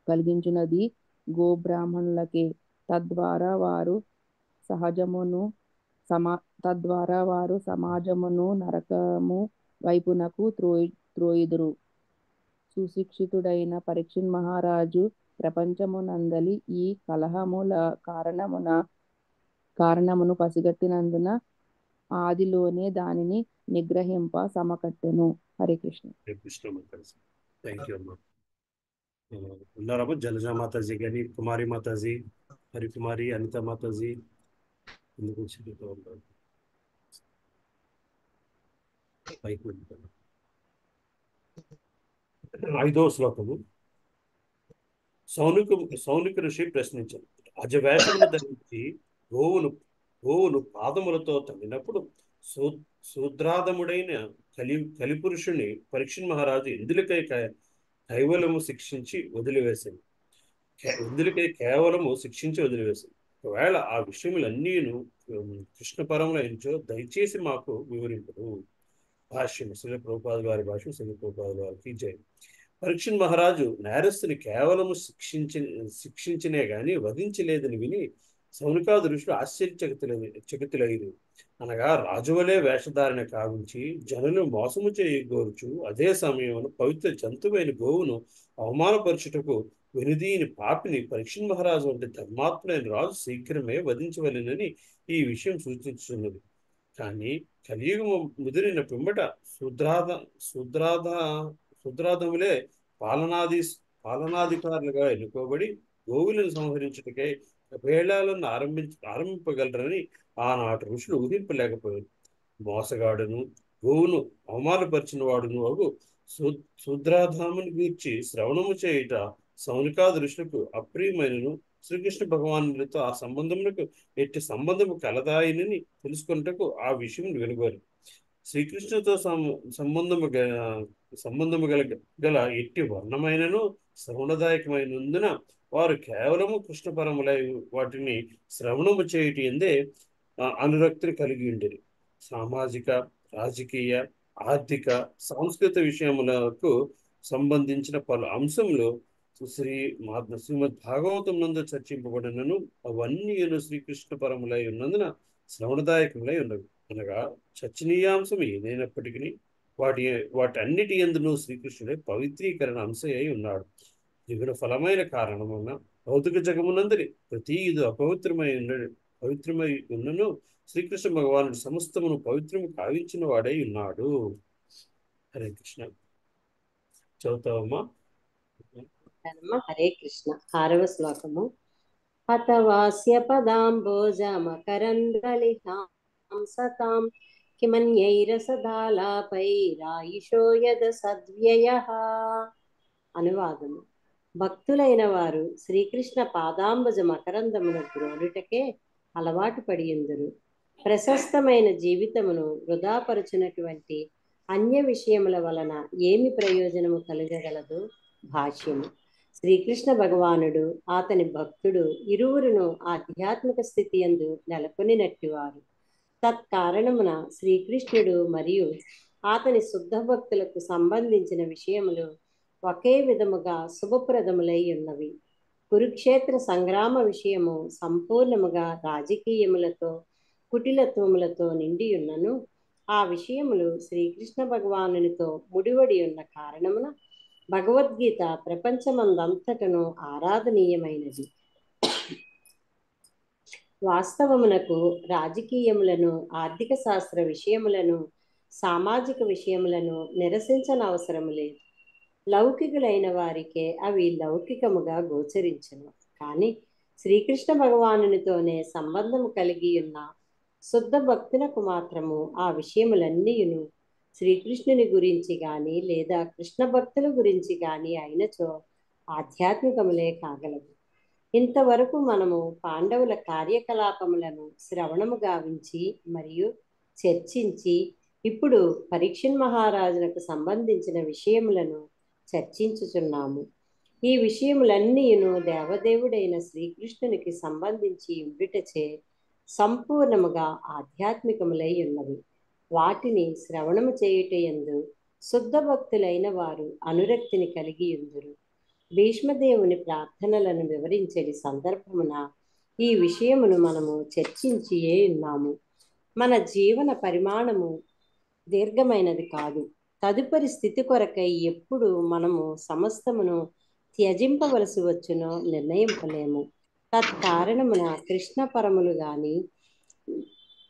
కలిగించునది గోబ్రాహ్మణులకే. తద్వారా వారు సమాజమును నరకము వైపునకు త్రోయుదురు. సుశిక్షితుడైన పరీక్షిన్ మహారాజు ప్రపంచమునందలి ఈ కలహముల కారణమును పసిగట్టినందున ఆదిలోనే దానిని నిగ్రహింప సమకట్టెను. హరే కృష్ణ. థ్యాంక్ యూ అమ్మా. ఉన్నారమ్మా జలజా మాతాజీ కానీ, కుమారి మాతాజీ, హరికుమారి, అనిత మాతాజీ ఎందుకు ఉన్నారు? పైకి వెళ్తాను. 5వ శ్లోకము. సౌనిక ఋషి ప్రశ్నించారు. అజవేషమును ధరించి గోవును పాదములతో తవ్వినప్పుడు శూద్రాదముడైన కలిపురుషుని పరీక్షిన్ మహారాజు ఎందులకై కేవలము శిక్షించి వదిలివేశాను. ఒకవేళ ఆ విషయములన్నీ కృష్ణ పరములైనచో దయచేసి మాకు వివరింపరు. భాష్యం శ్రీ ప్రభుపాద గారి భాష్యం. శ్రీ ప్రభుపాద గారికి జై. పరీక్షిన్ మహారాజు నేరస్తుని కేవలము శిక్షించినే గాని వధించలేదని విని సౌనికాది ఋషులు ఆశ్చర్యచకితులైరు. అనగా రాజువలే వేషధారణ కావించి జనులు మోసము చేయగోరుచు అదే సమయంలో పవిత్ర జంతువైన గోవును అవమానపరచుటకు వెనుదీని పాపిని పరీక్షిన్ మహారాజు వంటి ధర్మాత్ములైన రాజు శీఘ్రమే వధించవలెనని ఈ విషయం సూచించుతున్నది. కానీ కలియుగము ముదిరిన పిమ్మట శూద్రాదములే పాలనాధికారులుగా ఎన్నుకోబడి గోవులను సంహరించుటకై వేళాలను ఆరంభింపగలరని ఆనాటి ఋషులు ఊహింపలేకపోయారు. మోసగాడును గోవును అవమానపరిచిన వాడును అగు శూద్రాధాముని గూర్చి శ్రవణము చేయుట సౌనికాది ఋషులకు అప్రియమైనను శ్రీకృష్ణ భగవానులతో ఆ సంబంధములకు ఎట్టి సంబంధము కలదాయనని తెలుసుకున్నటకు ఆ విషయం వెలుగోరు. శ్రీకృష్ణుతో సంబంధము గల ఎట్టి వర్ణమైనను శ్రవణదాయకమైనందున వారు కేవలము కృష్ణపరములై వాటిని శ్రవణము చేయుట ఎందే అనురక్తిని కలిగి ఉండేది. సామాజిక, రాజకీయ, ఆర్థిక, సాంస్కృతిక విషయములకు సంబంధించిన పలు అంశంలో శ్రీమద్ భాగవతం నందు చర్చింపబడినను అవన్నీ శ్రీకృష్ణ పరములై ఉన్నందున శ్రవణదాయకములై ఉన్నవి. అనగా చర్చనీయాంశం ఏదైనప్పటికీ వాటన్నిటి యందును శ్రీకృష్ణుడే పవిత్రీకరణ అంశయ్యి ఉన్నాడు. దిగుడ ఫలమైన కారణమున భౌతిక జగమునందరి ప్రతి ఇది పవిత్రమై ఉన్నను శ్రీకృష్ణ భగవానుడు సమస్తమును పవిత్రము కావించిన వాడై ఉన్నాడు. హరే కృష్ణ. చదువుతావమ్మా. హరే కృష్ణ. 6వ శ్లోకము. హతవాస్య పదాంబోజ మకరందలిహాం సతాం కిమన్యైరసదాలాపైరాయిషో యద సద్వ్యయః. అనువాదము. భక్తులైన వారు శ్రీకృష్ణ పాదాంబుజ మకరందమును గ్రోలుటకే అలవాటు పడియుందురు. ప్రశస్తమైన జీవితమును వృధాపరచునటువంటి అన్య విషయముల వలన ఏమి ప్రయోజనము కలుగగలదు? భాష్యము. శ్రీకృష్ణ భగవానుడు అతని భక్తుడు ఇరువురును ఆధ్యాత్మిక స్థితి యందు నెలకొనినట్టివారు. తత్కారణమున శ్రీకృష్ణుడు మరియు అతని శుద్ధ భక్తులకు సంబంధించిన విషయములు ఒకే విధముగా శుభప్రదములై ఉన్నవి. కురుక్షేత్ర సంగ్రామ విషయము సంపూర్ణముగా రాజకీయములతో కుటిలత్వములతో నిండి ఉన్నను ఆ విషయములు శ్రీకృష్ణ భగవానునితో ముడివడి ఉన్న కారణమున భగవద్గీత ప్రపంచమందంతటను ఆరాధనీయమైనది. వాస్తవమునకు రాజకీయములను, ఆర్థిక శాస్త్ర విషయములను, సామాజిక విషయములను నిరసించనవసరము లేదు. లౌకికులైన వారికే అవి లౌకికముగా గోచరించును. కానీ శ్రీకృష్ణ భగవానునితోనే సంబంధము కలిగి ఉన్న శుద్ధ భక్తులకు మాత్రము ఆ విషయములన్నీయును శ్రీకృష్ణుని గురించి గాని లేదా కృష్ణ భక్తుల గురించి గాని అయినచో ఆధ్యాత్మికములే కాగలవు. ఇంతవరకు మనము పాండవుల కార్యకలాపములను శ్రవణము గావించి మరియు చర్చించి ఇప్పుడు పరీక్షణ్ మహారాజులకు సంబంధించిన విషయములను చర్చించుచున్నాము. ఈ విషయములన్నీయును దేవదేవుడైన శ్రీకృష్ణునికి సంబంధించి ఉండుటచే సంపూర్ణముగా ఆధ్యాత్మికములై ఉన్నవి. వాటిని శ్రవణము చేయుటయందు శుద్ధ భక్తులైన వారు అనురక్తిని కలిగి ఉందురు. భీష్మదేవుని ప్రార్థనలను వివరించడి సందర్భమున ఈ విషయమును మనము చర్చించియే ఉన్నాము. మన జీవన పరిమాణము దీర్ఘమైనది కాదు. తదుపరి స్థితి కొరకై ఎప్పుడు మనము సమస్తమును త్యజింపవలసి వచ్చునో నిర్ణయింపలేము. తత్కారణమున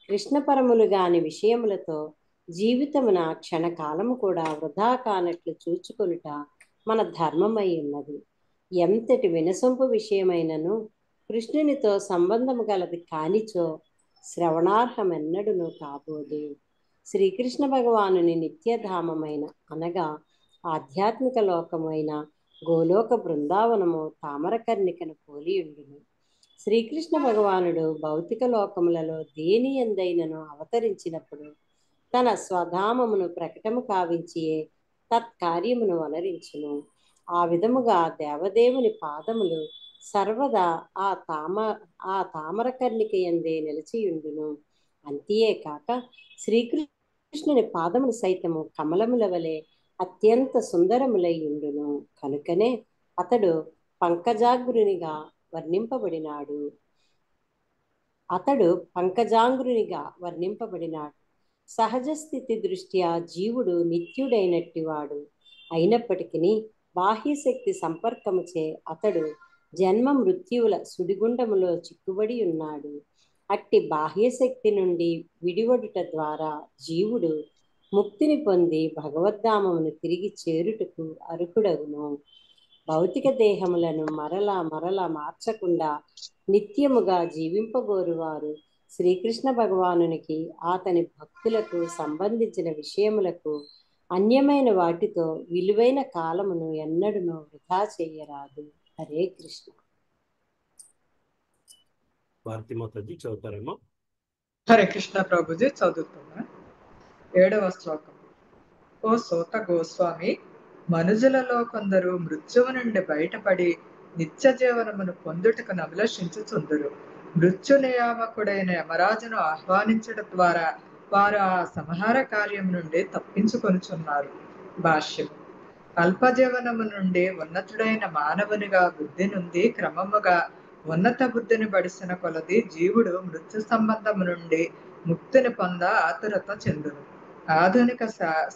కృష్ణపరములు గాని విషయములతో జీవితమున క్షణకాలము కూడా వృధా కానట్లు చూచుకొనుట మన ధర్మమై ఉన్నది. ఎంతటి వినసొంపు విషయమైనను కృష్ణునితో సంబంధము గలది కానిచో శ్రవణార్హమెన్నడును కాబోదు. శ్రీకృష్ణ భగవానుని నిత్యధామమైన అనగా ఆధ్యాత్మిక లోకమైన గోలోక బృందావనము తామరకర్ణికను పోలియుండును. శ్రీకృష్ణ భగవానుడు భౌతిక లోకములలో దేని ఎందైనను అవతరించినప్పుడు తన స్వధామమును ప్రకటము కావించియే తత్కార్యమును వనరించును. ఆ విధముగా దేవదేవుని పాదములు సర్వదా ఆ తామరకర్ణిక యందే నిలిచియుండును. అంతేకాక శ్రీకృష్ణుని పాదములు సైతము కమలముల వలె అత్యంత సుందరములై ఉండును. కనుకనే అతడు పంకజాంగునిగా వర్ణింపబడినాడు. సహజ స్థితి దృష్ట్యా జీవుడు నిత్యుడైనట్టివాడు అయినప్పటికీ బాహ్యశక్తి సంపర్కముచే అతడు జన్మ మృత్యువుల సుడిగుండములో చిక్కుబడి ఉన్నాడు. అట్టి బాహ్యశక్తి నుండి విడివడుట ద్వారా జీవుడు ముక్తిని పొంది భగవద్ధామమును తిరిగి చేరుటకు అర్హుడగును. భౌతిక దేహములను మరలా మార్చకుండా నిత్యముగా జీవింపగోరువారు శ్రీకృష్ణ భగవానునికి అతని భక్తులకు సంబంధించిన విషయములకు అన్యమైన వాటితో విలువైన కాలమును ఎన్నడూనూ వృధా చేయరాదు. హరే కృష్ణ. భారతిమాతాజీ చదువుతారేమో. హరే కృష్ణ ప్రభుజీ చదువుతున్నా. 7వ శ్లోకం. ఓ సోత గోస్వామి, మనుజులలో కొందరు మృత్యువు నుండి బయటపడి నిత్య జీవనమును పొందుటకు అభిలషించుచుందురు. మృత్యు నియామకుడైన యమరాజును ఆహ్వానించడం ద్వారా వారు ఆ సంహార కార్యం నుండి తప్పించుకొనుచున్నారు. భాష్యం. అల్పజీవనము నుండి ఉన్నతుడైన మానవునిగా బుద్ధి నుండి క్రమముగా ఉన్నత బుద్ధిని బడిసిన కొలది జీవుడు మృత్యు సంబంధము నుండి ముక్తిని పొంద ఆతురత చెందును. ఆధునిక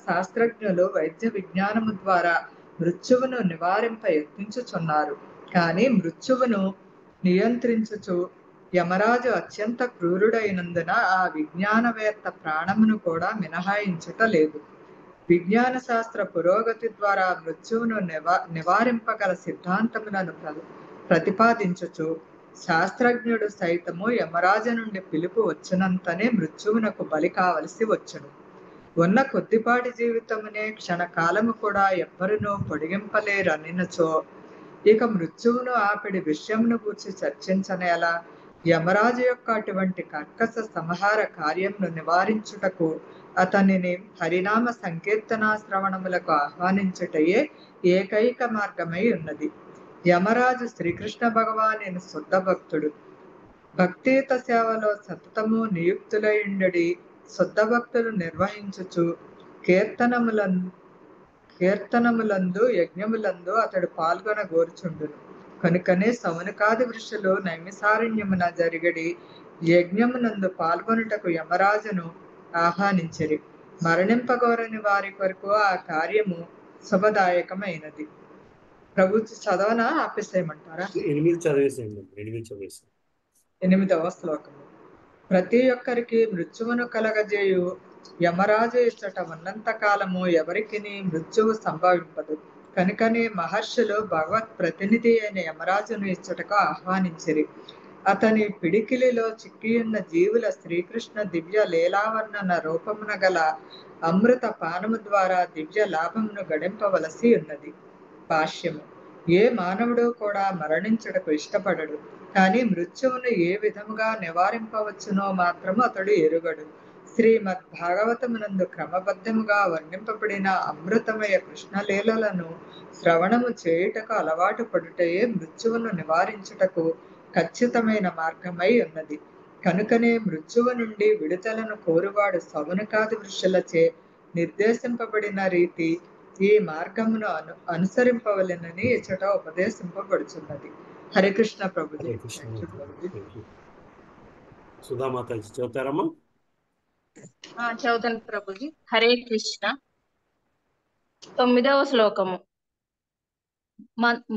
శాస్త్రజ్ఞులు వైద్య విజ్ఞానము ద్వారా మృత్యువును నివారింప యత్నించుచున్నారు. కానీ మృత్యువును నియంత్రించుచు యమరాజు అత్యంత క్రూరుడైనందున ఆ విజ్ఞానవేత్త ప్రాణమును కూడా మినహాయించుట లేదు. విజ్ఞాన శాస్త్ర పురోగతి ద్వారా మృత్యువును నివారింపగల సిద్ధాంతములను ప్రతిపాదించుచు శాస్త్రజ్ఞుడు సైతము యమరాజు నుండి పిలుపు వచ్చినంతనే మృత్యువునకు బలి కావలసి వచ్చును. ఉన్న కొద్దిపాటి జీవితమునే క్షణకాలము కూడా ఎవ్వరునూ పొడిగింపలేరనినచో ఇక మృత్యువును ఆపిడి విషయమును గూర్చి చర్చించనేలా. యమరాజు యొక్క అటువంటి కర్కశ సంహార కార్యంను నివారించుటకు అతనిని హరినామ సంకీర్తనా శ్రవణములకు ఆహ్వానించుటయే ఏకైక మార్గమై ఉన్నది. యమరాజు శ్రీకృష్ణ భగవానుని శుద్ధ భక్తుడు. భక్తియుత సేవలో సతతము నియుక్తులయుండడి శుద్ధ భక్తులు నిర్వహించుచు కీర్తనములందు యజ్ఞములందు అతడు పాల్గొనగోరుచుండును. కనుకనే సౌనకాది ఋషులు నైమిసారణ్యమున జరిగడి యజ్ఞమునందు పాల్గొనుటకు యమరాజును ఆహ్వానించిరి. మరణింపగోరని వారి కొరకు ఆ కార్యము శుభదాయకమైనది. ప్రభు చదవనా ఆపేసేయమంటారా? 8 చదివేసేయండి. 8 చదివేసి 8వ శ్లోకము. ప్రతి ఒక్కరికి మృత్యువును కలగజేయు యమరాజు ఇచ్చట ఉన్నంత కాలము ఎవరికి మృత్యువు సంభవింపదు. కనుకనే మహర్షులు భగవత్ ప్రతినిధి అయిన యమరాజును ఇచ్చటకు ఆహ్వానించిరి. అతని పిడికిలిలో చిక్కియున్న జీవుల శ్రీకృష్ణ దివ్య లీలావర్ణన రూపమున గల అమృత పానము ద్వారా దివ్య లాభమును గడింపవలసి ఉన్నది. భాష్యము. ఏ మానవుడు కూడా మరణించుటకు ఇష్టపడడు, కానీ మృత్యువును ఏ విధముగా నివారింపవచ్చునో మాత్రము అతడు ఎరుగడు. శ్రీమద్ భాగవతమునందు క్రమబద్ధముగా వర్ణింపబడిన అమృతమయ కృష్ణలీలలను శ్రవణము చేయుటకు అలవాటు పడుటయే మృత్యువును నివారించుటకు ఖచ్చితమైన మార్గమై ఉన్నది. కనుకనే మృత్యువు నుండి విడుదలను కోరువాడు సౌనకాది ఋషులచే నిర్దేశింపబడిన రీతి ఈ మార్గమును అనుసరింపవలెనని ఇచ్చట ఉపదేశింపబడుచున్నది. హరికృష్ణ ప్రభుజీ. సుధామాత చదువుతారమ్మా? చదువుతాను ప్రభుజీ. హరే కృష్ణ. 9వ శ్లోకము.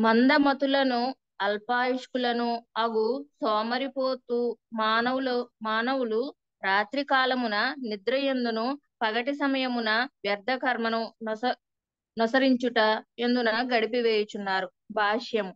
మందమతులను అల్పాయుష్కులను అగు సోమరిపోతు మానవులు రాత్రి కాలమున నిద్రయందును పగటి సమయమున వ్యర్థ కర్మను నొసరించుట ఎందున గడిపివేయుచున్నారు. భాష్యము.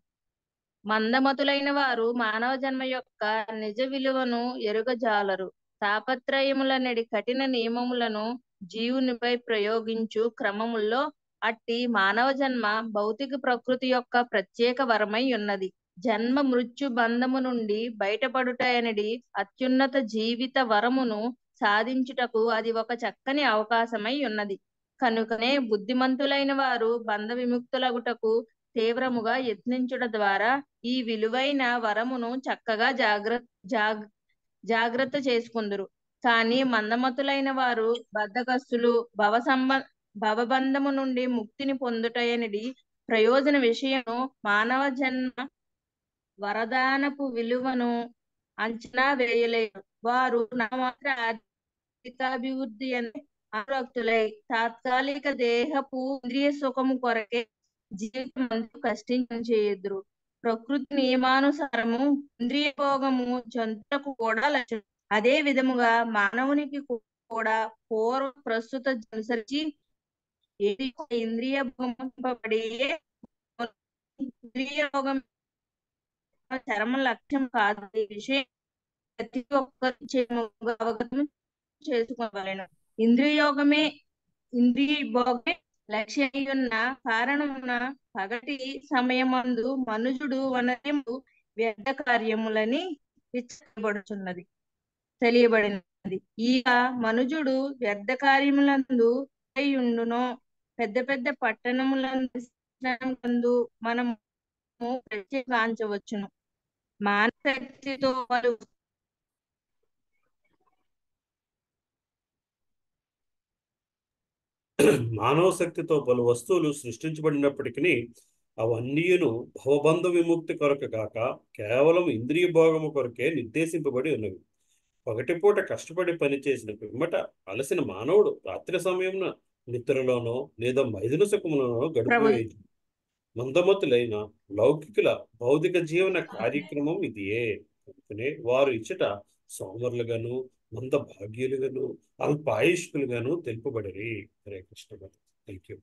మందమతులైన వారు మానవ జన్మ యొక్క నిజ విలువను ఎరుగజాలరు. తాపత్రయములనడి కఠిన నియమములను జీవునిపై ప్రయోగించు క్రమముల్లో అట్టి మానవ జన్మ భౌతిక ప్రకృతి యొక్క ప్రత్యేక వరమై ఉన్నది. జన్మ మృత్యు బంధము నుండి బయటపడుట అనేది అత్యున్నత జీవిత వరమును సాధించుటకు అది ఒక చక్కని అవకాశమై ఉన్నది. కనుకనే బుద్ధిమంతులైన వారు బంధ విముక్తులగుటకు తీవ్రముగా యత్నించుట ద్వారా ఈ విలువైన వరమును చక్కగా జాగ్రత్త చేసుకుందురు. కానీ మందమతులైన వారు బద్ధకస్తులు భవబంధము నుండి ముక్తిని పొందుటయనిది ప్రయోజన విషయము మానవ జన్మ వరదానపు విలువను అంచనా వేయలేరు. వారు నామాత్ర ఆర్థికాభివృద్ధి అనే అనురక్తులై తాత్కాలిక దేహపు ఇంద్రియ సుఖము కొరకే జీవితం కష్టించని చేయుదురు. ప్రకృతి నియమానుసారము ఇంద్రియ భోగము జంతువులకు కూడా లక్ష్యం. అదే విధముగా మానవునికి కూడా పూర్వ ప్రస్తుత అనుసరించి ఇంద్రియ భోగంపబడి ఇంద్రియ భోగం చరమ లక్ష్యం కాదు. ఈ విషయం ప్రతి ఒక్కరి అవగతం చేసుకోవాలను. ఇంద్రియ భోగమే లక్ష్యమున్న కారణమున పగటి సమయమందు మనుజుడు వనము వ్యర్థ కార్యములని తెలియబడినది. ఇక మనుజుడు వ్యర్థ కార్యములందు ఉండునో పెద్ద పెద్ద పట్టణములందు మనము ప్రత్యేకాంచవచ్చును. మానశక్తితో మానవ శక్తితో పలు వస్తువులు సృష్టించబడినప్పటికీ అవన్నీయును భవబంధ విముక్తి కొరకు కాక కేవలం ఇంద్రియ భోగము కొరకే నిర్దేశింపబడి ఉన్నవి. పగటిపూట కష్టపడి పనిచేసిన పిమ్మట అలసిన మానవుడు రాత్రి సమయంలో నిద్రలోనో లేదా మైదున సుఖములోనో గడిపివేయు మందమతులైన లౌకికుల భౌతిక జీవన కార్యక్రమం ఇదియే. అందుకనే వారు ఇచ్చట సోమరులుగాను మంద భాగ్యులుగాను అల్పాయుష్కులుగాను తెలుపబడి. హరే కృష్ణ. Thank you.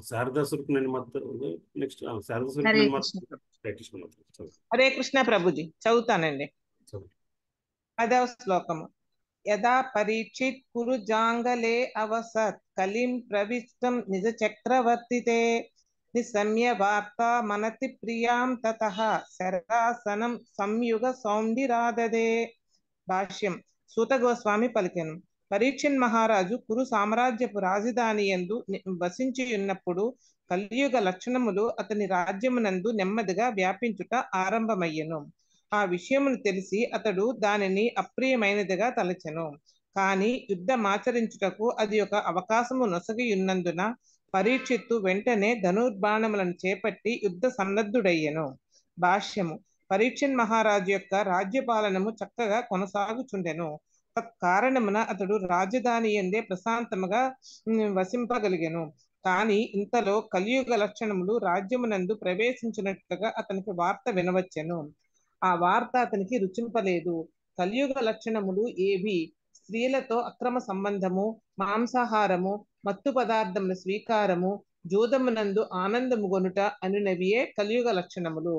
శారదా సురుకునేని మత నెక్స్ట్ శారదా హరే సురుకునేని మత కృష్ణ ప్రభు. హరే కృష్ణ మత హరే కృష్ణ ప్రభుజీ చదువుతానండి. 10వ శ్లోకము. యదా పరీక్షిత్ కురు జాంగలే అవసత్ కలిం ప్రవిష్టం నిజ చక్రవర్తితే నిసమ్య వార్తా మనతి ప్రియాం తతః శరాసనం సంయుగ సౌండిరాదదే. భాష్యం. సూత గోస్వామి పలికెను. పరీక్షిన్ మహారాజు కురు సామ్రాజ్యపు రాజధాని యందు వసించి ఉన్నప్పుడు కలియుగ లక్షణములు అతని రాజ్యమునందు నెమ్మదిగా వ్యాపించుట ఆరంభమయ్యెను. ఆ విషయమును తెలిసి అతడు దానిని అప్రియమైనదిగా తలచెను. కాని యుద్ధమాచరించుటకు అది ఒక అవకాశము నొసగి ఉన్నందున పరీక్షిత్తు వెంటనే ధనుర్బాణములను చేపట్టి యుద్ధ సన్నద్ధుడయ్యెను. భాష్యము. పరీక్షిన్ మహారాజు యొక్క రాజ్యపాలనము చక్కగా కొనసాగుచుండెను. తత్కారణమున అతడు రాజధాని యందే ప్రశాంతముగా వసింపగలిగెను. కానీ ఇంతలో కలియుగ లక్షణములు రాజ్యమునందు ప్రవేశించినట్లుగా అతనికి వార్త వినవచ్చెను. ఆ వార్త అతనికి రుచింపలేదు. కలియుగ లక్షణములు ఏవి? స్త్రీలతో అక్రమ సంబంధము, మాంసాహారము, మత్తు పదార్థముల స్వీకారము, జూదమునందు ఆనందము గొనుట అనునవియే కలియుగ లక్షణములు.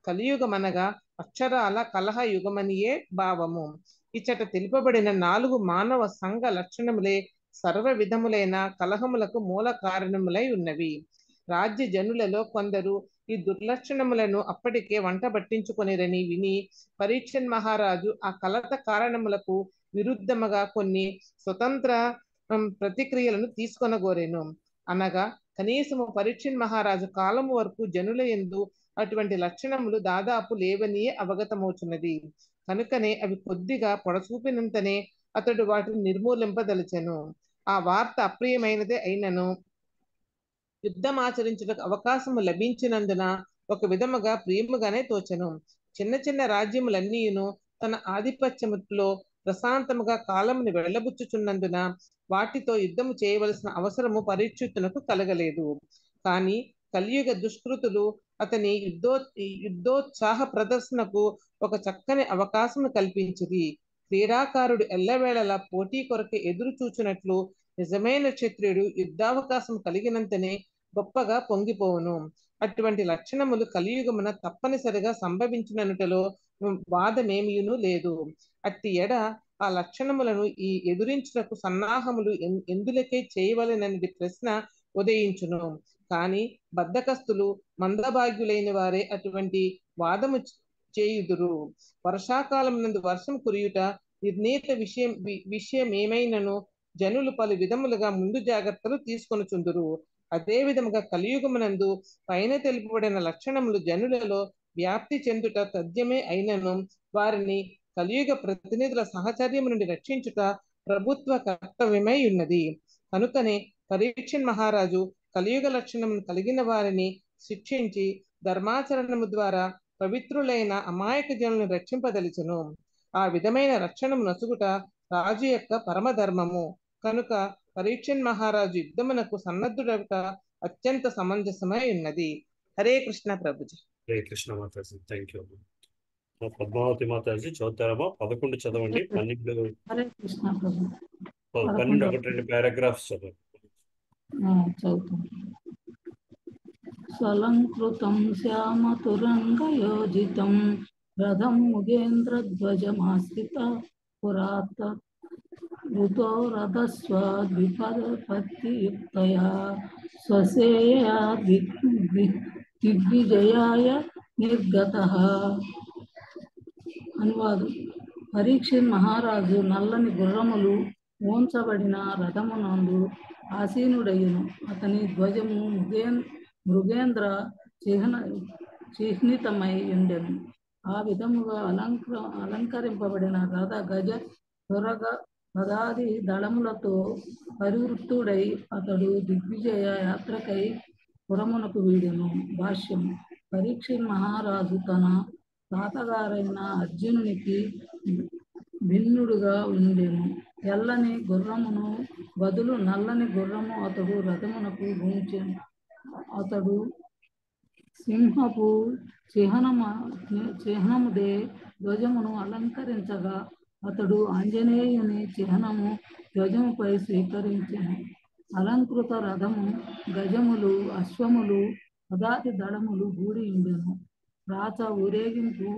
కలియుగమనగా అక్షరాల కలహ యుగమనియే భావము. ఇచ్చట తెలుపబడిన 4 మానవ సంఘ లక్షణములే సర్వ విధములైన కలహములకు మూల కారణములై ఉన్నవి. రాజ్య జనులలో కొందరు ఈ దుర్లక్షణములను అప్పటికే వంట పట్టించుకొనిరని విని పరీక్షన్ మహారాజు ఆ కలత కారణములకు విరుద్ధముగా కొన్ని స్వతంత్ర ప్రతిక్రియలను తీసుకొనగోరెను. అనగా కనీసము పరీక్షన్ మహారాజు కాలము వరకు జనుల యందు అటువంటి లక్షణములు దాదాపు లేవని అవగతమవుతున్నది. కనుకనే అవి కొద్దిగా పొడసూపినంతనే అతడు వాటిని నిర్మూలింపదలచెను. ఆ వార్త అప్రియమైనదే అయినను యుద్ధమాచరించుటకు అవకాశము లభించినందున ఒక విధముగా ప్రియముగానే తోచెను. చిన్న చిన్న రాజ్యములన్నీయును తన ఆధిపత్యములో ప్రశాంతముగా కాలమును వెళ్ళబుచ్చుచున్నందున వాటితో యుద్ధము చేయవలసిన అవసరము పరీక్షితునకు కలగలేదు. కానీ కలియుగ దుష్కృతులు అతని యుద్ధోత్సాహ ప్రదర్శనకు ఒక చక్కని అవకాశము కల్పించిరి. క్రీడాకారుడు ఎల్లవేళలా పోటీ కొరకు ఎదురు చూచినట్లు నిజమైన క్షత్రియుడు యుద్ధావకాశం కలిగినంతనే గొప్పగా పొంగిపోవును. అటువంటి లక్షణములు కలియుగమున తప్పనిసరిగా సంభవించిననుటలో వాదమేమీయును లేదు. అట్టి ఎడ ఆ లక్షణములను ఎదురించుటకు సన్నాహములు ఎందులకే చేయవలెనని ప్రశ్న ఉదయించును. కానీ బద్ధకస్తులు మందభాగ్యులైన వారే అటువంటి వాదము చేయుదురు. వర్షాకాలం నందు వర్షం కురియుట నిర్ణీత విషయమేమైనను జనులు పలు విధములుగా ముందు జాగ్రత్తలు తీసుకొనుచుందురు. అదే విధముగా కలియుగమునందు పైన తెలుపబడిన లక్షణములు జనులలో వ్యాప్తి చెందుట తథ్యమే అయినను వారిని కలియుగ ప్రతినిధుల సహచర్యము నుండి రక్షించుట ప్రభుత్వ కర్తవ్యమై ఉన్నది. కనుకనే పరీక్షన్ మహారాజు కలియుగ లక్షణమును కలిగిన వారిని శిక్షించి ధర్మాచరణము ద్వారా పవిత్రులైన అమాయక జనులను రక్షింపదలిచెను. ఆ విధమైన రక్షణము నసుగుట రాజు యొక్క పరమధర్మము. కనుక పరీక్షన్ మహారాజు యుద్ధమునకు సన్నద్ధుడట అత్యంత సమంజసమై ఉన్నది. హరే కృష్ణ ప్రభుజీ. హరే కృష్ణ మాతాజీ. Thank you. పద్మావతి మాతాజీ చదువుతారమ్మా. 11 చదవండి. 12 హరే కృష్ణ ప్రభు. 12 1-2 పారాగ్రాఫ్స్ చదవండి. చదువుతాం. స్వలంకృతం శ్యామతురంగయోజితం రథం ముగేంద్రధ్వజమాశ్రిత పురాత్ ఋతో రథస్వాద్విపత్తియుక్తయా స్వసేయయా దిగ్విజయాయ నిర్గతః. అనువాదం. పరీక్షిత్ మహారాజు నల్లని గుర్రములు ఉంచబడిన రథమునందు ఆసీనుడయ్యను. అతని ధ్వజము మృగేంద్ర చిహ్నితమై ఉండెను. ఆ విధముగా అలంకరింపబడిన రథ గజ త్వరగ పదాది దళములతో పరివృత్తుడై అతడు దిగ్విజయ యాత్రకై పురమునకు వీడెను. భాష్యం. పరీక్షిత్ మహారాజు తన తాతగారైన అర్జునునికి భిన్నుడుగా ఉండెను. తెల్లని గుర్రమును బదులు నల్లని గుర్రము అతడు రథమునకు ఉంచెను. అతడు సింహపు చిహ్నముదే ధ్వజమును అలంకరించగా అతడు ఆంజనేయుని చిహ్నము ధ్వజముపై స్వీకరించెను. అలంకృత రథము, గజములు, అశ్వములు, పదాతి దళములు గూడి ఉండెను. రాచ ఊరేగింపు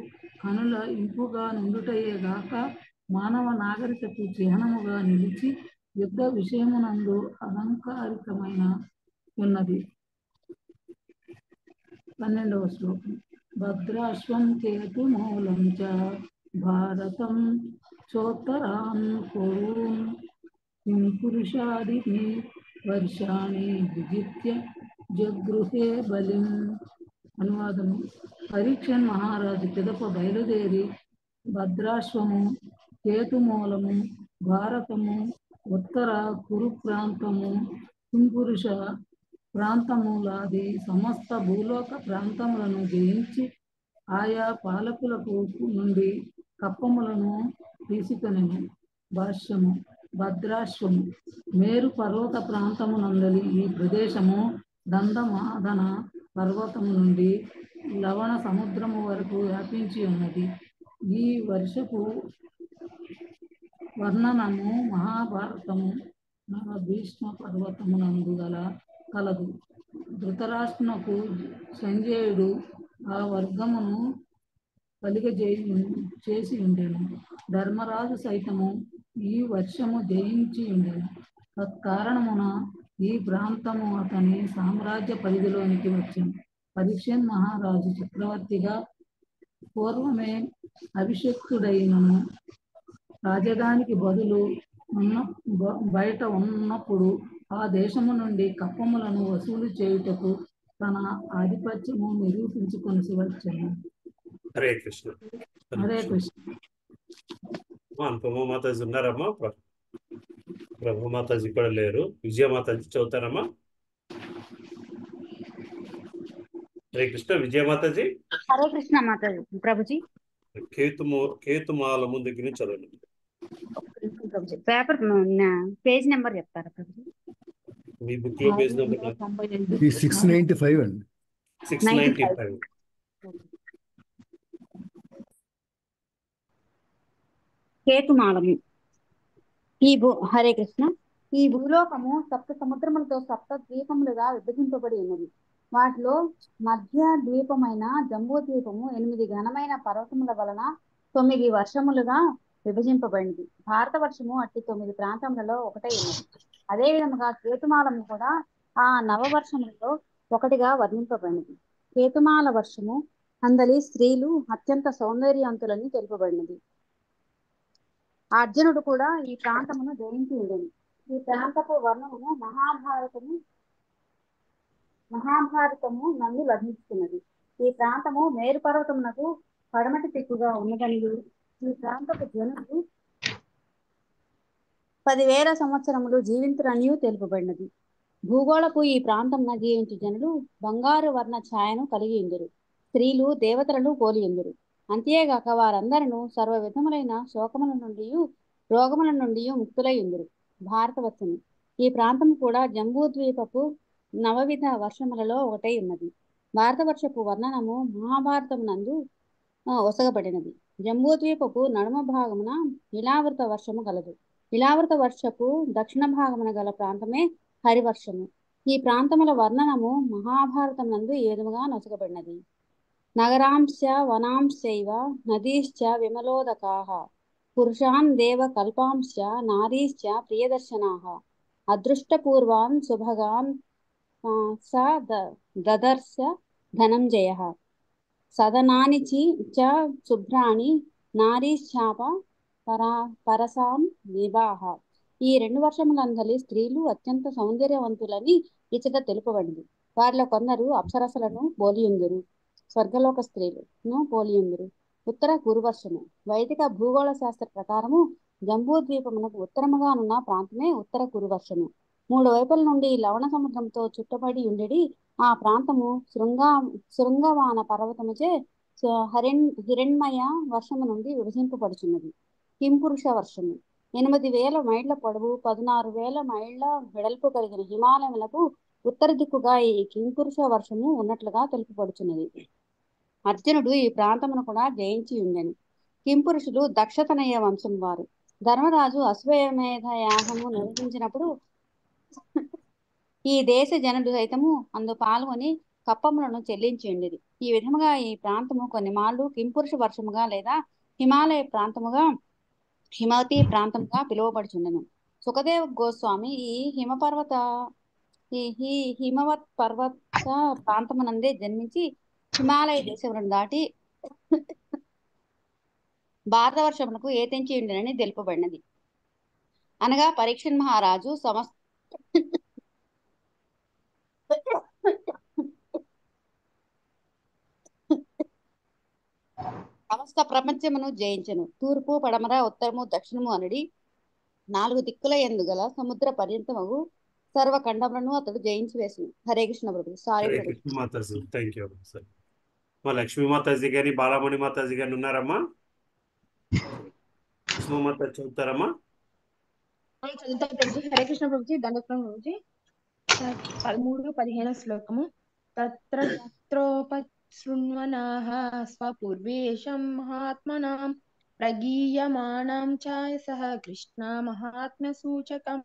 కనుల ఇంపుగా నుండుటయే గాక మానవ నాగరికకు చిహ్నముగా నిలిచి యుద్ధ విషయమునందు అలంకారికమైన ఉన్నది. 12వ శ్లోకం. భద్రాశ్వం కేతు మూలం చ భారతం చోత్తరాన్ కురూన్ కిం పురుషాదిని వర్షాణి విజిత్య జగృహే బలిం. అనువాదము. పరీక్షన్ మహారాజు పిదప బయలుదేరి భద్రాశ్వము, కేతుమూలము, భారతము, ఉత్తర కురు ప్రాంతము, కింపురుష ప్రాంతములాది సమస్త భూలోక ప్రాంతములను జయించి ఆయా పాలకులకు నుండి కప్పములను తీసుకొనెను. భాష్యము. భద్రాశ్వము మేరు పర్వత ప్రాంతమునందలి ఈ ప్రదేశము దండమాదన పర్వతము నుండి లవణ సముద్రము వరకు వ్యాపించి ఉన్నది. ఈ వర్షపు వర్ణనము మహాభారతము భీష్మ పర్వతమునందు కలదు. ధృతరాష్ట్రునకు సంజయుడు ఆ వర్గమును చేసి ఉండెను. ధర్మరాజు సైతము ఈ వర్షము జయించి ఉండెను. తత్కారణమున ఈ ప్రాంతము అతని సామ్రాజ్య పరిధిలోనికి వచ్చింది. పరీక్షన్ మహారాజు చక్రవర్తిగా పూర్వమే అభిషక్తుడైనను రాజధానికి బదులు బయట ఉన్నప్పుడు ఆ దేశము నుండి కప్పములను వసూలు చేయుటకు తన ఆధిపత్యము నిరూపించుకొని వచ్చాను. హరే కృష్ణ. హరే కృష్ణ. అనుపమ మాతాజీ ఉన్నారమ్మా? ప్రభు మాతాజీ కూడా లేరు. విజయ మాతాజీ చదువుతారమ్మా? హరే కృష్ణ. విజయ మాతాజీ. హరే కృష్ణ మాతాజీ. ప్రభుజీ కేతుమాలము దగ్గర నుంచి చదవండి. పేపర్ పేజ్ నెంబర్ చెప్తారా ప్రభుజీ? మీ బుక్ లో పేజ్ నెంబర్ 695 అండి. 695. కేతుమాలము. హరే కృష్ణ. ఈ భూలోకము సప్త సముద్రములతో సప్త ద్వీపములుగా విభజింపబడి ఉన్నది. వాటిలో మధ్య ద్వీపమైన జంబూ ద్వీపము 8 ఘనమైన పర్వతముల వలన 9 వర్షములుగా విభజింపబడింది. భారత వర్షము అట్టి 9 ప్రాంతములలో ఒకటై ఉన్నది. అదే విధముగా కేతుమాలము కూడా ఆ నవవర్షములలో ఒకటిగా వర్ణింపబడినది. కేతుమాల వర్షము అందలి స్త్రీలు అత్యంత సౌందర్యవంతులని తెలుపబడినది. అర్జునుడు కూడా ఈ ప్రాంతమును జయించి ఉండేది. ఈ ప్రాంతపు వర్ణమును మహాభారతము నందు లభిస్తున్నది. ఈ ప్రాంతము మేరు పర్వతమునకు పడమటి దిక్కుగా ఉన్నదనియు ఈ ప్రాంతపు జనులు 10,000 సంవత్సరములు జీవింతురనియు తెలుపబడినది. భూగోళపు ఈ ప్రాంతమున జీవించు జనులు బంగారు వర్ణ ఛాయను కలిగి ఉందరు. స్త్రీలు దేవతలను పోలి ఉందరు. అంతేగాక వారందరూ సర్వ విధములైన శోకముల నుండి రోగముల నుండి ముక్తులై ఉందరు. భారతవర్షము. ఈ ప్రాంతము కూడా జంబూ ద్వీపపు 9 వర్షములలో ఒకటై ఉన్నది. భారతవర్షపు వర్ణనము మహాభారతమునందు ఒసగబడినది. జంబూ ద్వీపపు నడుమ భాగమున ఇలావృత వర్షము గలదు. ఇలావృత వర్షపు దక్షిణ భాగమున గల ప్రాంతమే హరివర్షము. ఈ ప్రాంతముల వర్ణనము మహాభారతమునందు ఏ విధముగా నొసగబడినది. నగరాంశ వనాంశైవ నదీశ్చ విమలోదకాః పురుషాన్ దేవ కల్పాంశ్చ నారీశ్చ ప్రియదర్శనాః అదృష్టపూర్వాన్ సుభగాన్ దదర్శ ధనంజయః సదనాని చ శుభ్రాణి నారీశ్చాప పరసాం వివాహ. ఈ 2 వర్షములందలి స్త్రీలు అత్యంత సౌందర్యవంతులని ఇచ్చట తెలుపబడింది. వారిలో కొందరు అప్సరసలను పోలియుందురు. స్వర్గలోక స్త్రీలను పోలియుందురు. ఉత్తర కురువర్షము. వైదిక భూగోళ శాస్త్ర ప్రకారము జంబూ ద్వీపమునకు ఉత్తరముగా ఉన్న ప్రాంతమే ఉత్తర కురువర్షము. 3 వైపుల నుండి లవణ సముద్రంతో చుట్టబడి ఉండేది. ఆ ప్రాంతము శృంగవాన పర్వతముచే హిరణ్మయ వర్షము నుండి విభజింపబడుచున్నది. కింపురుష వర్షము. 8,000 మైళ్ళ పొడవు 16,000 మైళ్ళ వెడల్పు కలిగిన హిమాలయములకు ఉత్తర దిక్కుగా ఈ కింపురుష వర్షము ఉన్నట్లుగా తెలుపబడుచున్నది. అర్జునుడు ఈ ప్రాంతమును కూడా జయించి ఉండెను. కింపురుషులు దక్షతనయ వంశం వారు. ధర్మరాజు అశ్వమేధ యాగము నిర్వహించినప్పుడు ఈ దేశ జనులు సైతము అందు పాల్గొని కప్పములను చెల్లించి ఉండేది. ఈ విధముగా ఈ ప్రాంతము కొన్ని మార్లు కింపురుష వర్షముగా లేదా హిమాలయ ప్రాంతముగా హిమవతి ప్రాంతంగా పిలువబడుచుండెను. సుఖదేవ గోస్వామి ఈ హిమవత్ పర్వత ప్రాంతమునందే జన్మించి హిమాలయ దేశములను దాటి భారతవర్షమునకు ఏతెంచి ఉండెనని తెలుపబడినది. అనగా పరీక్షణ్ మహారాజు సమస్త ప్రపంచమును జయించెను. తూర్పు, పడమర, ఉత్తరము, దక్షిణము అనడి 4 దిక్కుల యందు గల సముద్ర పర్యంతమగు సర్వఖండములను అతడు జయించి వేసింది. హరే కృష్ణ ప్రభు. సారీ హరే ప్రభు. కృష్ణ మాతాజీ. Thank you sir. మా లక్ష్మీ మాతాజీ గారి బాలమణి మాతాజీ గారిని ఉన్నారమ్మా? కుసుమ మాతాజీ చదువుతారమ్మా? చదువుతాను ప్రభుజీ. హరే కృష్ణ ప్రభుజీ. దండోత్సవం ప్రభుజీ. 13-15 శ్లోకము. తత్ర తత్రోపశృణ్వనాః స్వపూర్వేషం మహాత్మనాం ప్రగీయమానం చ సహ కృష్ణ మహాత్మ్యసూచకం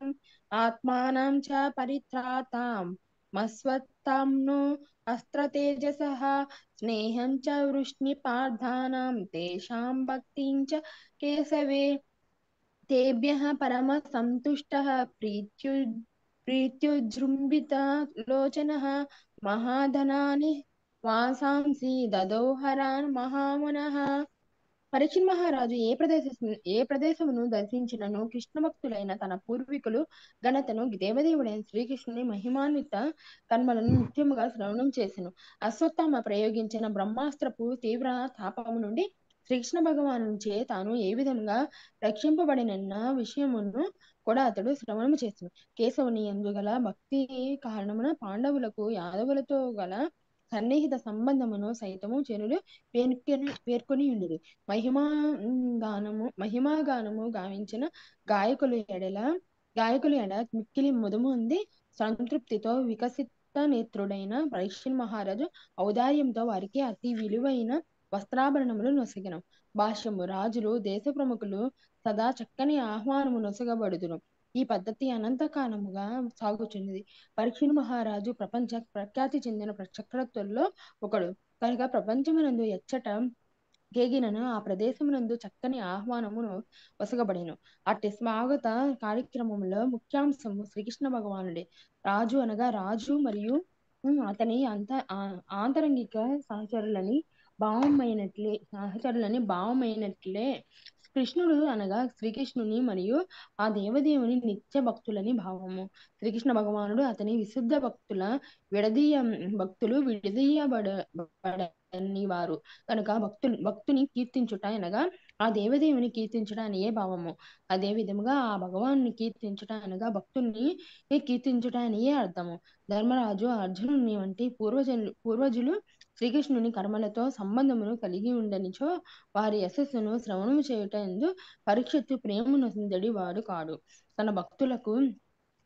ఆత్మానం చ పరిత్రాతాం మస్వత్తాంనో అస్త్రతేజసః స్నేహం చ వృష్ణిపార్థానాం తేషాం భక్తిం చ కేశవే తేభ్యః పరమ సంతుష్టః ప్రీత్యుజృంభిత లోచనః మహాధనాని వాసాంసి దదోహరాన్ మహామునః. పరీక్షణ్ మహారాజు ఏ ప్రదేశమును దర్శించినను కృష్ణ భక్తులైన తన పూర్వీకులు ఘనతను దేవదేవుడైన శ్రీకృష్ణుని మహిమాన్విత కర్మలను నిత్యముగా శ్రవణం చేసెను. అశ్వత్థామ ప్రయోగించిన బ్రహ్మాస్త్రపు తీవ్ర తాపము నుండి శ్రీకృష్ణ భగవాను చే తాను ఏ విధంగా రక్షింపబడినన్న విషయమును కూడా అతడు శ్రవణము చేసెను. కేశవుని యందు గల భక్తి కారణమున పాండవులకు యాదవులతో గల సన్నిహిత సంబంధమును సైతము జనులు పేర్కొని ఉండేది. మహిమాగానము గావించిన గాయకులు ఎడ మిక్కిలి ముదము అంది సంతృప్తితో వికసిత నేత్రుడైన పరీక్షణ్ మహారాజు ఔదార్యంతో వారికి అతి విలువైన వస్త్రాభరణములు నొసగెను. భాష్యము. రాజులు, దేశ ప్రముఖులు సదా చక్కని ఆహ్వానము నొసగబడుదురు. ఈ పద్ధతి అనంతకాలముగా సాగుచున్నది. పరీక్షణ్ మహారాజు ప్రపంచ ప్రఖ్యాతి చెందిన చక్రవర్తుల్లో ఒకడు కనుక ప్రపంచమునందు ఎచ్చట కేగినను ఆ ప్రదేశమునందు చక్కని ఆహ్వానమును వసగబడెను. అట్టి స్వాగత కార్యక్రమంలో ముఖ్యాంశము శ్రీకృష్ణ భగవానుడే. రాజు అనగా రాజు మరియు అతని ఆంతరంగిక సహచరులని భావమైనట్లే కృష్ణుడు అనగా శ్రీకృష్ణుని మరియు ఆ దేవదేవుని నిత్య భక్తులని భావము. శ్రీకృష్ణ భగవానుడు అతని విశుద్ధ భక్తులు విడదీయబడని వారు కనుక భక్తుని కీర్తించుట అనగా ఆ దేవదేవుని కీర్తించుట అనియే భావము. అదే విధముగా ఆ భగవాను కీర్తించుట అనగా భక్తుని కీర్తించుట అనియే అర్థము. ధర్మరాజు, అర్జునుని వంటి పూర్వజులు శ్రీకృష్ణుని కర్మలతో సంబంధమును కలిగి ఉండనిచో వారి యశస్సును శ్రవణము చేయుట ఎందు పరీక్షిత్తు ప్రేమనొందడి వాడు కాడు.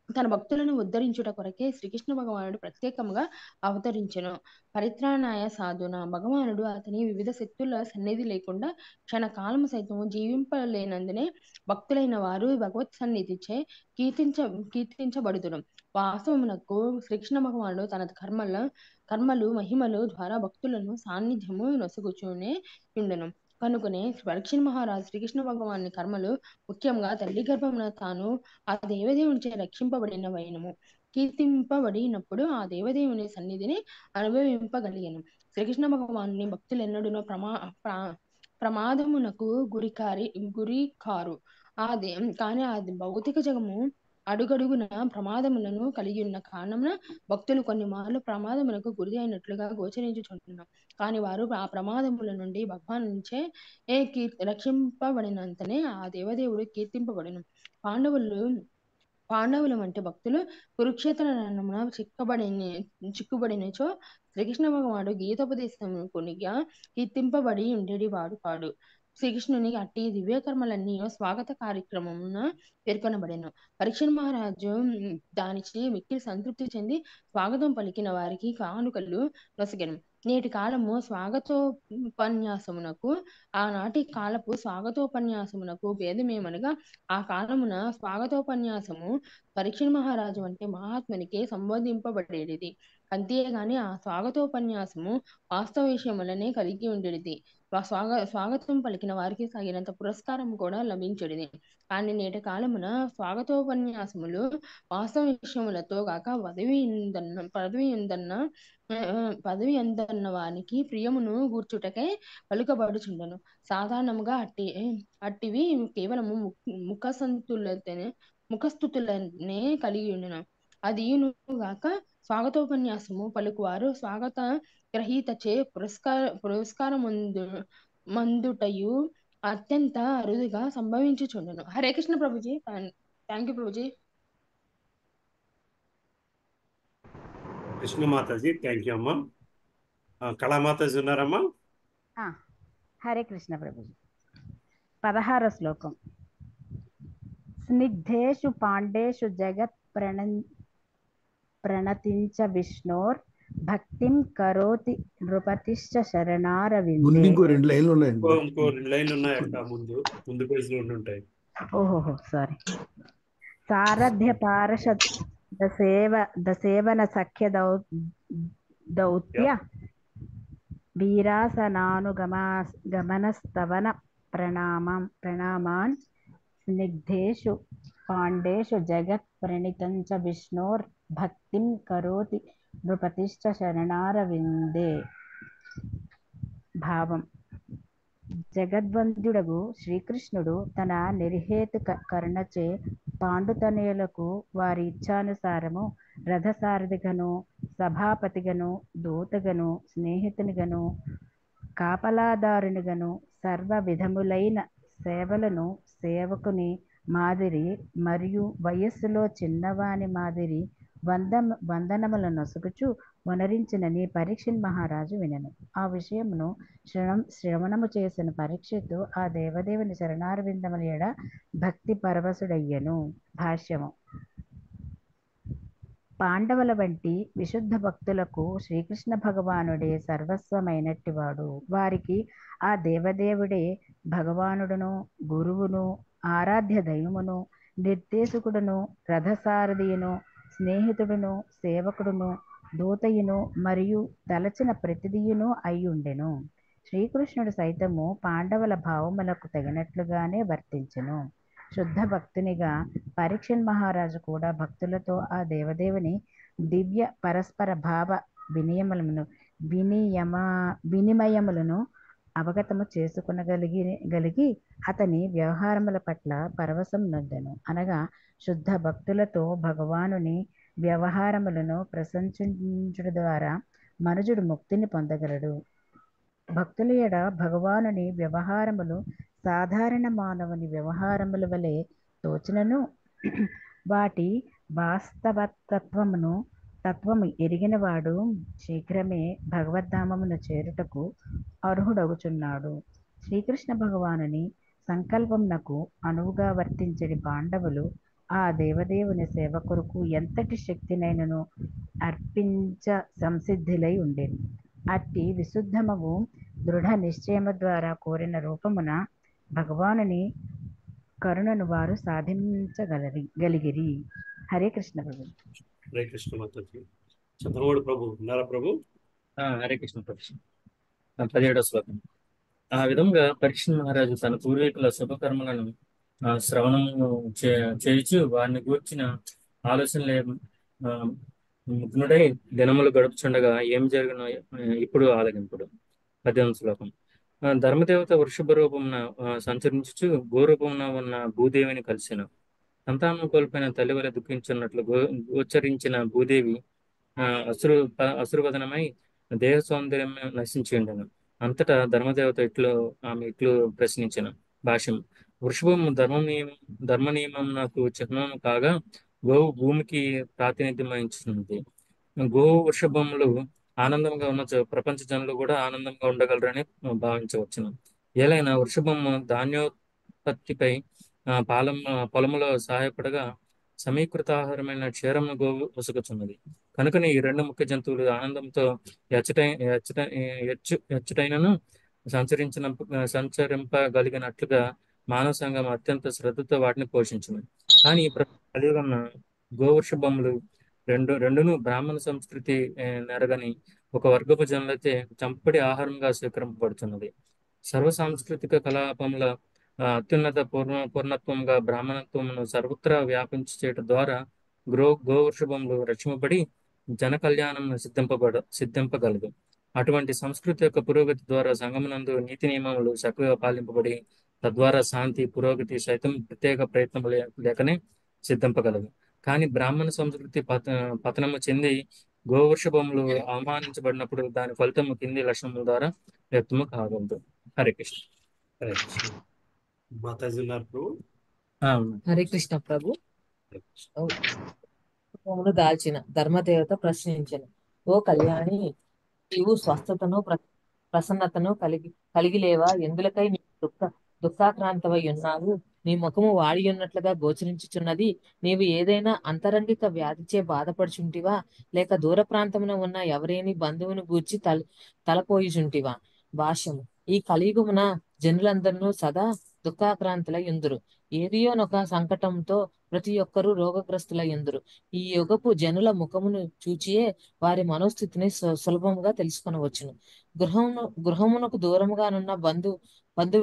తన భక్తులను ఉద్ధరించుట కొరకే శ్రీకృష్ణ భగవానుడు ప్రత్యేకముగా అవతరించెను. పరిత్రాణాయ సాధున భగవానుడు అతని వివిధ శక్తుల సన్నిధి లేకుండా క్షణకాలము సైతము జీవింపలేనందునే భక్తులైన వారు భగవత్ సన్నిధిచే కీర్తించబడుదురు. వాస్తవమునకు శ్రీకృష్ణ భగవానుడు తన కర్మలు మహిమలు ద్వారా భక్తులను సాన్నిధ్యము నొసగుచూనే ఉండెను. కనుకనే పరీక్షణ్ మహారాజు శ్రీకృష్ణ భగవాని కర్మలు ముఖ్యంగా తల్లి గర్భమున తాను ఆ దేవదేవునిచే రక్షింపబడిన వైనము కీర్తింపబడినప్పుడు ఆ దేవదేవుని సన్నిధిని అనుభవింపగలిగెను. శ్రీకృష్ణ భగవాను భక్తులెన్నడూనూ ప్రమాదమునకు గురి కారు. కానీ ఆ భౌతిక జగము అడుగడుగున ప్రమాదములను కలిగి ఉన్న కారణమున భక్తులు కొన్ని మార్లు ప్రమాదములకు గురి అయినట్లుగా గోచరించుచుంటున్నారు. కానీ వారు ఆ ప్రమాదముల నుండి భగవాను నుంచే రక్షింపబడినంతనే ఆ దేవదేవుడు కీర్తింపబడును. పాండవులు వంటి భక్తులు కురుక్షేత్ర రణమున చిక్కుబడినచో శ్రీకృష్ణ భగవానుడు గీతోపదేశమునిగా కీర్తింపబడి ఉండేది వాడు కాడు. శ్రీకృష్ణుని అట్టి దివ్యకర్మలన్నీ స్వాగత కార్యక్రమమున పేర్కొనబడెను. పరీక్షణ్ మహారాజు దానిచే మిక్కిలి సంతృప్తి చెంది స్వాగతం పలికిన వారికి కానుకలు నొసగెను. నేటి కాలము స్వాగతోపన్యాసమునకు ఆనాటి కాలపు స్వాగతోపన్యాసమునకు భేదమేమనగా ఆ కాలమున స్వాగతోపన్యాసము పరీక్షణ్ మహారాజు అంటే మహాత్మునికే సంబోధింపబడేది. అంతేగాని ఆ స్వాగతోపన్యాసము వాస్తవ విషయములనే కలిగి ఉండేది. స్వాగతం పలికిన వారికి తగినంత పురస్కారం కూడా లభించడిది. కానీ నేటి కాలమున స్వాగతోపన్యాసములు వాస్తవ విషయములతో గాక పదవి ఎందన్న వానికి ప్రియమును గూర్చుటకై పలుకబడుచుండెను. సాధారణముగా అట్టివి కేవలము ముఖస్థుతులనే కలిగి ఉండెను. అదియునుగాక స్వాగతోపన్యాసము పలుకువారు స్వాగత గ్రహీతచే పురస్కారమందుటయు అత్యంత అరుదుగా సంభవించుచుండెను. హరే కృష్ణ ప్రభుజీ. Thank you Prabhuji. కృష్ణ మాతాజీ థ్యాంక్ యూ అమ్మా. కళామాతాజీ ఉన్నారమ్మా? హరే కృష్ణ ప్రభుజీ. 16వ శ్లోకం. స్నిగ్ధేషు పాండేషు జగత్ ప్రణతించ విష్ణోర్ భక్తిం కరోతి నృపతిశ్చ శరణారవిందే. ఇంకో 2 లైన్లు ఉన్నాయండి. ఇంకో 2 లైన్లు ఉన్నాయంట ముందు పేజీలో ఉంటాయి. ఓహో సారీ. సారథ్య పార్షద్ దసేవన సఖ్య దౌత్య వీరాసనానుగమనస్తవన ప్రణామాన్ స్నిగ్ధేషు పాండేషు జగత్ ప్రణితంచ విష్ణోర్ భక్తిం కరోతి నృపతిశ్చ శరణారవిందే. భావం. జగద్వంద్యుడగు శ్రీకృష్ణుడు తన నిర్హేతుక కరుణచే పాండుతనయులకు వారి ఇచ్ఛానుసారము రథసారథిగను, సభాపతిగను, దూతగను, స్నేహితునిగను, కాపలాదారునిగను సర్వ విధములైన సేవలను సేవకుని మాదిరి మరియు వయస్సులో చిన్నవాని మాదిరి వందనములను నొసగుచు వనరించిన నీ పరీక్షణ్ మహారాజు వినెను. ఆ విషయమును శ్రవణము చేసిన పరీక్షిత్తు ఆ దేవదేవుని శరణారవిందముల ఎడ భక్తి పరవశుడయ్యను. భాష్యము. పాండవుల వంటి విశుద్ధ భక్తులకు శ్రీకృష్ణ భగవానుడే సర్వస్వమైనట్టివాడు. వారికి ఆ దేవదేవుడే భగవానుడును, గురువును, ఆరాధ్య దైవమును, నిర్దేశకుడును, రథసారథియును, స్నేహితుడును, సేవకుడును, దూతయును మరియు తలచిన ప్రతిదియును అయ్యుండెను. శ్రీకృష్ణుడు సైతము పాండవుల భావములకు తగినట్లుగానే వర్తించెను. శుద్ధ భక్తునిగా పరీక్షణ్ మహారాజు కూడా భక్తులతో ఆ దేవదేవుని దివ్య పరస్పర భావ వినిమయములను అవగతము చేసుకునగలిగి అతని వ్యవహారముల పట్ల పరవశం నొందెను. అనగా శుద్ధ భక్తులతో భగవానుని వ్యవహారములను ప్రశంసించుట ద్వారా మనుజుడు ముక్తిని పొందగలడు. భక్తుల ఎడ భగవానుని వ్యవహారములు సాధారణ మానవుని వ్యవహారముల వలె తోచినను వాటి వాస్తవతత్వము ఎరిగినవాడు శీఘ్రమే భగవద్ధామమును చేరుటకు అర్హుడగుచున్నాడు. శ్రీకృష్ణ భగవానుని సంకల్పమునకు అనువుగా వర్తించడి పాండవులు ఆ దేవదేవుని సేవ కొరకు ఎంతటి శక్తినైనను అర్పించ సంసిద్ధులై ఉండేది. అట్టి విశుద్ధమగు దృఢ నిశ్చయము ద్వారా కోరిన రూపమున భగవానుని కరుణను వారు సాధించగలిగిరి. హరే కృష్ణ ప్రభు. హరే కృష్ణ మాతాజీ. చంద్రమౌళి ప్రభు ఉన్నారా ప్రభు? హరే కృష్ణ ప్రభు. 17వ శ్లోకం. ఆ విధంగా పరీక్షణ్ మహారాజు తన పూర్వీకుల శుభకర్మలను శ్రవణము చేయుచు వారిని గూర్చిన ఆలోచనలే ముగ్నుడై దినములు గడుపుచుండగా ఏం జరిగినో ఇప్పుడు ఆలగింపుడు. 18వ శ్లోకం. ధర్మదేవత వృషభ రూపమున సంచరించుచు గోరూపమున ఉన్న భూదేవిని కలిసెను. సంతానం కోల్పోయిన తల్లి వలె దుఃఖించున్నట్లు గోచరించిన భూదేవి అసురవదనమై దేహ సౌందర్యం నశించి ఉండెను. అంతటా ధర్మదేవత ఆమె ఇట్లు ప్రశ్నించెను. భాష్యం. వృషభము ధర్మ నియమం నాకు చిహ్నము కాగా గోవు భూమికి ప్రాతినిధ్యం వహించుతుంది. గోవు వృషభములు ఆనందంగా ఉన్న ప్రపంచ జనులు కూడా ఆనందంగా ఉండగలరని భావించవచ్చును. ఏలైనా వృషభము ధాన్యోత్పత్తిపై పొలములో సహాయపడగా సమీకృత ఆహారమైన క్షీరమును గోవు ఉసుకుచున్నది. కనుకనే ఈ రెండు ముఖ్య జంతువులు ఆనందంతో ఎచ్చటైనను సంచరింపగలిగినట్లుగా మానవ సంఘం అత్యంత శ్రద్ధతో వాటిని పోషించును. కానీ కలియుగన్న గోవృషభములు రెండును బ్రాహ్మణ సంస్కృతి నెరగని ఒక వర్గపు జనులైతే చంపడి ఆహారంగా స్వీకరింపబడుతున్నది. సర్వ సాంస్కృతిక కలాపముల అత్యున్నత పూర్ణత్వంగా బ్రాహ్మణత్వమును సర్వత్రా వ్యాపించి చేయటం ద్వారా గోవృషభములు రక్షింపబడి జన కళ్యాణం సిద్ధింపగలదు. అటువంటి సంస్కృతి యొక్క పురోగతి ద్వారా సంఘమునందు నీతి నియమములు చక్కగా పాలింపబడి తద్వారా శాంతి పురోగతి సైతం ప్రత్యేక ప్రయత్నం లేకనే సిద్ధింపగలదు. కానీ బ్రాహ్మణ సంస్కృతి పతనము చెంది గోవృషభములు అవమానించబడినప్పుడు దాని ఫలితము కింది లక్షణముల ద్వారా వ్యక్తము కాగలదు. హరే కృష్ణ. హరే కృష్ణ. మాతాజీ ఉన్నారు ప్రభు. హరే కృష్ణ ప్రభు. దాల్చిన ధర్మదేవత ప్రశ్నించను, ఓ కళ్యాణి, నీవు స్వస్థతను ప్రసన్నతను కలిగి లేవా? ఎందులకై నీ దుఃఖాక్రాంతవై ఉన్నావు? నీ ముఖము వాడి ఉన్నట్లుగా గోచరించుచున్నది. నీవు ఏదైనా అంతరంగిక వ్యాధిచే బాధపడుచుంటివా? లేక దూర ప్రాంతమున ఉన్న ఎవరేని బంధువును గూర్చి తలపోయిచుంటివా? భాష్యము. ఈ కలియుగమున జనులందరూ సదా దుఃఖాక్రాంతులై ఉందురు. ఏదియోనొక సంకటంతో ప్రతి ఒక్కరూ రోగగ్రస్తులై ఉందురు. ఈ యుగపు జనుల ముఖమును చూచియే వారి మనోస్థితిని సులభముగా తెలుసుకొనవచ్చును. గృహమునకు దూరముగానున్న బంధు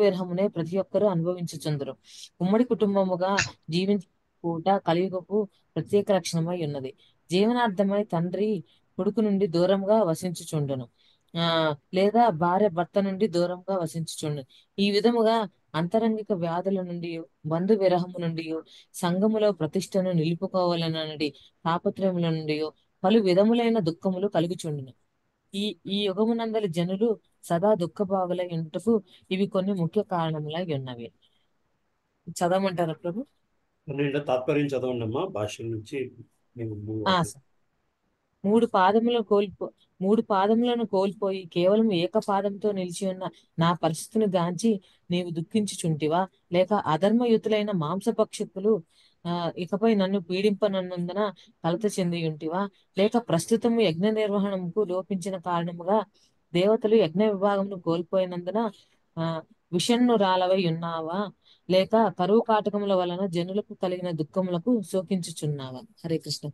విరహమునే ప్రతి ఒక్కరూ అనుభవించుచుందరు. ఉమ్మడి కుటుంబముగా జీవించుట కలియుగపు ప్రత్యేక లక్షణమై ఉన్నది. జీవనార్థమై తండ్రి కొడుకు నుండి దూరంగా వసించుచుండును, లేదా భార్య భర్త నుండి దూరంగా వసించుచుండును. ఈ విధముగా అంతరంగిక వ్యాధుల నుండి, బంధు విరహము నుండి, సంఘములో ప్రతిష్టను నిలుపుకోవాలనడి తాపత్రయముల నుండి పలు విధములైన దుఃఖములు కలుగుచుండును. ఈ యుగమునందలి జనులు సదా దుఃఖభాగులై ఉంటకు ఇవి కొన్ని ముఖ్య కారణములై ఉన్నవి. చదవమంటారా ప్రభు? తాత్పర్యం చదవండి అమ్మా. భాష్యం నుంచి మూడు పాదములను కోల్పోయి కేవలం ఏక పాదంతో నిలిచి ఉన్న నా పరిస్థితిని గాంచి నీవు దుఃఖించుచుంటివా? లేక అధర్మయుతులైన మాంసపక్షకులు ఇకపై నన్ను పీడింపనన్నందున కలత చెంది ఉంటివా? లేక ప్రస్తుతము యజ్ఞ నిర్వహణకు లోపించిన కారణముగా దేవతలు యజ్ఞ విభాగమును కోల్పోయినందున విషణ్ణురాలవై ఉన్నావా? లేక కరువు కాటకముల వలన జనులకు కలిగిన దుఃఖములకు శోకించుచున్నావా? హరే కృష్ణ.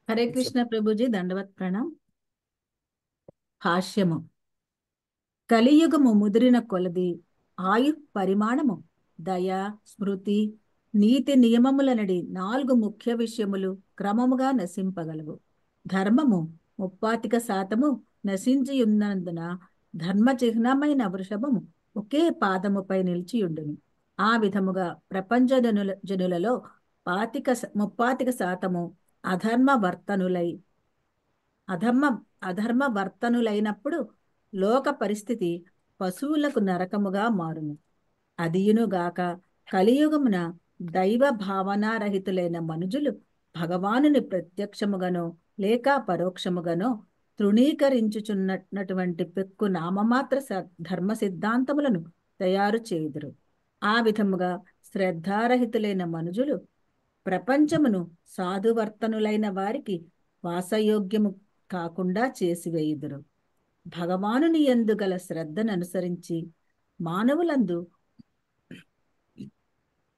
హరే కృష్ణ ప్రభుజీ, దండవత్ ప్రణాం. భాష్యము. కలియుగము ముదిరిన కొలది ఆయు పరిమాణము దయ, స్మృతి, నీతి నియమములనడి 4 ముఖ్య విషయములు క్రమముగా నశింపగలవు. ధర్మము 35% నశించియున్నందున ధర్మ చిహ్నమైన వృషభము ఒకే పాదముపై నిలిచియుండును. ఆ విధముగా ప్రపంచ జనులలో 35% అధర్మ వర్తనులైనప్పుడు లోక పరిస్థితి పశువులకు నరకముగా మారును. అదియునుగాక కలియుగమున దైవ భావనారహితులైన మనుజులు భగవానుని ప్రత్యక్షముగానో లేక పరోక్షముగానో తృణీకరించుచున్నటువంటి పెక్కు నామమాత్ర ధర్మ సిద్ధాంతములను తయారు చేయుదురు. ఆ విధముగా శ్రద్ధారహితులైన మనుజులు ప్రపంచమును సాధువర్తనులైన వారికి వాసయోగ్యము కాకుండా చేసివేయుదురు. భగవానుని యందు గల శ్రద్ధను అనుసరించి మానవులందు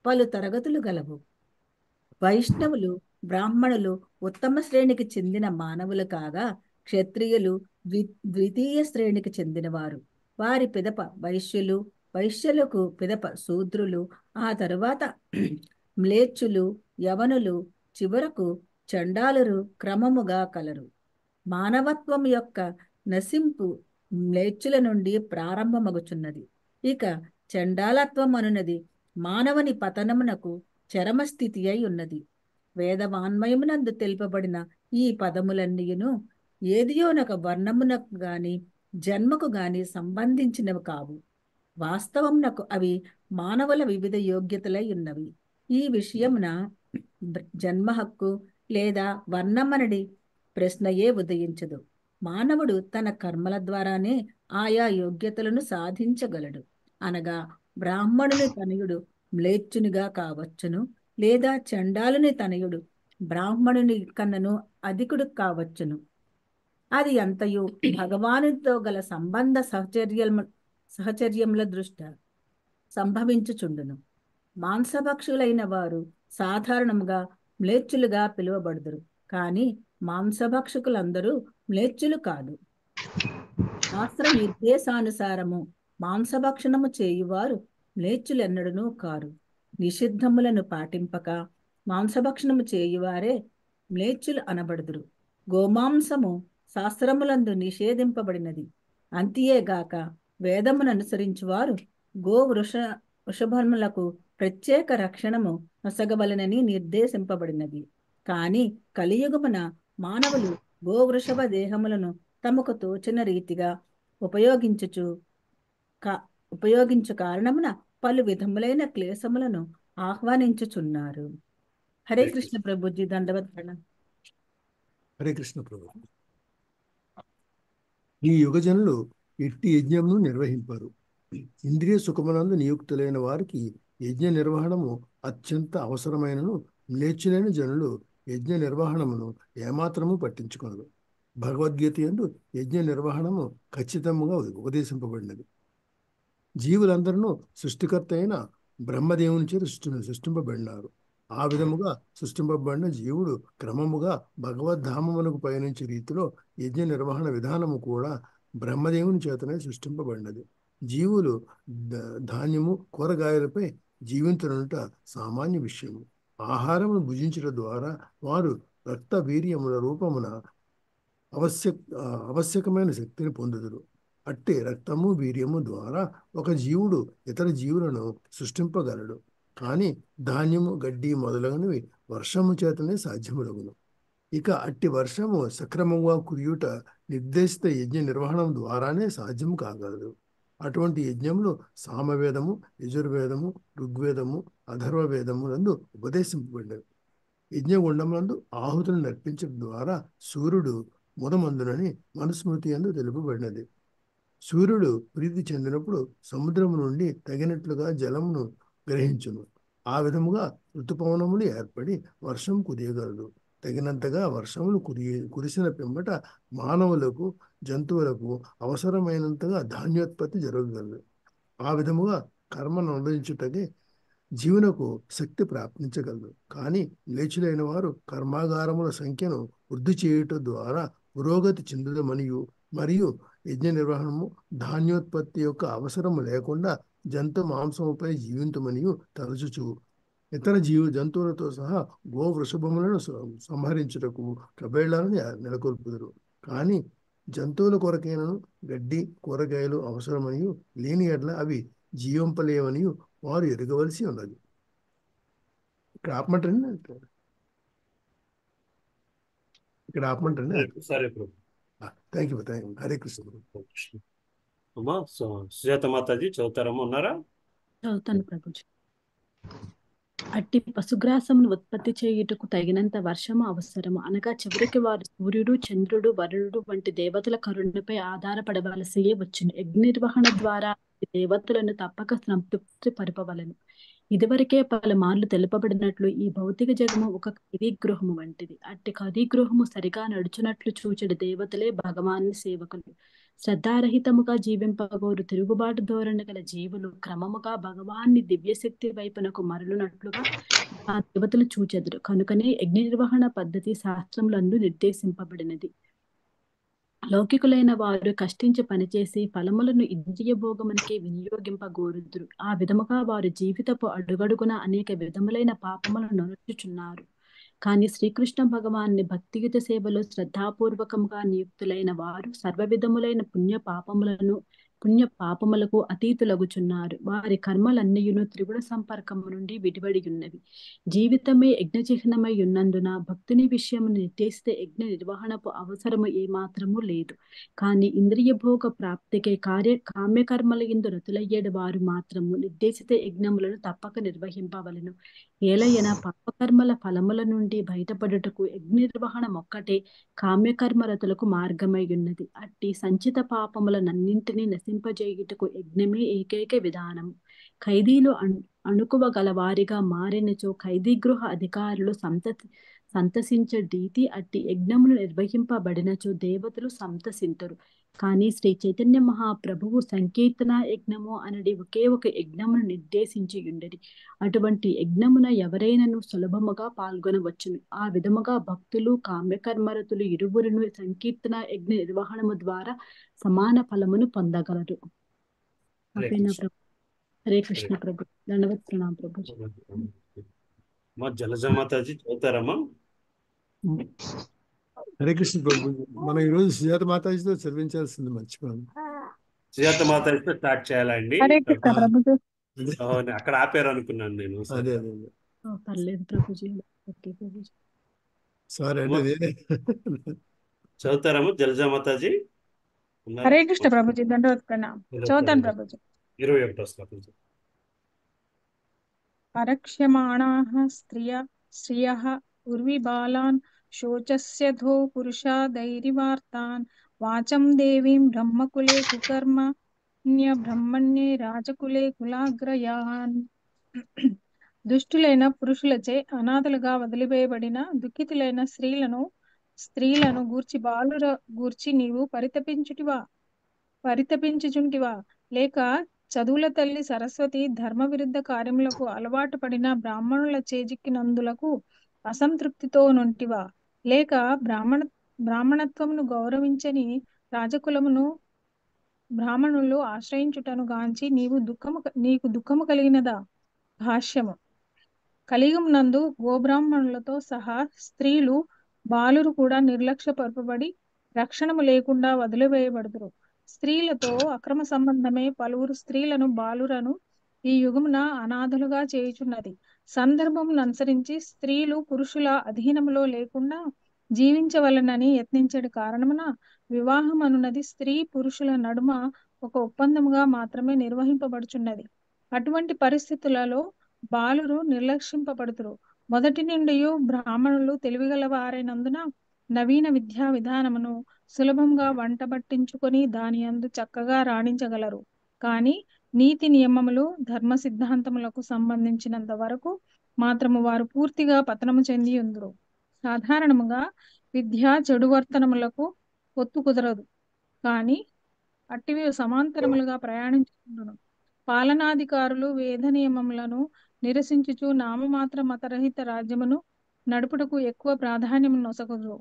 పలు తరగతులు గలవు. వైష్ణవులు, బ్రాహ్మణులు ఉత్తమ శ్రేణికి చెందిన మానవులు కాగా, క్షత్రియులు ద్వితీయ శ్రేణికి చెందినవారు. వారి పిదప వైశ్యులు, వైశ్యులకు పిదప శూద్రులు, ఆ తరువాత మ్లేచ్చులు, యవనులు, చివరకు చండాలురు క్రమముగా కలరు. మానవత్వం యొక్క నశింపు మ్లేచ్చుల నుండి ప్రారంభమగుచున్నది. ఇక చండాలత్వం అనున్నది మానవుని పతనమునకు చరమస్థితి అయి ఉన్నది. వేదవాన్మయమునందు తెలుపబడిన ఈ పదములన్నీయును ఏదియోనొక వర్ణమునకు గాని జన్మకు గాని సంబంధించినవి కావు. వాస్తవమునకు అవి మానవుల వివిధ యోగ్యతలై ఉన్నవి. ఈ విషయమున జన్మ హక్కు లేదా వర్ణమనడి ప్రశ్నయే ఉదయించదు. మానవుడు తన కర్మల ద్వారానే ఆయా యోగ్యతలను సాధించగలడు. అనగా బ్రాహ్మణుని తనయుడు మ్లేచ్చునిగా కావచ్చును, లేదా చండాలుని తనయుడు బ్రాహ్మణుని కన్నను అధికుడు కావచ్చును. అది అంతయు భగవానుడితో గల సంబంధ సహచర్యముల దృష్ట్యా సంభవించుచుండును. మాంసభక్షులైన వారు సాధారణముగా మ్లేచ్చులుగా పిలువబడుదురు, కానీ మాంసభక్షకులందరూ మ్లేచ్చులు కాదు. శాస్త్ర నిర్దేశానుసారము మాంసభక్షణము చేయువారు మ్లేచ్చులెన్నడనూ కారు. నిషిద్ధములను పాటింపక మాంసభక్షణము చేయువారే మ్లేచ్చులు అనబడుదురు. గోమాంసము శాస్త్రములందు నిషేధింపబడినది. అంతియేగాక వేదమును అనుసరించువారు వృషభములకు ప్రత్యేక రక్షణము నొసగవలెనని నిర్దేశింపబడినది. కాని కలియుగమున మానవులు వృషభ దేహములను తమకు తోచిన రీతిగా ఉపయోగించు కారణమున పలు విధములైన క్లేశములను ఆహ్వానించుచున్నారు. హరే కృష్ణ ప్రభుజీ, దండవత్ ప్రణామం. హరే కృష్ణ ప్రభు. ఈ యుగజనులు ఎట్టి యజ్ఞమును నిర్వహింపరు. ఇంద్రియ సుఖమునందు నియుక్తులైన వారికి యజ్ఞ నిర్వహణము అత్యంత అవసరమైనను మ్లేచ్చులైన జనులు యజ్ఞ నిర్వహణమును ఏమాత్రము పట్టించుకొనరు. భగవద్గీత యందు యజ్ఞ నిర్వహణము ఖచ్చితముగా ఉపదేశింపబడినది. జీవులందరూ సృష్టికర్త అయిన బ్రహ్మదేవుని చేత సృష్టింపబడినారు. ఆ విధముగా సృష్టింపబడిన జీవుడు క్రమముగా భగవద్ధామమునకు పయనించే రీతిలో యజ్ఞ నిర్వహణ విధానము కూడా బ్రహ్మదేవుని చేతనే సృష్టింపబడినది. జీవులు ధాన్యము కూరగాయలపై జీవించనుట సామాన్య విషయము. ఆహారమును భుజించడం ద్వారా వారు రక్త వీర్యముల రూపమున ఆవశ్యకమైన శక్తిని పొందుదురు. అట్టి రక్తము వీర్యము ద్వారా ఒక జీవుడు ఇతర జీవులను సృష్టింపగలడు. కానీ ధాన్యము గడ్డి మొదలగునవి వర్షము చేతనే సాధ్యములగును. ఇక అట్టి వర్షము సక్రమంగా కురియుట నిర్దేశిత యజ్ఞ నిర్వహణం ద్వారానే సాధ్యము కాగలదు. అటువంటి యజ్ఞములు సామవేదము, యజుర్వేదము, ఋగ్వేదము, అథర్వవేదములందు ఉపదేశింపబడినవి. యజ్ఞగుండములందు ఆహుతులను నర్పించడం ద్వారా సూర్యుడు ముదమందునని మనుస్మృతి యందు తెలుపబడినది. సూర్యుడు ప్రీతి చెందినప్పుడు సముద్రము నుండి తగినట్లుగా జలమును గ్రహించును. ఆ విధముగా ఋతుపవనములు ఏర్పడి వర్షం కురియగలదు. తగినంతగా వర్షములు కురిసిన పిమ్మట మానవులకు, జంతువులకు అవసరమైనంతగా ధాన్యోత్పత్తి జరగగలదు. ఆ విధముగా కర్మను అనుభవించుటకే జీవునకు శక్తి ప్రాప్తించగలదు. కానీ లేచులైన వారు కర్మాగారముల సంఖ్యను వృద్ధి చేయుట ద్వారా పురోగతి చెందుదమనియు, మరియు యజ్ఞ నిర్వహణము ధాన్యోత్పత్తి యొక్క అవసరము లేకుండా జంతు మాంసముపై జీవించమనియు తలచుచు ఇతర జంతువులతో సహా వృషభములను సంహరించుటకు కబేళ్లను నెలకొల్పుదురు. కానీ జంతువుల కొరకైనను గడ్డి, కూరగాయలు అవసరమనియు లేని ఎడ్ల అవి జీవింపలేవనియు వారు ఎరగవలసి ఉన్నది. ఇక్కడ ఆపమంటారండి. సరే ప్రభు. Thank you. హరే కృష్ణ. అమ్మా సుజాత మాతాజీ చదువుతారమ్మా, ఉన్నారా? చదువుతాను ప్రభుజీ. అట్టి పశుగ్రాసమును ఉత్పత్తి చేయుటకు తగినంత వర్షము అవసరము. అనగా చివరికి వారు సూర్యుడు, చంద్రుడు, వరుణుడు వంటి దేవతల కరుణపై ఆధారపడవలసియే వచ్చును. యజ్ఞ నిర్వహణ ద్వారా దేవతలను తప్పక సంతృప్తి పరిపవలను. ఇదివరకే పలుమార్లు తెలుపబడినట్లు ఈ భౌతిక జగము ఒక ఖైదీగృహము వంటిది. అట్టి ఖైదీగృహము సరిగా నడుచునట్లు చూచెడు దేవతలే భగవాన్ని సేవకులు. శ్రద్ధారహితముగా జీవింపగోరు తిరుగుబాటు ధోరణి గల జీవులు క్రమముగా భగవాన్ని దివ్యశక్తి వైపునకు మరలునట్లుగా ఆ దేవతలు చూచెదరు. కనుకనే యజ్ఞ నిర్వహణ పద్ధతి శాస్త్రములందు నిర్దేశింపబడినది. లౌకికులైన వారు కష్టించి పనిచేసి ఫలములను ఇంద్రియ భోగమునికే వినియోగింపగోరుదురు. ఆ విధముగా వారు జీవితపు అడుగడుగున అనేక విధములైన పాపములను నొచ్చుచున్నారు. కానీ శ్రీకృష్ణ భగవాన్ని భక్తియుత సేవలో శ్రద్ధాపూర్వకంగా నియుక్తులైన వారు సర్వ విధములైన పుణ్య పాపములను పుణ్య పాపములకు అతీతులగుచున్నారు. వారి కర్మలన్నయును త్రిగుణ సంపర్కము నుండి విడివడి ఉన్నవి. జీవితమే యజ్ఞచిహ్నమై ఉన్నందున భక్తుని విషయము నిర్దేశిత యజ్ఞ నిర్వహణకు అవసరము ఏమాత్రము లేదు. కానీ ఇంద్రియ భోగ ప్రాప్తికి కామ్యకర్మల యందు రతులయ్యేడు వారు మాత్రము నిర్దేశిత యజ్ఞములను తప్పక నిర్వహింపవలెను. ఏలయన పాపకర్మల ఫలముల నుండి బయటపడుటకు యజ్ఞ నిర్వహణం ఒక్కటే కామ్యకర్మరతులకు మార్గమై ఉన్నది. అట్టి సంచిత పాపములనన్నింటినీ నశింపజేయుటకు యజ్ఞమే ఏకైక విధానము. ఖైదీలు అణుకువ గలవారిగా మారినచో ఖైదీ గృహ అధికారులు సంతసించడీతి అట్టి యజ్ఞములు నిర్వహింపబడినచో దేవతలు సంతసింతురు. కానీ శ్రీ చైతన్య మహాప్రభువు సంకీర్తన యజ్ఞము అనడి ఒకే ఒక యజ్ఞమును నిర్దేశించి ఉండేది. అటువంటి యజ్ఞమున ఎవరైనను సులభముగా పాల్గొనవచ్చును. ఆ విధముగా భక్తులు కామ్యకర్మరతులు ఇరువురును సంకీర్తన యజ్ఞ నిర్వహణము ద్వారా సమాన ఫలమును పొందగలరు. హరే కృష్ణ ప్రభు. దండవత్ ప్రణామ ప్రభు. మా జలజ మాతాజీ చదువుతారమ్మా? హరే కృష్ణ ప్రభు. మనం ఈరోజు సుజాత మాతాజీతో చదివించాల్సింది మర్చిపోయాను. సుజాత మాతాజీతో స్టార్ట్ చేయాలండి. హరే కృష్ణ ప్రభుజీ. అక్కడ ఆపారు అనుకున్నాను నేను. అదే పర్లేదు ప్రభుజీ. ఓకే ప్రభుజీ. సారీ అంటే చదువుతారమ్మా జలజ మాతాజీ? హరే కృష్ణ ప్రభుజీ. దండవత్ ప్రణామ. చదువుతాను ప్రభుజీ. 21వ శ్లోకం. అరక్ష్యమాణాః శ్రియః ఉర్విబాలాన్ శోచస్యధో పురుషా దైరివార్తాన్ వాచం దేవీం బ్రహ్మకులే కుకర్మణ్య బ్రహ్మణ్యే రాజకులే కులాగ్రయాన్. దుష్టులైన పురుషులచే అనాథలుగా వదిలివేయబడిన దుఃఖితులైన స్త్రీలను గూర్చి బాలుర గూర్చి నీవు పరితపించుచుంటివా? లేక చదువుల తల్లి సరస్వతి ధర్మ విరుద్ధ కార్యములకు అలవాటు పడిన బ్రాహ్మణుల చేజిక్కినందులకు అసంతృప్తితో నుంటివా? లేక బ్రాహ్మణత్వమును గౌరవించని రాజకులమును బ్రాహ్మణులు ఆశ్రయించుటను గాంచి నీకు దుఃఖము కలిగినదా? భాష్యము. కలియుగమునందు గోబ్రాహ్మణులతో సహా స్త్రీలు బాలురు కూడా నిర్లక్ష్యపరపబడి రక్షణము లేకుండా వదిలివేయబడుదురు. స్త్రీలతో అక్రమ సంబంధమే పలువురు స్త్రీలను బాలురను ఈ యుగమున అనాథలుగా చేయుచున్నది. సందర్భమును అనుసరించి స్త్రీలు పురుషుల అధీనములో లేకుండా జీవించవలనని యత్నించడి కారణమున వివాహం అనున్నది స్త్రీ పురుషుల నడుమ ఒక ఒప్పందముగా మాత్రమే నిర్వహింపబడుచున్నది. అటువంటి పరిస్థితులలో బాలురు నిర్లక్షింపబడుతురు. మొదటి నుండి బ్రాహ్మణులు తెలివిగలవారైనందున నవీన విద్యా విధానమును సులభంగా వంటబట్టించుకొని దాని యందు చక్కగా రాణించగలరు. కానీ నీతి నియమములు ధర్మ సిద్ధాంతములకు సంబంధించినంత వరకు మాత్రము వారు పూర్తిగా పతనము చెంది ఉందురు. సాధారణముగా విద్య చెడు వర్తనములకు పొత్తు కుదరదు. కానీ అట్టివి సమాంతరములుగా ప్రయాణించుకుంటును. పాలనాధికారులు వేద నియమములను నిరసించుచు నామమాత్ర మతరహిత రాజ్యమును నడుపుటకు ఎక్కువ ప్రాధాన్యము నొసగుదురు.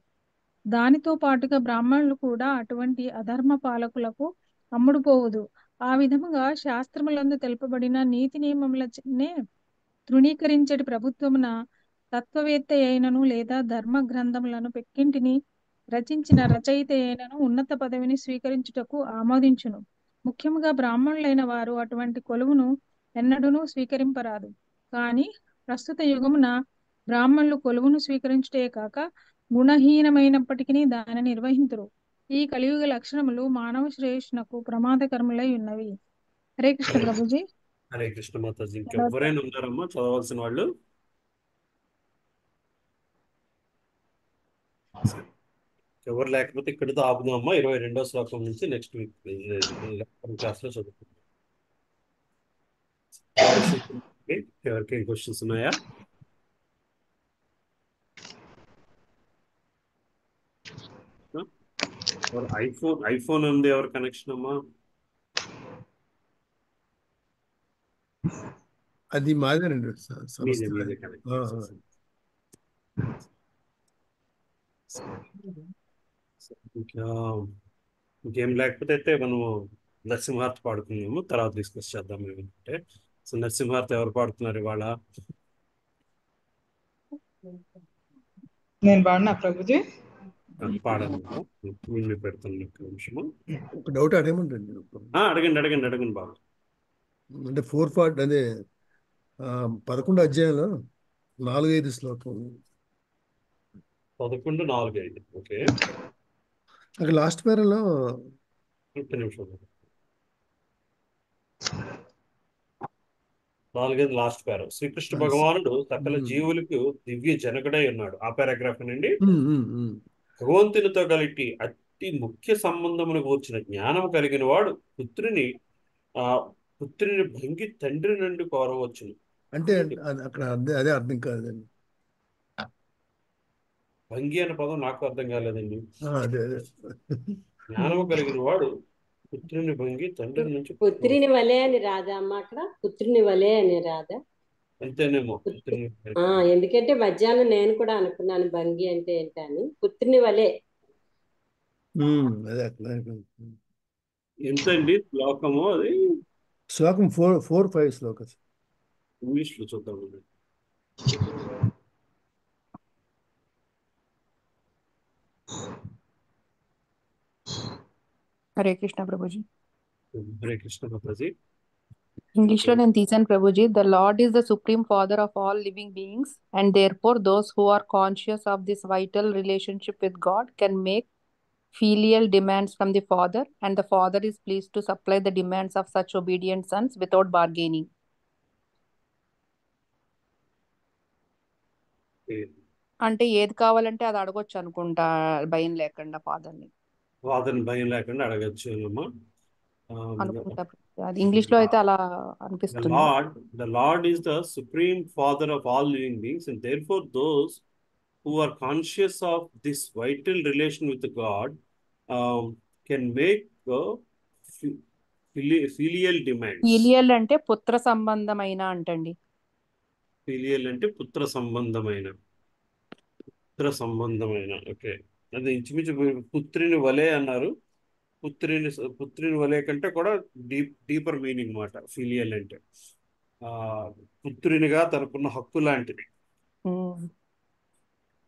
దానితో పాటుగా బ్రాహ్మణులు కూడా అటువంటి అధర్మ పాలకులకు అమ్ముడుపోవుదు. ఆ విధముగా శాస్త్రములందు తెలుపబడిన నీతి నియమములనే తృణీకరించటి ప్రభుత్వమున తత్వవేత్త అయినను లేదా ధర్మ గ్రంథములను పెక్కింటిని రచించిన రచయిత అయినను ఉన్నత పదవిని స్వీకరించుటకు ఆమోదించును. ముఖ్యముగా బ్రాహ్మణులైన వారు అటువంటి కొలువును ఎన్నడూనూ స్వీకరింపరాదు. కానీ ప్రస్తుత యుగమున బ్రాహ్మణులు కొలువును స్వీకరించుటే కాక గుణహీనమైనప్పటికీ దానిని నిర్వహింతురు. ఈ కలియుగ లక్షణములు మానవ శ్రేయస్సునకు ప్రమాదకరములై ఉన్నవి. హరే కృష్ణ ప్రభుజీ. హరే కృష్ణ మాతాజీ. ఇంకెవరైనా ఉన్నారమ్మా చదవాల్సిన వాళ్ళు? ఎవరు లేకపోతే ఇక్కడితో ఆపుదామమ్మా. 22వ శ్లోకం నుంచి నెక్స్ట్ వీక్ క్లాస్ లో చదువుకుందాం. ఎవరికైనా క్వశ్చన్స్ ఉన్నాయా? ఐఫోన్ ఉంది ఎవరి కనెక్షన్ అమ్మా? అది మాదేనండి. ఇంకేం లేకపోతే అయితే మనము నరసింహార్తి పాడుకున్నాము, తర్వాత డిస్కస్ చేద్దాం. ఏమంటే సో నరసింహార్తి ఎవరు పాడుతున్నారు ఇవాళ? నేను పాడినా ప్రభుజీ? పాడనమ్మా, వీళ్ళు పెడుతున్న ఒక్క నిమిషము. ఒక డౌట్ అడగమంటండి. అడగండి బాబు. అంటే 4 అదే 11 అధ్యాయంలో 4-5 శ్లోకం 11:4-5. ఓకే, అక్కడ లాస్ట్ పేరలో ఒక్క నిమిషం. 4 లాస్ట్ పేర. శ్రీకృష్ణ భగవానుడు సకల జీవులకు దివ్య జనకుడై ఉన్నాడు. ఆ పారాగ్రాఫ్ నుండి భగవంతునితో కలిగి అతి ముఖ్య సంబంధమును కూర్చిన జ్ఞానము కలిగిన వాడు పుత్రుని భంగి తండ్రి నుండి కోరవచ్చును. అంటే అక్కడ అదే అర్థం కాదండి. భంగి అనే పదం నాకు అర్థం కాలేదండి. అదే జ్ఞానము కలిగిన వాడు పుత్రుని భంగి తండ్రి నుంచి పుత్రిని వలే అని రాదా అమ్మ? అక్కడ పుత్రుని వలే అని రాదా? అంతేనేమో. ఎందుకంటే మధ్యాహ్నం నేను కూడా అనుకున్నాను భంగి అంటే ఏంటని. పుత్రుని వలే ఎంతండి శ్లోకము? అది శ్లోకం 4-5 శ్లోకం ఇంగ్లీష్ లో చూద్దామండి. హరే కృష్ణ ప్రభుజీ. హరే కృష్ణ మాతాజీ. ఇంగ్లీష్ లో నేను తీసాను ప్రభుజీ. The Lord is the supreme father of all living beings and therefore those who are conscious of this vital relationship with God can make filial demands from the father, and the father is pleased to supply the demands of such obedient sons without bargaining. అంటే ఏది కావాలంటే అది అడగొచ్చు అనుకుంటా, భయం లేకుండా ఫాదర్ని భయం లేకుండా అడగచ్చు అనుకుంటా. అది ఇంగ్లీష్ లో అయితే అలా అనిపిస్తుంది. The Lord is the supreme father of all living beings, and therefore those who are conscious of this vital relation with God can make filial demands. Filial అంటే పుత్ర సంబంధమైన అంటండి. ఫిలియల్ అంటే పుత్ర సంబంధమైన. ఓకే, అది ఇంచుమించు పుత్రిని వలే అన్నారు. పుత్రిని వలే కంటే కూడా డీపర్ మీనింగ్ మాట ఫిలియల్ అంటే. పుత్రునిగా తనకున్న హక్కు లాంటిది.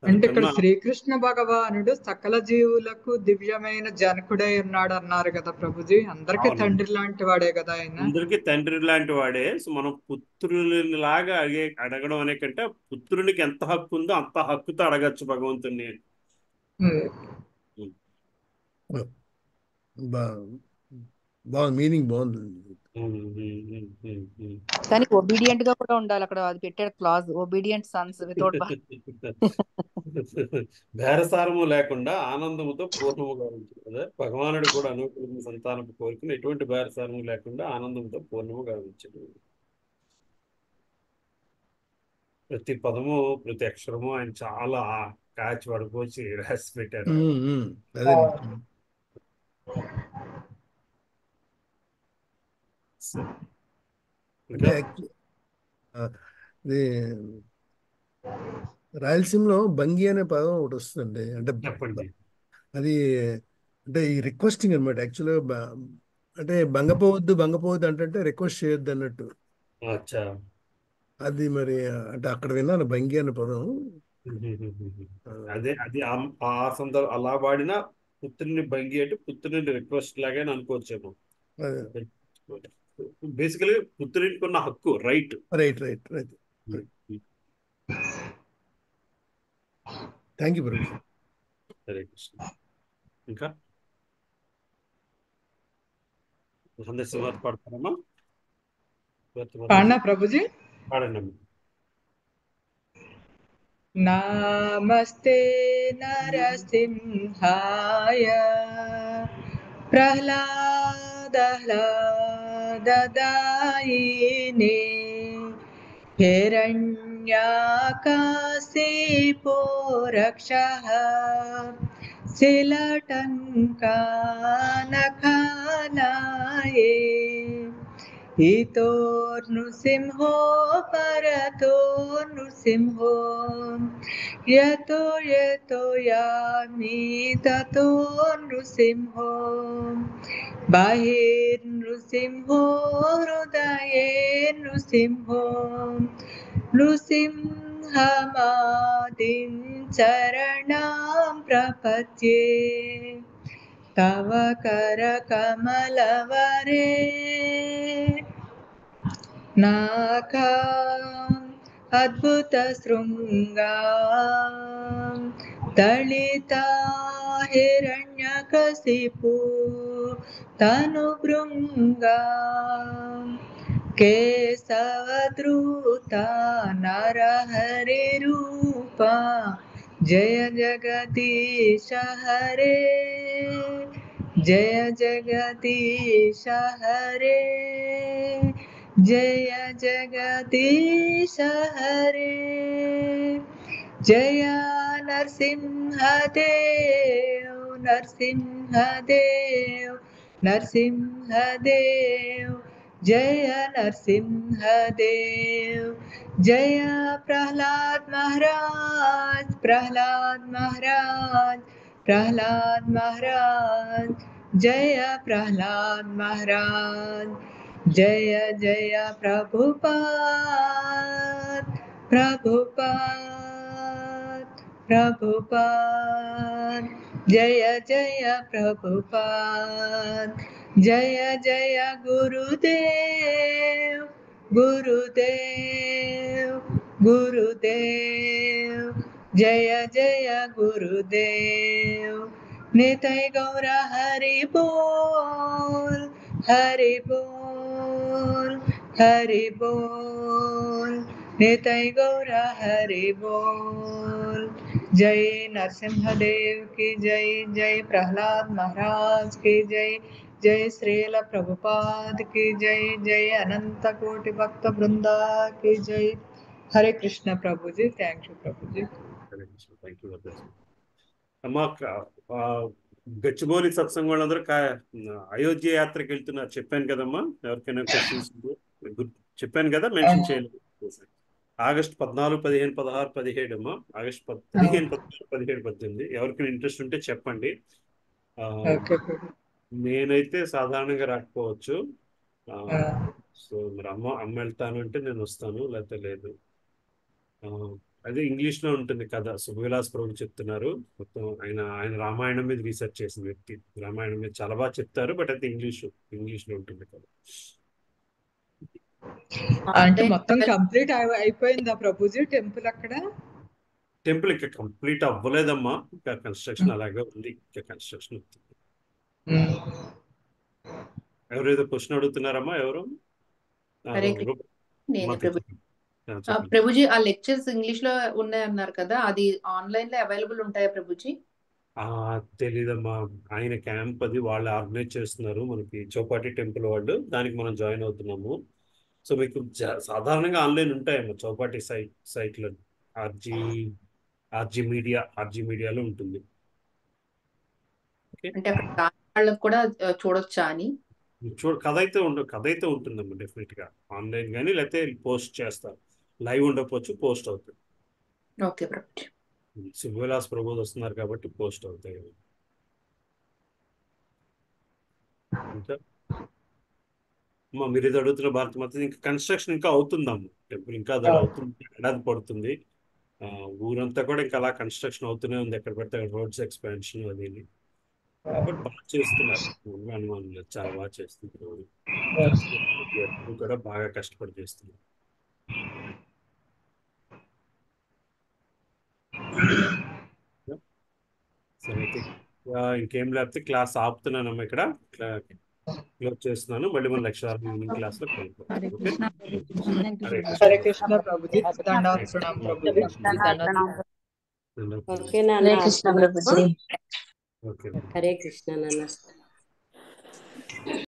అంటే ఇక్కడ శ్రీకృష్ణ భగవానుడు సకల జీవులకు దివ్యమైన జనకుడై ఉన్నాడు అన్నారు కదా ప్రభుజీ. అందరికీ తండ్రి లాంటి వాడే కదా ఆయన. అందరికీ తండ్రి లాంటి వాడే. సో మనం పుత్రుని లాగా అడగడం అనే కంటే పుత్రునికి ఎంత హక్కు ఉందో అంత హక్కుతో అడగచ్చు భగవంతుని. మీనింగ్ బాగుంది. కానీ ఒబీడియంట్ గా కూడా ఉండాలి. అక్కడ అది పెట్టాడు క్లాజ్, ఒబీడియంట్ సన్స్ వితౌట్ బేరసారము లేకుండా ఆనందముతో పూర్ణముగా ఉంచు కదా. భగవానుడు కూడా అనుకూల సంతానపు కోరుకుని ఎటువంటి బేరసారము లేకుండా ఆనందంతో పూర్ణముగా ఉంచడు. ప్రతి పదము ప్రతి అక్షరము ఆయన చాలా కాచి పడిపోచి రాసి పెట్టారు. రాయలసీమలో బంగి అనే పదం ఒకటి వస్తుందండి. అంటే అది అంటే ఈ రిక్వెస్టింగ్ అనమాట. యాక్చువల్గా అంటే బంగపోవద్దు అంటే రిక్వెస్ట్ చేయొద్దు అన్నట్టు. అది మరి అంటే అక్కడ విన్నాను బంగి అనే పదం. అదే అది ఆ సందర్భం అలా వాడిన పుత్రుని బంగి అంటే పుత్రుని రిక్వెస్ట్ లాగా అనుకోవచ్చేమో. బేసికలీ పుత్రునికి ఉన్న హక్కు, రైట్. థ్యాంక్ యూ ప్రభు. హరే కృష్ణ. ఇంకా సందేశం పాడతారమ్మా? పాడనా ప్రభుజీ? పాడండి. నమస్తే నరసింహాయ ప్రహ్లాదాయినే హిరణ్యాకాశిపో రక్షః శిలటంకానఖానాయే ఇతో నృసింహో పరతో నృసింహో యతో యతో యామి తతో నృసింహో బహిర్నృసింహో హృదయే నృసింహో నృసింహమాదిం చరణాం ప్రప प्रपद्ये तव करकमलवरे नाकाम् अद्भुतशृङ्गां दलिता हिरण्यकशिपु तनुभृङ्गाम् केशवधृता नरहरिरूपा जय जगदीश हरे जय जगदीश हरे जय जगदीश हरे जय नरसिंहदेव नरसिंहदेव नरसिंहदेव जय नरसिंहदेव जय प्रहलाद महाराज प्रहलाद महाराज प्रहलाद महाराज जय प्रहलाद महाराज जय जय प्रभुपाद प्रभुपाद प्रभुपाद जय जय प्रभुपाद जय जय गुरुदेव गुरुदेव गुरुदेव जय जय गुरुदेव निताय गौर हरि बोल हरि बोल हरि बोल निताय गौर हरि बोल जय नरसिंहदेव की जय जय प्रहलाद महाराज की जय जय श्रील प्रभुपाद की जय जय अनंत कोटि भक्त वृंदा की जय हरे कृष्ण प्रभु जी थैंक यू प्रभु जी థ్యాంక్ యూ అమ్మా గచ్చిబౌలి సత్సంగం వాళ్ళందరూ అయోధ్య యాత్రకి వెళ్తున్నారు చెప్పాను కదమ్మా ఎవరికైనా క్వశ్చన్స్ చెప్పాను కదా మెన్షన్ చేయలేదు ఆగస్ట్ 14, 15, 16, 17 అమ్మా ఆగస్ట్ 15, 16, 17, 18 ఎవరికైనా ఇంట్రెస్ట్ ఉంటే చెప్పండి నేనైతే సాధారణంగా రాకపోవచ్చు సో మరి అమ్మ వెళ్తాను అంటే నేను వస్తాను లేకపోతే లేదు అదే ఇంగ్లీష్లో ఉంటుంది కదా సుఖవిలాస్ ప్రభు చెప్తున్నారు మొత్తం ఆయన రామాయణం మీద రీసెర్చ్ చేసిన వ్యక్తి రామాయణం మీద చాలా బాగా చెప్తారు బట్ అది ఇంగ్లీష్లో ఉంటుంది కదా అంటే మొత్తం కంప్లీట్ అయిపోయిందా ప్రభుజీ టెంపుల్ అక్కడ టెంపుల్ ఇంకా కంప్లీట్ అవ్వలేదమ్మా ఇంకా కన్స్ట్రక్షన్ అలాగే ఉంది ఇంకా కన్స్ట్రక్షన్ అవుతుంది ఎవరేదో క్వశ్చన్ అడుగుతున్నారమ్మా ఎవరు ప్రభుజీ ఆ లెక్చర్స్ ఇంగ్లీష్ లో ఉన్నాయన్నారు కదా అది ఆన్లైన్ లో అవైలబుల్ ఉంటాయా ప్రభుజీ తెలీదమ్మా ఆయన క్యాంప్ అది వాళ్ళు ఆర్గనైజ్ చేస్తున్నారు మనకి చౌపాటి టెంపుల్ వాళ్ళు దానికి మనం జాయిన్ అవుతున్నాము సో మీకు సాధారణంగా ఆన్లైన్ ఉంటాయమ్మా చౌపాటి సైట్లో ఆర్జీ మీడియాలో ఉంటుంది అంటే అక్కడ వాళ్ళకి కూడా చూడొచ్చా అని కథ అయితే ఉంటుందమ్మా డెఫినెట్ గా ఆన్లైన్ కానీ లేకపోతే పోస్ట్ చేస్తారు లైవ్ ఉండకపోవచ్చు పోస్ట్ అవుతుంది ఓకే ప్రభుజీ సుఖవిలాస్ ప్రభు వస్తున్నారు కాబట్టి పోస్ట్ అవుతాయి ఇంకా అమ్మా మీరు ఇది అడుగుతున్న భారత మాత ఇంకా కన్స్ట్రక్షన్ ఇంకా అవుతుందమ్మా టెంపుల్ ఇంకా అది అవుతుంది ఏడాది పడుతుంది ఊరంతా కూడా ఇంకా అలా కన్స్ట్రక్షన్ అవుతూనే ఉంది ఎక్కడ పడితే అక్కడ రోడ్స్ ఎక్స్పాన్షన్ అది బట్ బాగా చేస్తున్నారు అనుమానం లేదు చాలా బాగా చేస్తున్నారు కూడా బాగా కష్టపడి చేస్తున్నారు సరే అయితే ఇంకేం లేకపోతే క్లాస్ ఆపుతున్నానమ్మా ఇక్కడ క్లోజ్ చేస్తున్నాను మళ్ళీ మన లెక్చర్ ఈవినింగ్ క్లాస్ లో హరే కృష్ణ ప్రభుజీ దండాలు ప్రణామం ప్రభుజీ ఓకే నాన్న హరే కృష్ణ నాన్న